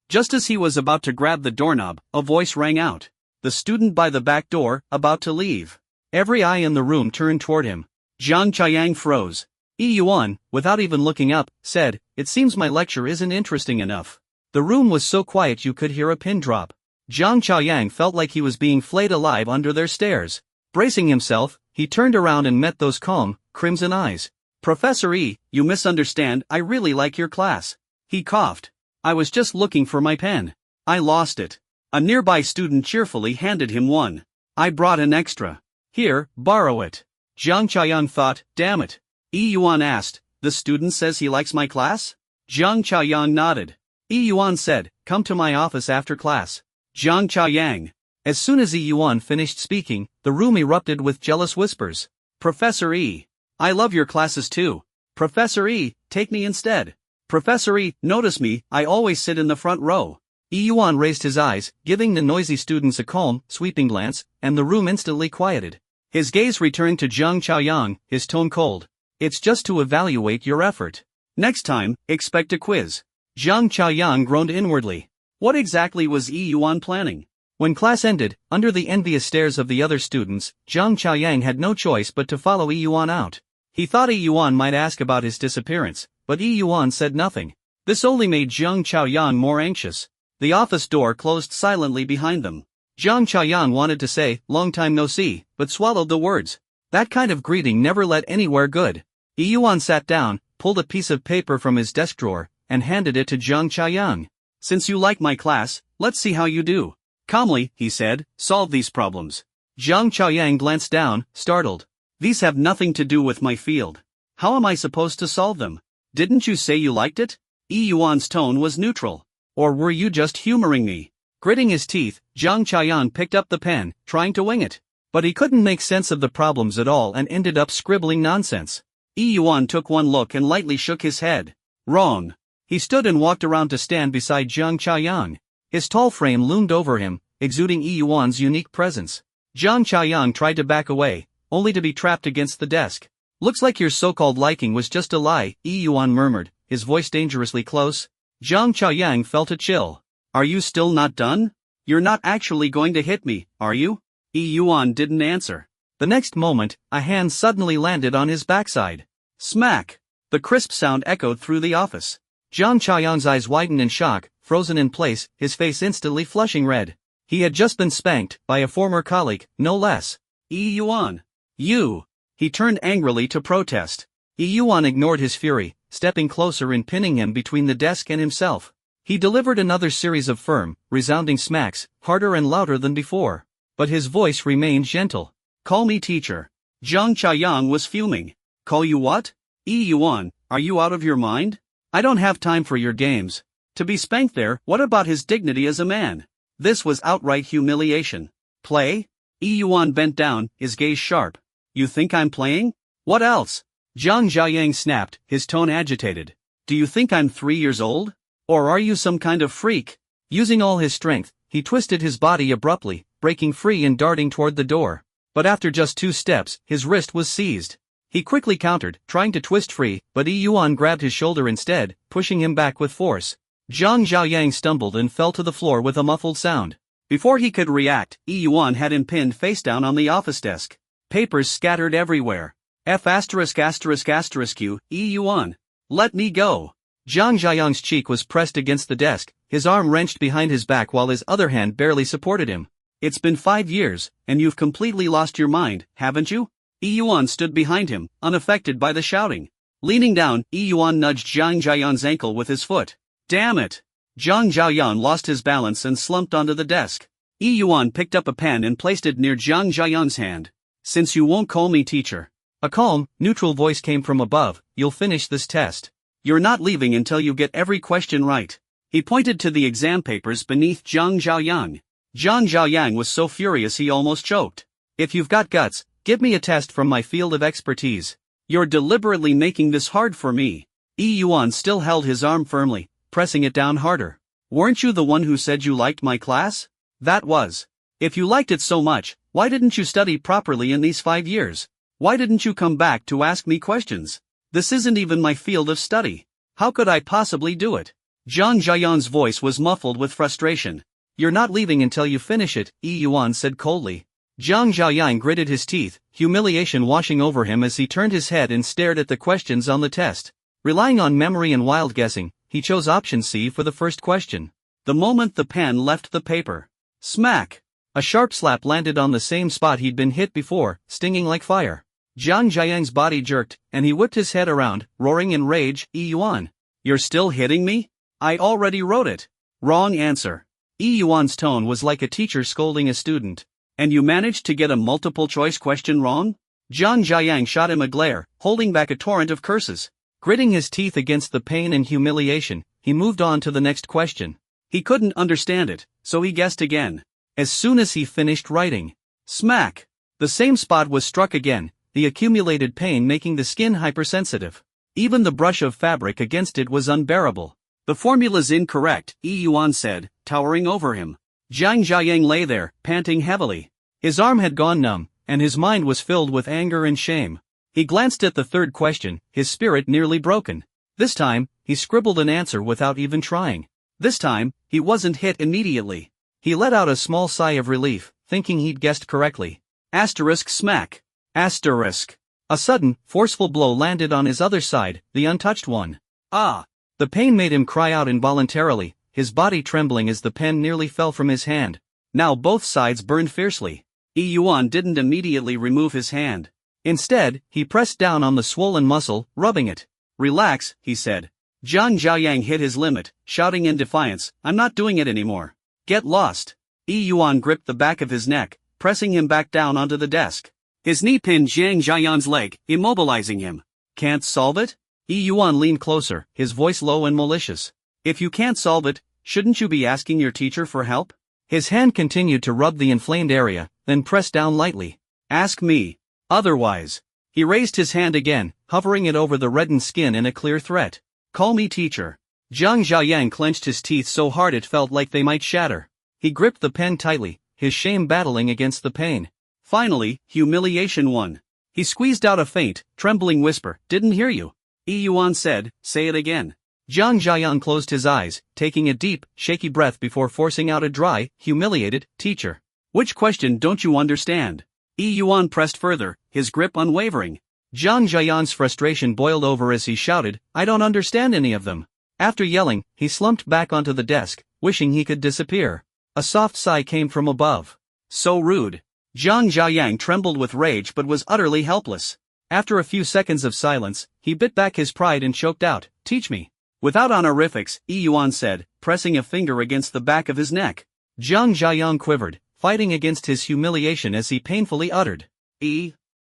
Just as he was about to grab the doorknob, a voice rang out. The student by the back door, about to leave. Every eye in the room turned toward him. Jiang Chaoyang froze. Yi Yuan, without even looking up, said, "It seems my lecture isn't interesting enough." The room was so quiet you could hear a pin drop. Jiang Chaoyang felt like he was being flayed alive under their stares. Bracing himself, he turned around and met those calm, crimson eyes. "Professor Yi, you misunderstand, I really like your class." He coughed. "I was just looking for my pen. I lost it." A nearby student cheerfully handed him one. "I brought an extra. Here, borrow it." Jiang Chaoyang thought, damn it. Yi Yuan asked, "The student says he likes my class?" Jiang Chaoyang nodded. Yi Yuan said, "Come to my office after class." Jiang Chaoyang. As soon as Yi Yuan finished speaking, the room erupted with jealous whispers. "Professor Yi. I love your classes too. Professor Yi, take me instead. Professor Yi, notice me, I always sit in the front row." Yi Yuan raised his eyes, giving the noisy students a calm, sweeping glance, and the room instantly quieted. His gaze returned to Jiang Chaoyang, his tone cold. "It's just to evaluate your effort. Next time, expect a quiz." Jiang Chaoyang groaned inwardly. What exactly was Yi Yuan planning? When class ended, under the envious stares of the other students, Jiang Chaoyang had no choice but to follow Yi Yuan out. He thought Yi Yuan might ask about his disappearance, but Yi Yuan said nothing. This only made Jiang Chaoyang more anxious. The office door closed silently behind them. Jiang Chaoyang wanted to say, "Long time no see," but swallowed the words. That kind of greeting never led anywhere good. Yi Yuan sat down, pulled a piece of paper from his desk drawer, and handed it to Jiang Chaoyang. "Since you like my class, let's see how you do." Calmly, he said, "Solve these problems." Jiang Chaoyang glanced down, startled. "These have nothing to do with my field. How am I supposed to solve them? Didn't you say you liked it?" Yi Yuan's tone was neutral. "Or were you just humoring me?" Gritting his teeth, Jiang Chaoyang picked up the pen, trying to wing it. But he couldn't make sense of the problems at all and ended up scribbling nonsense. Yi Yuan took one look and lightly shook his head. Wrong. He stood and walked around to stand beside Jiang Chaoyang. His tall frame loomed over him, exuding Yi Yuan's unique presence. Jiang Chaoyang tried to back away, only to be trapped against the desk. "Looks like your so-called liking was just a lie," Yi Yuan murmured, his voice dangerously close. Jiang Chaoyang felt a chill. "Are you still not done? You're not actually going to hit me, are you?" Yi Yuan didn't answer. The next moment, a hand suddenly landed on his backside. Smack! The crisp sound echoed through the office. Jiang Chaoyang's eyes widened in shock, frozen in place, his face instantly flushing red. He had just been spanked, by a former colleague, no less. "Yi Yuan! You!" He turned angrily to protest. Yi Yuan ignored his fury, stepping closer and pinning him between the desk and himself. He delivered another series of firm, resounding smacks, harder and louder than before. But his voice remained gentle. "Call me teacher." Jiang Chaoyang was fuming. "Call you what? Yi Yuan, are you out of your mind? I don't have time for your games." To be spanked there, what about his dignity as a man? This was outright humiliation. "Play?" Yi Yuan bent down, his gaze sharp. "You think I'm playing? What else?" Jiang Chaoyang snapped, his tone agitated. "Do you think I'm 3 years old? Or are you some kind of freak?" Using all his strength, he twisted his body abruptly, breaking free and darting toward the door. But after just 2 steps, his wrist was seized. He quickly countered, trying to twist free, but Yi Yuan grabbed his shoulder instead, pushing him back with force. Jiang Chaoyang stumbled and fell to the floor with a muffled sound. Before he could react, Yi Yuan had him pinned face down on the office desk. Papers scattered everywhere. F*****Q, Yi Yuan. Let me go. Jiang Chaoyang's cheek was pressed against the desk, his arm wrenched behind his back while his other hand barely supported him. "It's been 5 years, and you've completely lost your mind, haven't you?" Yi Yuan stood behind him, unaffected by the shouting. Leaning down, Yuan nudged Jiang Chaoyang's ankle with his foot. Damn it! Jiang Chaoyang lost his balance and slumped onto the desk. Yuan picked up a pen and placed it near Jiang Chaoyang's hand. Since you won't call me teacher. A calm, neutral voice came from above, you'll finish this test. You're not leaving until you get every question right. He pointed to the exam papers beneath Jiang Chaoyang. Jiang Chaoyang was so furious he almost choked. If you've got guts, give me a test from my field of expertise. You're deliberately making this hard for me. Yuan still held his arm firmly, pressing it down harder. Weren't you the one who said you liked my class? That was. If you liked it so much, why didn't you study properly in these 5 years? Why didn't you come back to ask me questions? This isn't even my field of study. How could I possibly do it? Jiang Chaoyang's voice was muffled with frustration. You're not leaving until you finish it, Yuan said coldly. Jiang Chaoyang gritted his teeth, humiliation washing over him as he turned his head and stared at the questions on the test. Relying on memory and wild guessing, he chose option C for the first question. The moment the pen left the paper. Smack! A sharp slap landed on the same spot he'd been hit before, stinging like fire. Jiang Chaoyang's body jerked, and he whipped his head around, roaring in rage, Yuan. You're still hitting me? I already wrote it. Wrong answer. Yuan's tone was like a teacher scolding a student. And you managed to get a multiple-choice question wrong? Jiang Chaoyang shot him a glare, holding back a torrent of curses. Gritting his teeth against the pain and humiliation, he moved on to the next question. He couldn't understand it, so he guessed again. As soon as he finished writing. Smack! The same spot was struck again, the accumulated pain making the skin hypersensitive. Even the brush of fabric against it was unbearable. The formula's incorrect, Yuan said, towering over him. Jiang Chaoyang lay there, panting heavily. His arm had gone numb, and his mind was filled with anger and shame. He glanced at the third question, his spirit nearly broken. This time, he scribbled an answer without even trying. This time, he wasn't hit immediately. He let out a small sigh of relief, thinking he'd guessed correctly. Asterisk smack. Asterisk. A sudden, forceful blow landed on his other side, the untouched one. Ah! The pain made him cry out involuntarily, his body trembling as the pen nearly fell from his hand. Now both sides burned fiercely. Yuan didn't immediately remove his hand. Instead, he pressed down on the swollen muscle, rubbing it. Relax, he said. Jiang Chaoyang hit his limit, shouting in defiance, I'm not doing it anymore. Get lost. Yuan gripped the back of his neck, pressing him back down onto the desk. His knee pinned Jiang Chaoyang's leg, immobilizing him. Can't solve it? Yuan leaned closer, his voice low and malicious. If you can't solve it, shouldn't you be asking your teacher for help? His hand continued to rub the inflamed area, then pressed down lightly. Ask me. Otherwise. He raised his hand again, hovering it over the reddened skin in a clear threat. Call me teacher. Jiang Chaoyang clenched his teeth so hard it felt like they might shatter. He gripped the pen tightly, his shame battling against the pain. Finally, humiliation won. He squeezed out a faint, trembling whisper, Didn't hear you. Yuan said, Say it again. Jiang Chaoyang closed his eyes, taking a deep, shaky breath before forcing out a dry, humiliated, Teacher. Which question don't you understand? Yuan pressed further, his grip unwavering. Jiang Chaoyang's frustration boiled over as he shouted, I don't understand any of them. After yelling, he slumped back onto the desk, wishing he could disappear. A soft sigh came from above. So rude. Jiang Chaoyang trembled with rage but was utterly helpless. After a few seconds of silence, he bit back his pride and choked out, Teach me. Without honorifics, Yuan said, pressing a finger against the back of his neck. Jiang Chaoyang quivered, fighting against his humiliation as he painfully uttered,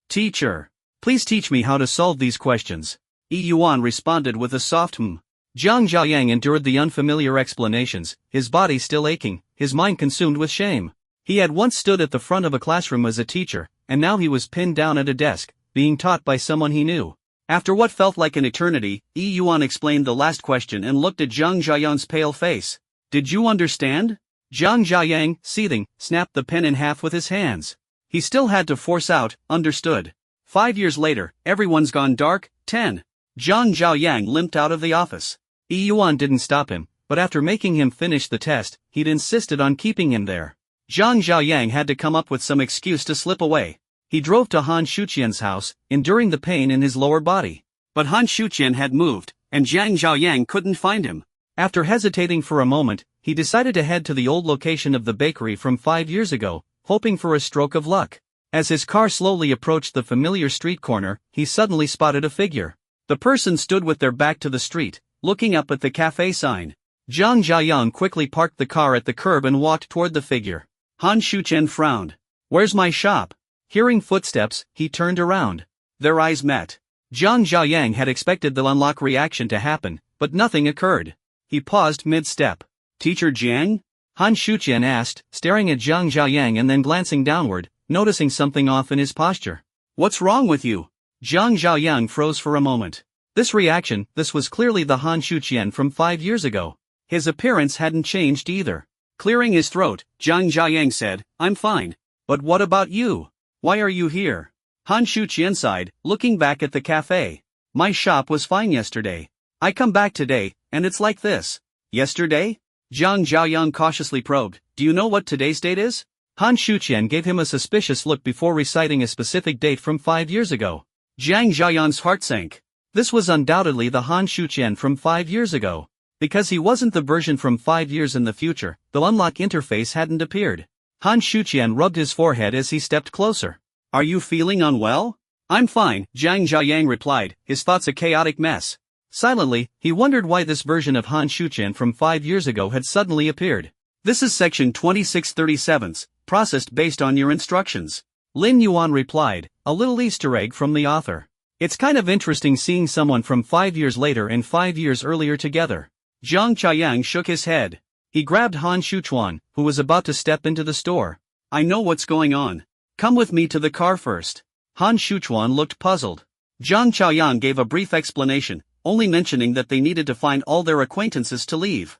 Teacher. Please teach me how to solve these questions. Yuan responded with a soft Jiang Chaoyang endured the unfamiliar explanations, his body still aching, his mind consumed with shame. He had once stood at the front of a classroom as a teacher, and now he was pinned down at a desk, being taught by someone he knew. After what felt like an eternity, Yuan explained the last question and looked at Jiang Chaoyang's pale face. Did you understand? Jiang Chaoyang, seething, snapped the pen in half with his hands. He still had to force out, understood. 5 years later, everyone's gone dark, 10. Jiang Chaoyang limped out of the office. Yuan didn't stop him, but after making him finish the test, he'd insisted on keeping him there. Jiang Chaoyang had to come up with some excuse to slip away. He drove to Han Shuqian's house, enduring the pain in his lower body. But Han Shuqian had moved, and Jiang Chaoyang couldn't find him. After hesitating for a moment, he decided to head to the old location of the bakery from 5 years ago, hoping for a stroke of luck. As his car slowly approached the familiar street corner, he suddenly spotted a figure. The person stood with their back to the street, looking up at the cafe sign. Jiang Chaoyang quickly parked the car at the curb and walked toward the figure. Han Shuqian frowned. "Where's my shop?" Hearing footsteps, he turned around. Their eyes met. Jiang Chaoyang had expected the unlock reaction to happen, but nothing occurred. He paused mid-step. "Teacher Jiang?" Han Shuqian asked, staring at Jiang Chaoyang and then glancing downward, noticing something off in his posture. "What's wrong with you?" Jiang Chaoyang froze for a moment. This was clearly the Han Shuqian from 5 years ago. His appearance hadn't changed either. Clearing his throat, Jiang Chaoyang said, "I'm fine. But what about you? Why are you here?" Han Shuqian sighed, looking back at the cafe. "My shop was fine yesterday. I come back today, and it's like this." "Yesterday?" Jiang Chaoyang cautiously probed. "Do you know what today's date is?" Han Shuqian gave him a suspicious look before reciting a specific date from 5 years ago. Jiang Chaoyang's heart sank. This was undoubtedly the Han Shuqian from 5 years ago. Because he wasn't the version from 5 years in the future, the unlock interface hadn't appeared. Han Shuqian rubbed his forehead as he stepped closer. "Are you feeling unwell?" "I'm fine," Jiang Chaoyang replied, his thoughts a chaotic mess. Silently, he wondered why this version of Han Shuqian from 5 years ago had suddenly appeared. "This is section 2637, processed based on your instructions." Lin Yuan replied, a little Easter egg from the author. "It's kind of interesting seeing someone from 5 years later and 5 years earlier together." Jiang Chaoyang shook his head. He grabbed Han Shuqian, who was about to step into the store. "I know what's going on. Come with me to the car first." Han Shuqian looked puzzled. Jiang Chaoyang gave a brief explanation, only mentioning that they needed to find all their acquaintances to leave.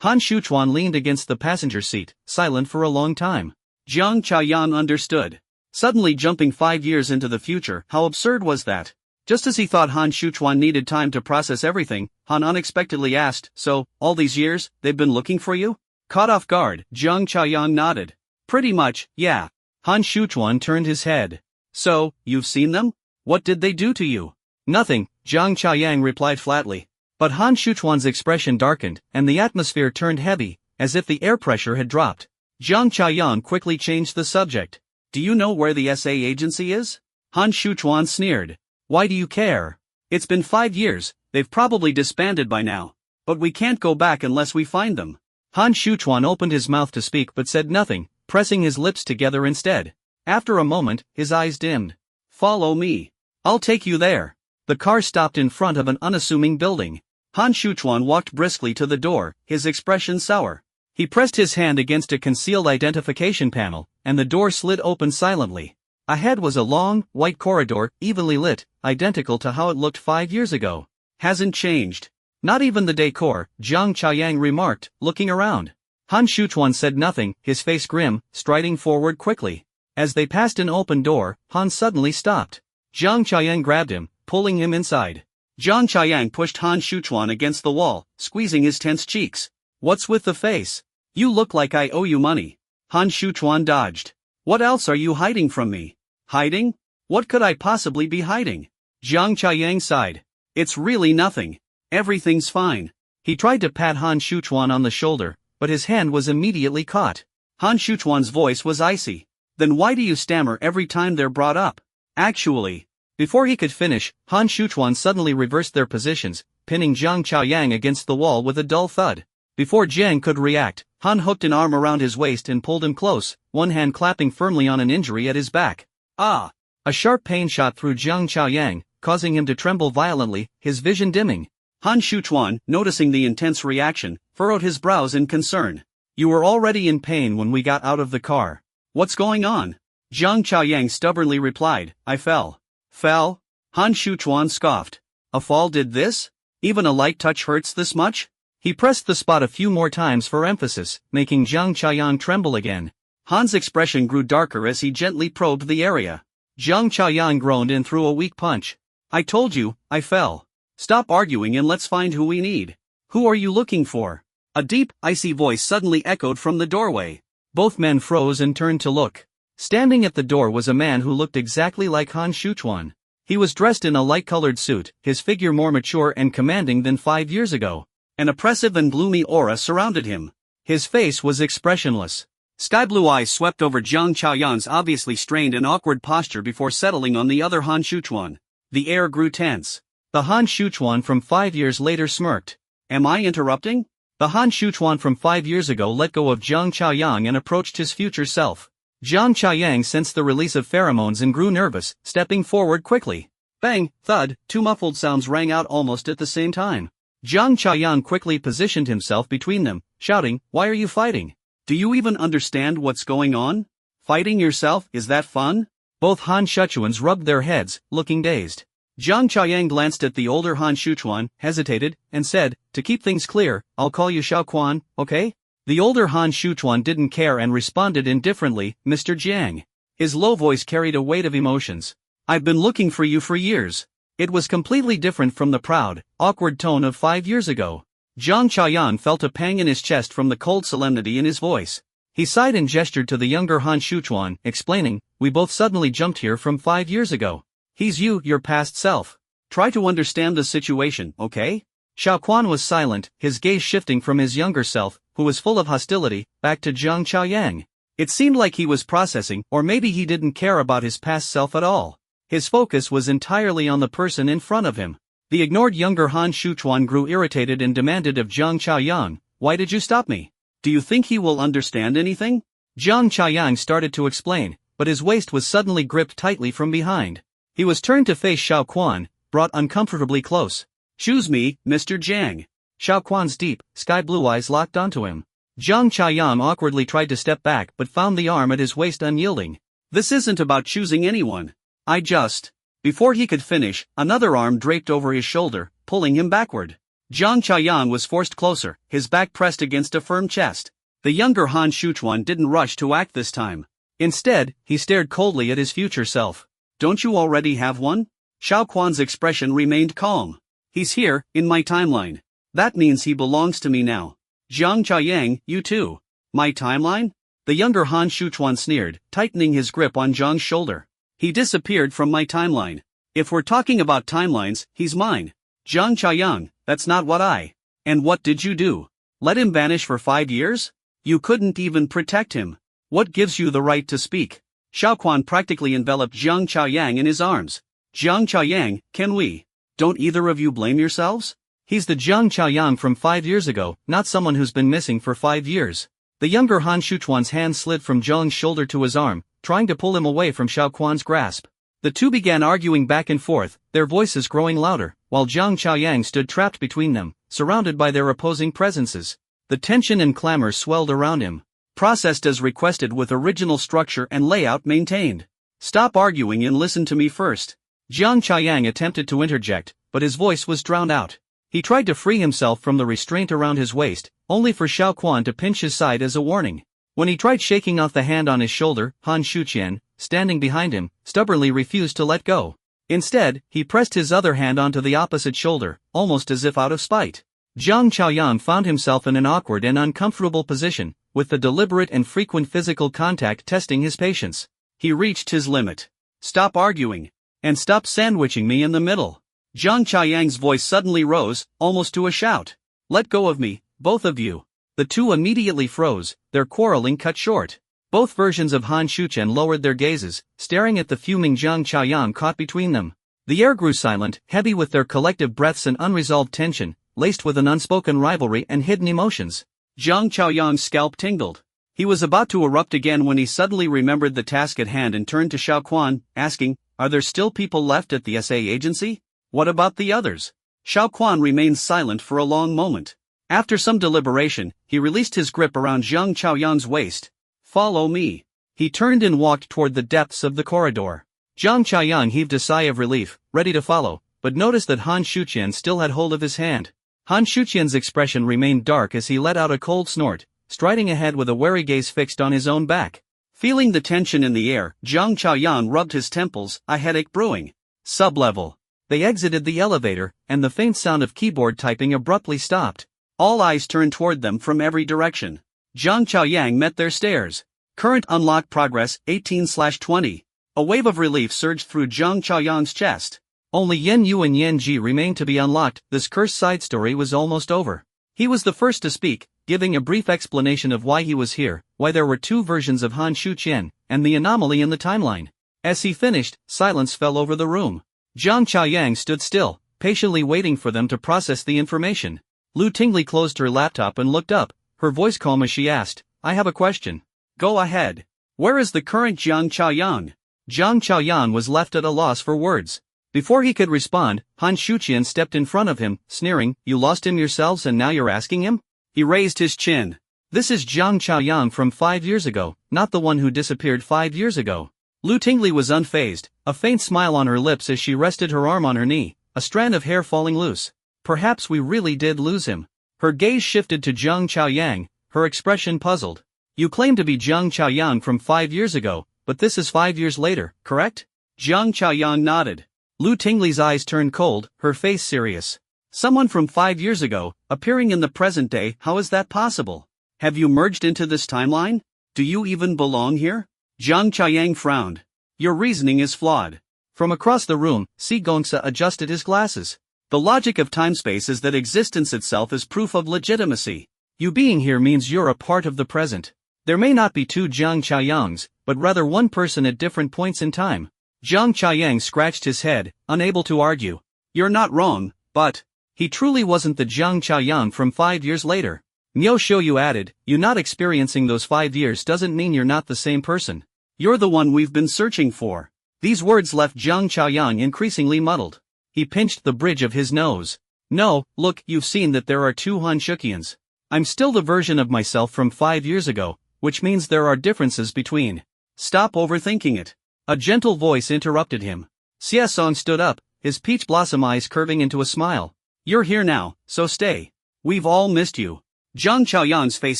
Han Shuqian leaned against the passenger seat, silent for a long time. Jiang Chaoyang understood. Suddenly jumping 5 years into the future, how absurd was that? Just as he thought Han Shuqian needed time to process everything, Han unexpectedly asked, "So, all these years, they've been looking for you?" Caught off guard, Jiang Chaoyang nodded. "Pretty much, yeah." Han Shuqian turned his head. "So, you've seen them? What did they do to you?" "Nothing," Jiang Chaoyang replied flatly. But Han Shuqian's expression darkened, and the atmosphere turned heavy, as if the air pressure had dropped. Jiang Chaoyang quickly changed the subject. "Do you know where the SA agency is?" Han Shuqian sneered. "Why do you care? It's been 5 years, they've probably disbanded by now. But we can't go back unless we find them." Han Shuqian opened his mouth to speak but said nothing, pressing his lips together instead. After a moment, his eyes dimmed. "Follow me. I'll take you there." The car stopped in front of an unassuming building. Han Shuqian walked briskly to the door, his expression sour. He pressed his hand against a concealed identification panel, and the door slid open silently. Ahead was a long, white corridor, evenly lit, identical to how it looked 5 years ago. "Hasn't changed. Not even the decor," Jiang Chaoyang remarked, looking around. Han Shuqian said nothing, his face grim, striding forward quickly. As they passed an open door, Han suddenly stopped. Jiang Chaoyang grabbed him, pulling him inside. Jiang Chaoyang pushed Han Shuqian against the wall, squeezing his tense cheeks. "What's with the face? You look like I owe you money." Han Shuqian dodged. "What else are you hiding from me?" "Hiding? What could I possibly be hiding?" Jiang Chaoyang sighed. "It's really nothing. Everything's fine." He tried to pat Han Shuqian on the shoulder, but his hand was immediately caught. Han Shuqian's voice was icy. "Then why do you stammer every time they're brought up?" "Actually..." Before he could finish, Han Shuqian suddenly reversed their positions, pinning Jiang Chaoyang against the wall with a dull thud. Before Jiang could react, Han hooked an arm around his waist and pulled him close, one hand clapping firmly on an injury at his back. "Ah!" A sharp pain shot through Jiang Chaoyang, causing him to tremble violently, his vision dimming. Han Shuqian, noticing the intense reaction, furrowed his brows in concern. "You were already in pain when we got out of the car. What's going on?" Jiang Chaoyang stubbornly replied, "I fell." "Fell?" Han Shuqian scoffed. "A fall did this? Even a light touch hurts this much?" He pressed the spot a few more times for emphasis, making Jiang Chaoyang tremble again. Han's expression grew darker as he gently probed the area. Jiang Chaoyang groaned and threw a weak punch. "I told you, I fell. Stop arguing and let's find who we need." "Who are you looking for?" A deep, icy voice suddenly echoed from the doorway. Both men froze and turned to look. Standing at the door was a man who looked exactly like Han Shuqian. He was dressed in a light-colored suit, his figure more mature and commanding than 5 years ago. An oppressive and gloomy aura surrounded him. His face was expressionless. Sky-blue eyes swept over Jiang Chaoyang's obviously strained and awkward posture before settling on the other Han Shuqian. The air grew tense. The Han Shuchuan from 5 years later smirked. Am I interrupting? The Han Shuchuan from 5 years ago let go of Jiang Chaoyang and approached his future self. Jiang Chaoyang sensed the release of pheromones and grew nervous, stepping forward quickly. Bang, thud, two muffled sounds rang out almost at the same time. Jiang Chaoyang quickly positioned himself between them, shouting, "Why are you fighting? Do you even understand what's going on? Fighting yourself, is that fun?" Both Han Shuchuans rubbed their heads, looking dazed. Jiang Chaoyang glanced at the older Han Shuchuan, hesitated, and said, "To keep things clear, I'll call you Xiao Quan, okay?" The older Han Shuchuan didn't care and responded indifferently, "Mr. Jiang." His low voice carried a weight of emotions. "I've been looking for you for years." It was completely different from the proud, awkward tone of 5 years ago. Jiang Chaoyang felt a pang in his chest from the cold solemnity in his voice. He sighed and gestured to the younger Han Shuchuan, explaining, "We both suddenly jumped here from 5 years ago. He's you, your past self. Try to understand the situation, okay?" Xiao Quan was silent, his gaze shifting from his younger self, who was full of hostility, back to Jiang Chaoyang. It seemed like he was processing, or maybe he didn't care about his past self at all. His focus was entirely on the person in front of him. The ignored younger Han Shuchuan grew irritated and demanded of Jiang Chaoyang, "Why did you stop me? Do you think he will understand anything?" Jiang Chaoyang started to explain, but his waist was suddenly gripped tightly from behind. He was turned to face Xiao Quan, brought uncomfortably close. "Choose me, Mr. Jiang." Xiao Quan's deep, sky-blue eyes locked onto him. Jiang Chaoyang awkwardly tried to step back but found the arm at his waist unyielding. "This isn't about choosing anyone. I just..." Before he could finish, another arm draped over his shoulder, pulling him backward. Jiang Chaoyang was forced closer, his back pressed against a firm chest. The younger Han Shuchuan didn't rush to act this time. Instead, he stared coldly at his future self. "Don't you already have one?" Xiao Quan's expression remained calm. "He's here, in my timeline. That means he belongs to me now. Jiang Chaoyang, you too." "My timeline?" The younger Han Shuchuan sneered, tightening his grip on Jiang's shoulder. "He disappeared from my timeline. If we're talking about timelines, he's mine. Jiang Chaoyang, that's not what I..." "And what did you do? Let him vanish for 5 years? You couldn't even protect him. What gives you the right to speak?" Xiao Quan practically enveloped Jiang Chaoyang in his arms. "Jiang Chaoyang, can we? Don't either of you blame yourselves? He's the Jiang Chaoyang from 5 years ago, not someone who's been missing for 5 years." The younger Han Shuchuan's hand slid from Jiang's shoulder to his arm, trying to pull him away from Xiao Quan's grasp. The two began arguing back and forth, their voices growing louder, while Jiang Chaoyang stood trapped between them, surrounded by their opposing presences. The tension and clamor swelled around him. "Processed as requested with original structure and layout maintained. Stop arguing and listen to me first." Jiang Chaoyang attempted to interject, but his voice was drowned out. He tried to free himself from the restraint around his waist, only for Xiao Quan to pinch his side as a warning. When he tried shaking off the hand on his shoulder, Han Shuchuan, standing behind him, stubbornly refused to let go. Instead, he pressed his other hand onto the opposite shoulder, almost as if out of spite. Jiang Chaoyang found himself in an awkward and uncomfortable position, with the deliberate and frequent physical contact testing his patience. He reached his limit. "Stop arguing. And stop sandwiching me in the middle." Jiang Chaoyang's voice suddenly rose, almost to a shout. "Let go of me, both of you." The two immediately froze, their quarreling cut short. Both versions of Han Shuchuan lowered their gazes, staring at the fuming Jiang Chaoyang caught between them. The air grew silent, heavy with their collective breaths and unresolved tension, laced with an unspoken rivalry and hidden emotions. Jiang Chaoyang's scalp tingled. He was about to erupt again when he suddenly remembered the task at hand and turned to Xiao Quan, asking, "Are there still people left at the SA agency? What about the others?" Xiao Quan remained silent for a long moment. After some deliberation, he released his grip around Jiang Chaoyang's waist. "Follow me." He turned and walked toward the depths of the corridor. Jiang Chaoyang heaved a sigh of relief, ready to follow, but noticed that Han Shuchuan still had hold of his hand. Han Shuchuan's expression remained dark as he let out a cold snort, striding ahead with a wary gaze fixed on his own back. Feeling the tension in the air, Jiang Chaoyang rubbed his temples, a headache brewing. Sublevel. They exited the elevator, and the faint sound of keyboard typing abruptly stopped. All eyes turned toward them from every direction. Jiang Chaoyang met their stares. Current unlock progress, 18/20. A wave of relief surged through Jiang Chaoyang's chest. Only Yen Yu and Yen Ji remained to be unlocked. This cursed side story was almost over. He was the first to speak, giving a brief explanation of why he was here, why there were two versions of Han Shuchuan, and the anomaly in the timeline. As he finished, silence fell over the room. Jiang Chaoyang stood still, patiently waiting for them to process the information. Lu Tingley closed her laptop and looked up, her voice calm as she asked, I have a question. Go ahead. Where is the current Jiang Chaoyang? Jiang Chaoyang was left at a loss for words. Before he could respond, Han Shuqian stepped in front of him, sneering, You lost him yourselves and now you're asking him? He raised his chin. This is Jiang Chaoyang from 5 years ago, not the one who disappeared 5 years ago. Lu Tingley was unfazed, a faint smile on her lips as she rested her arm on her knee, a strand of hair falling loose. Perhaps we really did lose him. Her gaze shifted to Jiang Chaoyang, her expression puzzled. You claim to be Jiang Chaoyang from 5 years ago, but this is 5 years later, correct? Jiang Chaoyang nodded. Lu Tingley's eyes turned cold, her face serious. Someone from 5 years ago, appearing in the present day, how is that possible? Have you merged into this timeline? Do you even belong here? Jiang Chaoyang frowned. Your reasoning is flawed. From across the room, Si Gongsa adjusted his glasses. The logic of timespace is that existence itself is proof of legitimacy. You being here means you're a part of the present. There may not be two Jiang Chaoyangs, but rather one person at different points in time. Jiang Chaoyang scratched his head, unable to argue. You're not wrong, but he truly wasn't the Jiang Chaoyang from 5 years later. Miao Shouyu added, You not experiencing those 5 years doesn't mean you're not the same person. You're the one we've been searching for. These words left Jiang Chaoyang increasingly muddled. He pinched the bridge of his nose. No, look, you've seen that there are two Han Shuqians. I'm still the version of myself from 5 years ago, which means there are differences between. Stop overthinking it. A gentle voice interrupted him. Xie Song stood up, his peach blossom eyes curving into a smile. You're here now, so stay. We've all missed you. Jiang Chaoyang's face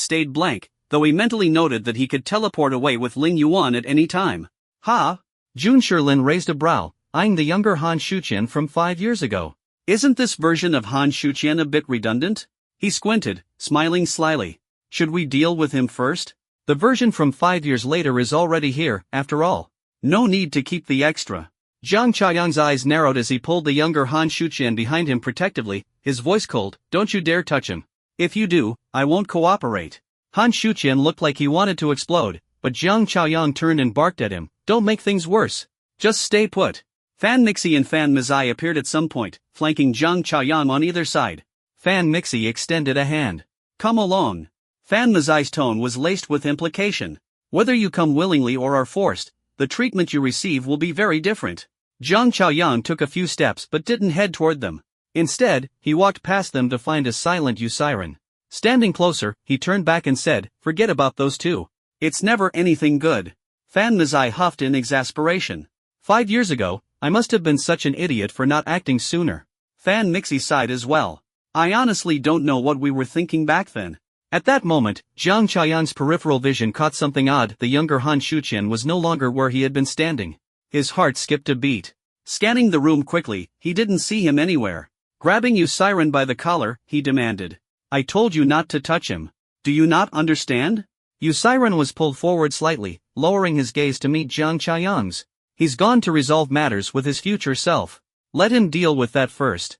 stayed blank, though he mentally noted that he could teleport away with Ling Yuan at any time. Ha! Jun Sherlin raised a brow, eyeing the younger Han Shuqian from 5 years ago. Isn't this version of Han Shuqian a bit redundant? He squinted, smiling slyly. Should we deal with him first? The version from 5 years later is already here, after all. No need to keep the extra. Jiang Chaoyang's eyes narrowed as he pulled the younger Han Shuqian behind him protectively, his voice cold, Don't you dare touch him. If you do, I won't cooperate. Han Shuqian looked like he wanted to explode, but Jiang Chaoyang turned and barked at him, Don't make things worse. Just stay put. Fan Mixi and Fan Mizai appeared at some point, flanking Jiang Chaoyang on either side. Fan Mixi extended a hand. Come along. Fan Mizai's tone was laced with implication. Whether you come willingly or are forced, the treatment you receive will be very different. Jiang Chaoyang took a few steps but didn't head toward them. Instead, he walked past them to find a silent Yusiren. Standing closer, he turned back and said, Forget about those two. It's never anything good. Fan Mizai huffed in exasperation. 5 years ago, I must have been such an idiot for not acting sooner. Fan Mixi sighed as well. I honestly don't know what we were thinking back then. At that moment, Jiang Chaoyang's peripheral vision caught something odd. The younger Han Shuqian was no longer where he had been standing. His heart skipped a beat. Scanning the room quickly, he didn't see him anywhere. Grabbing Yusiren by the collar, he demanded. I told you not to touch him. Do you not understand? Yusiren was pulled forward slightly, lowering his gaze to meet Jiang Chaoyang's. He's gone to resolve matters with his future self. Let him deal with that first.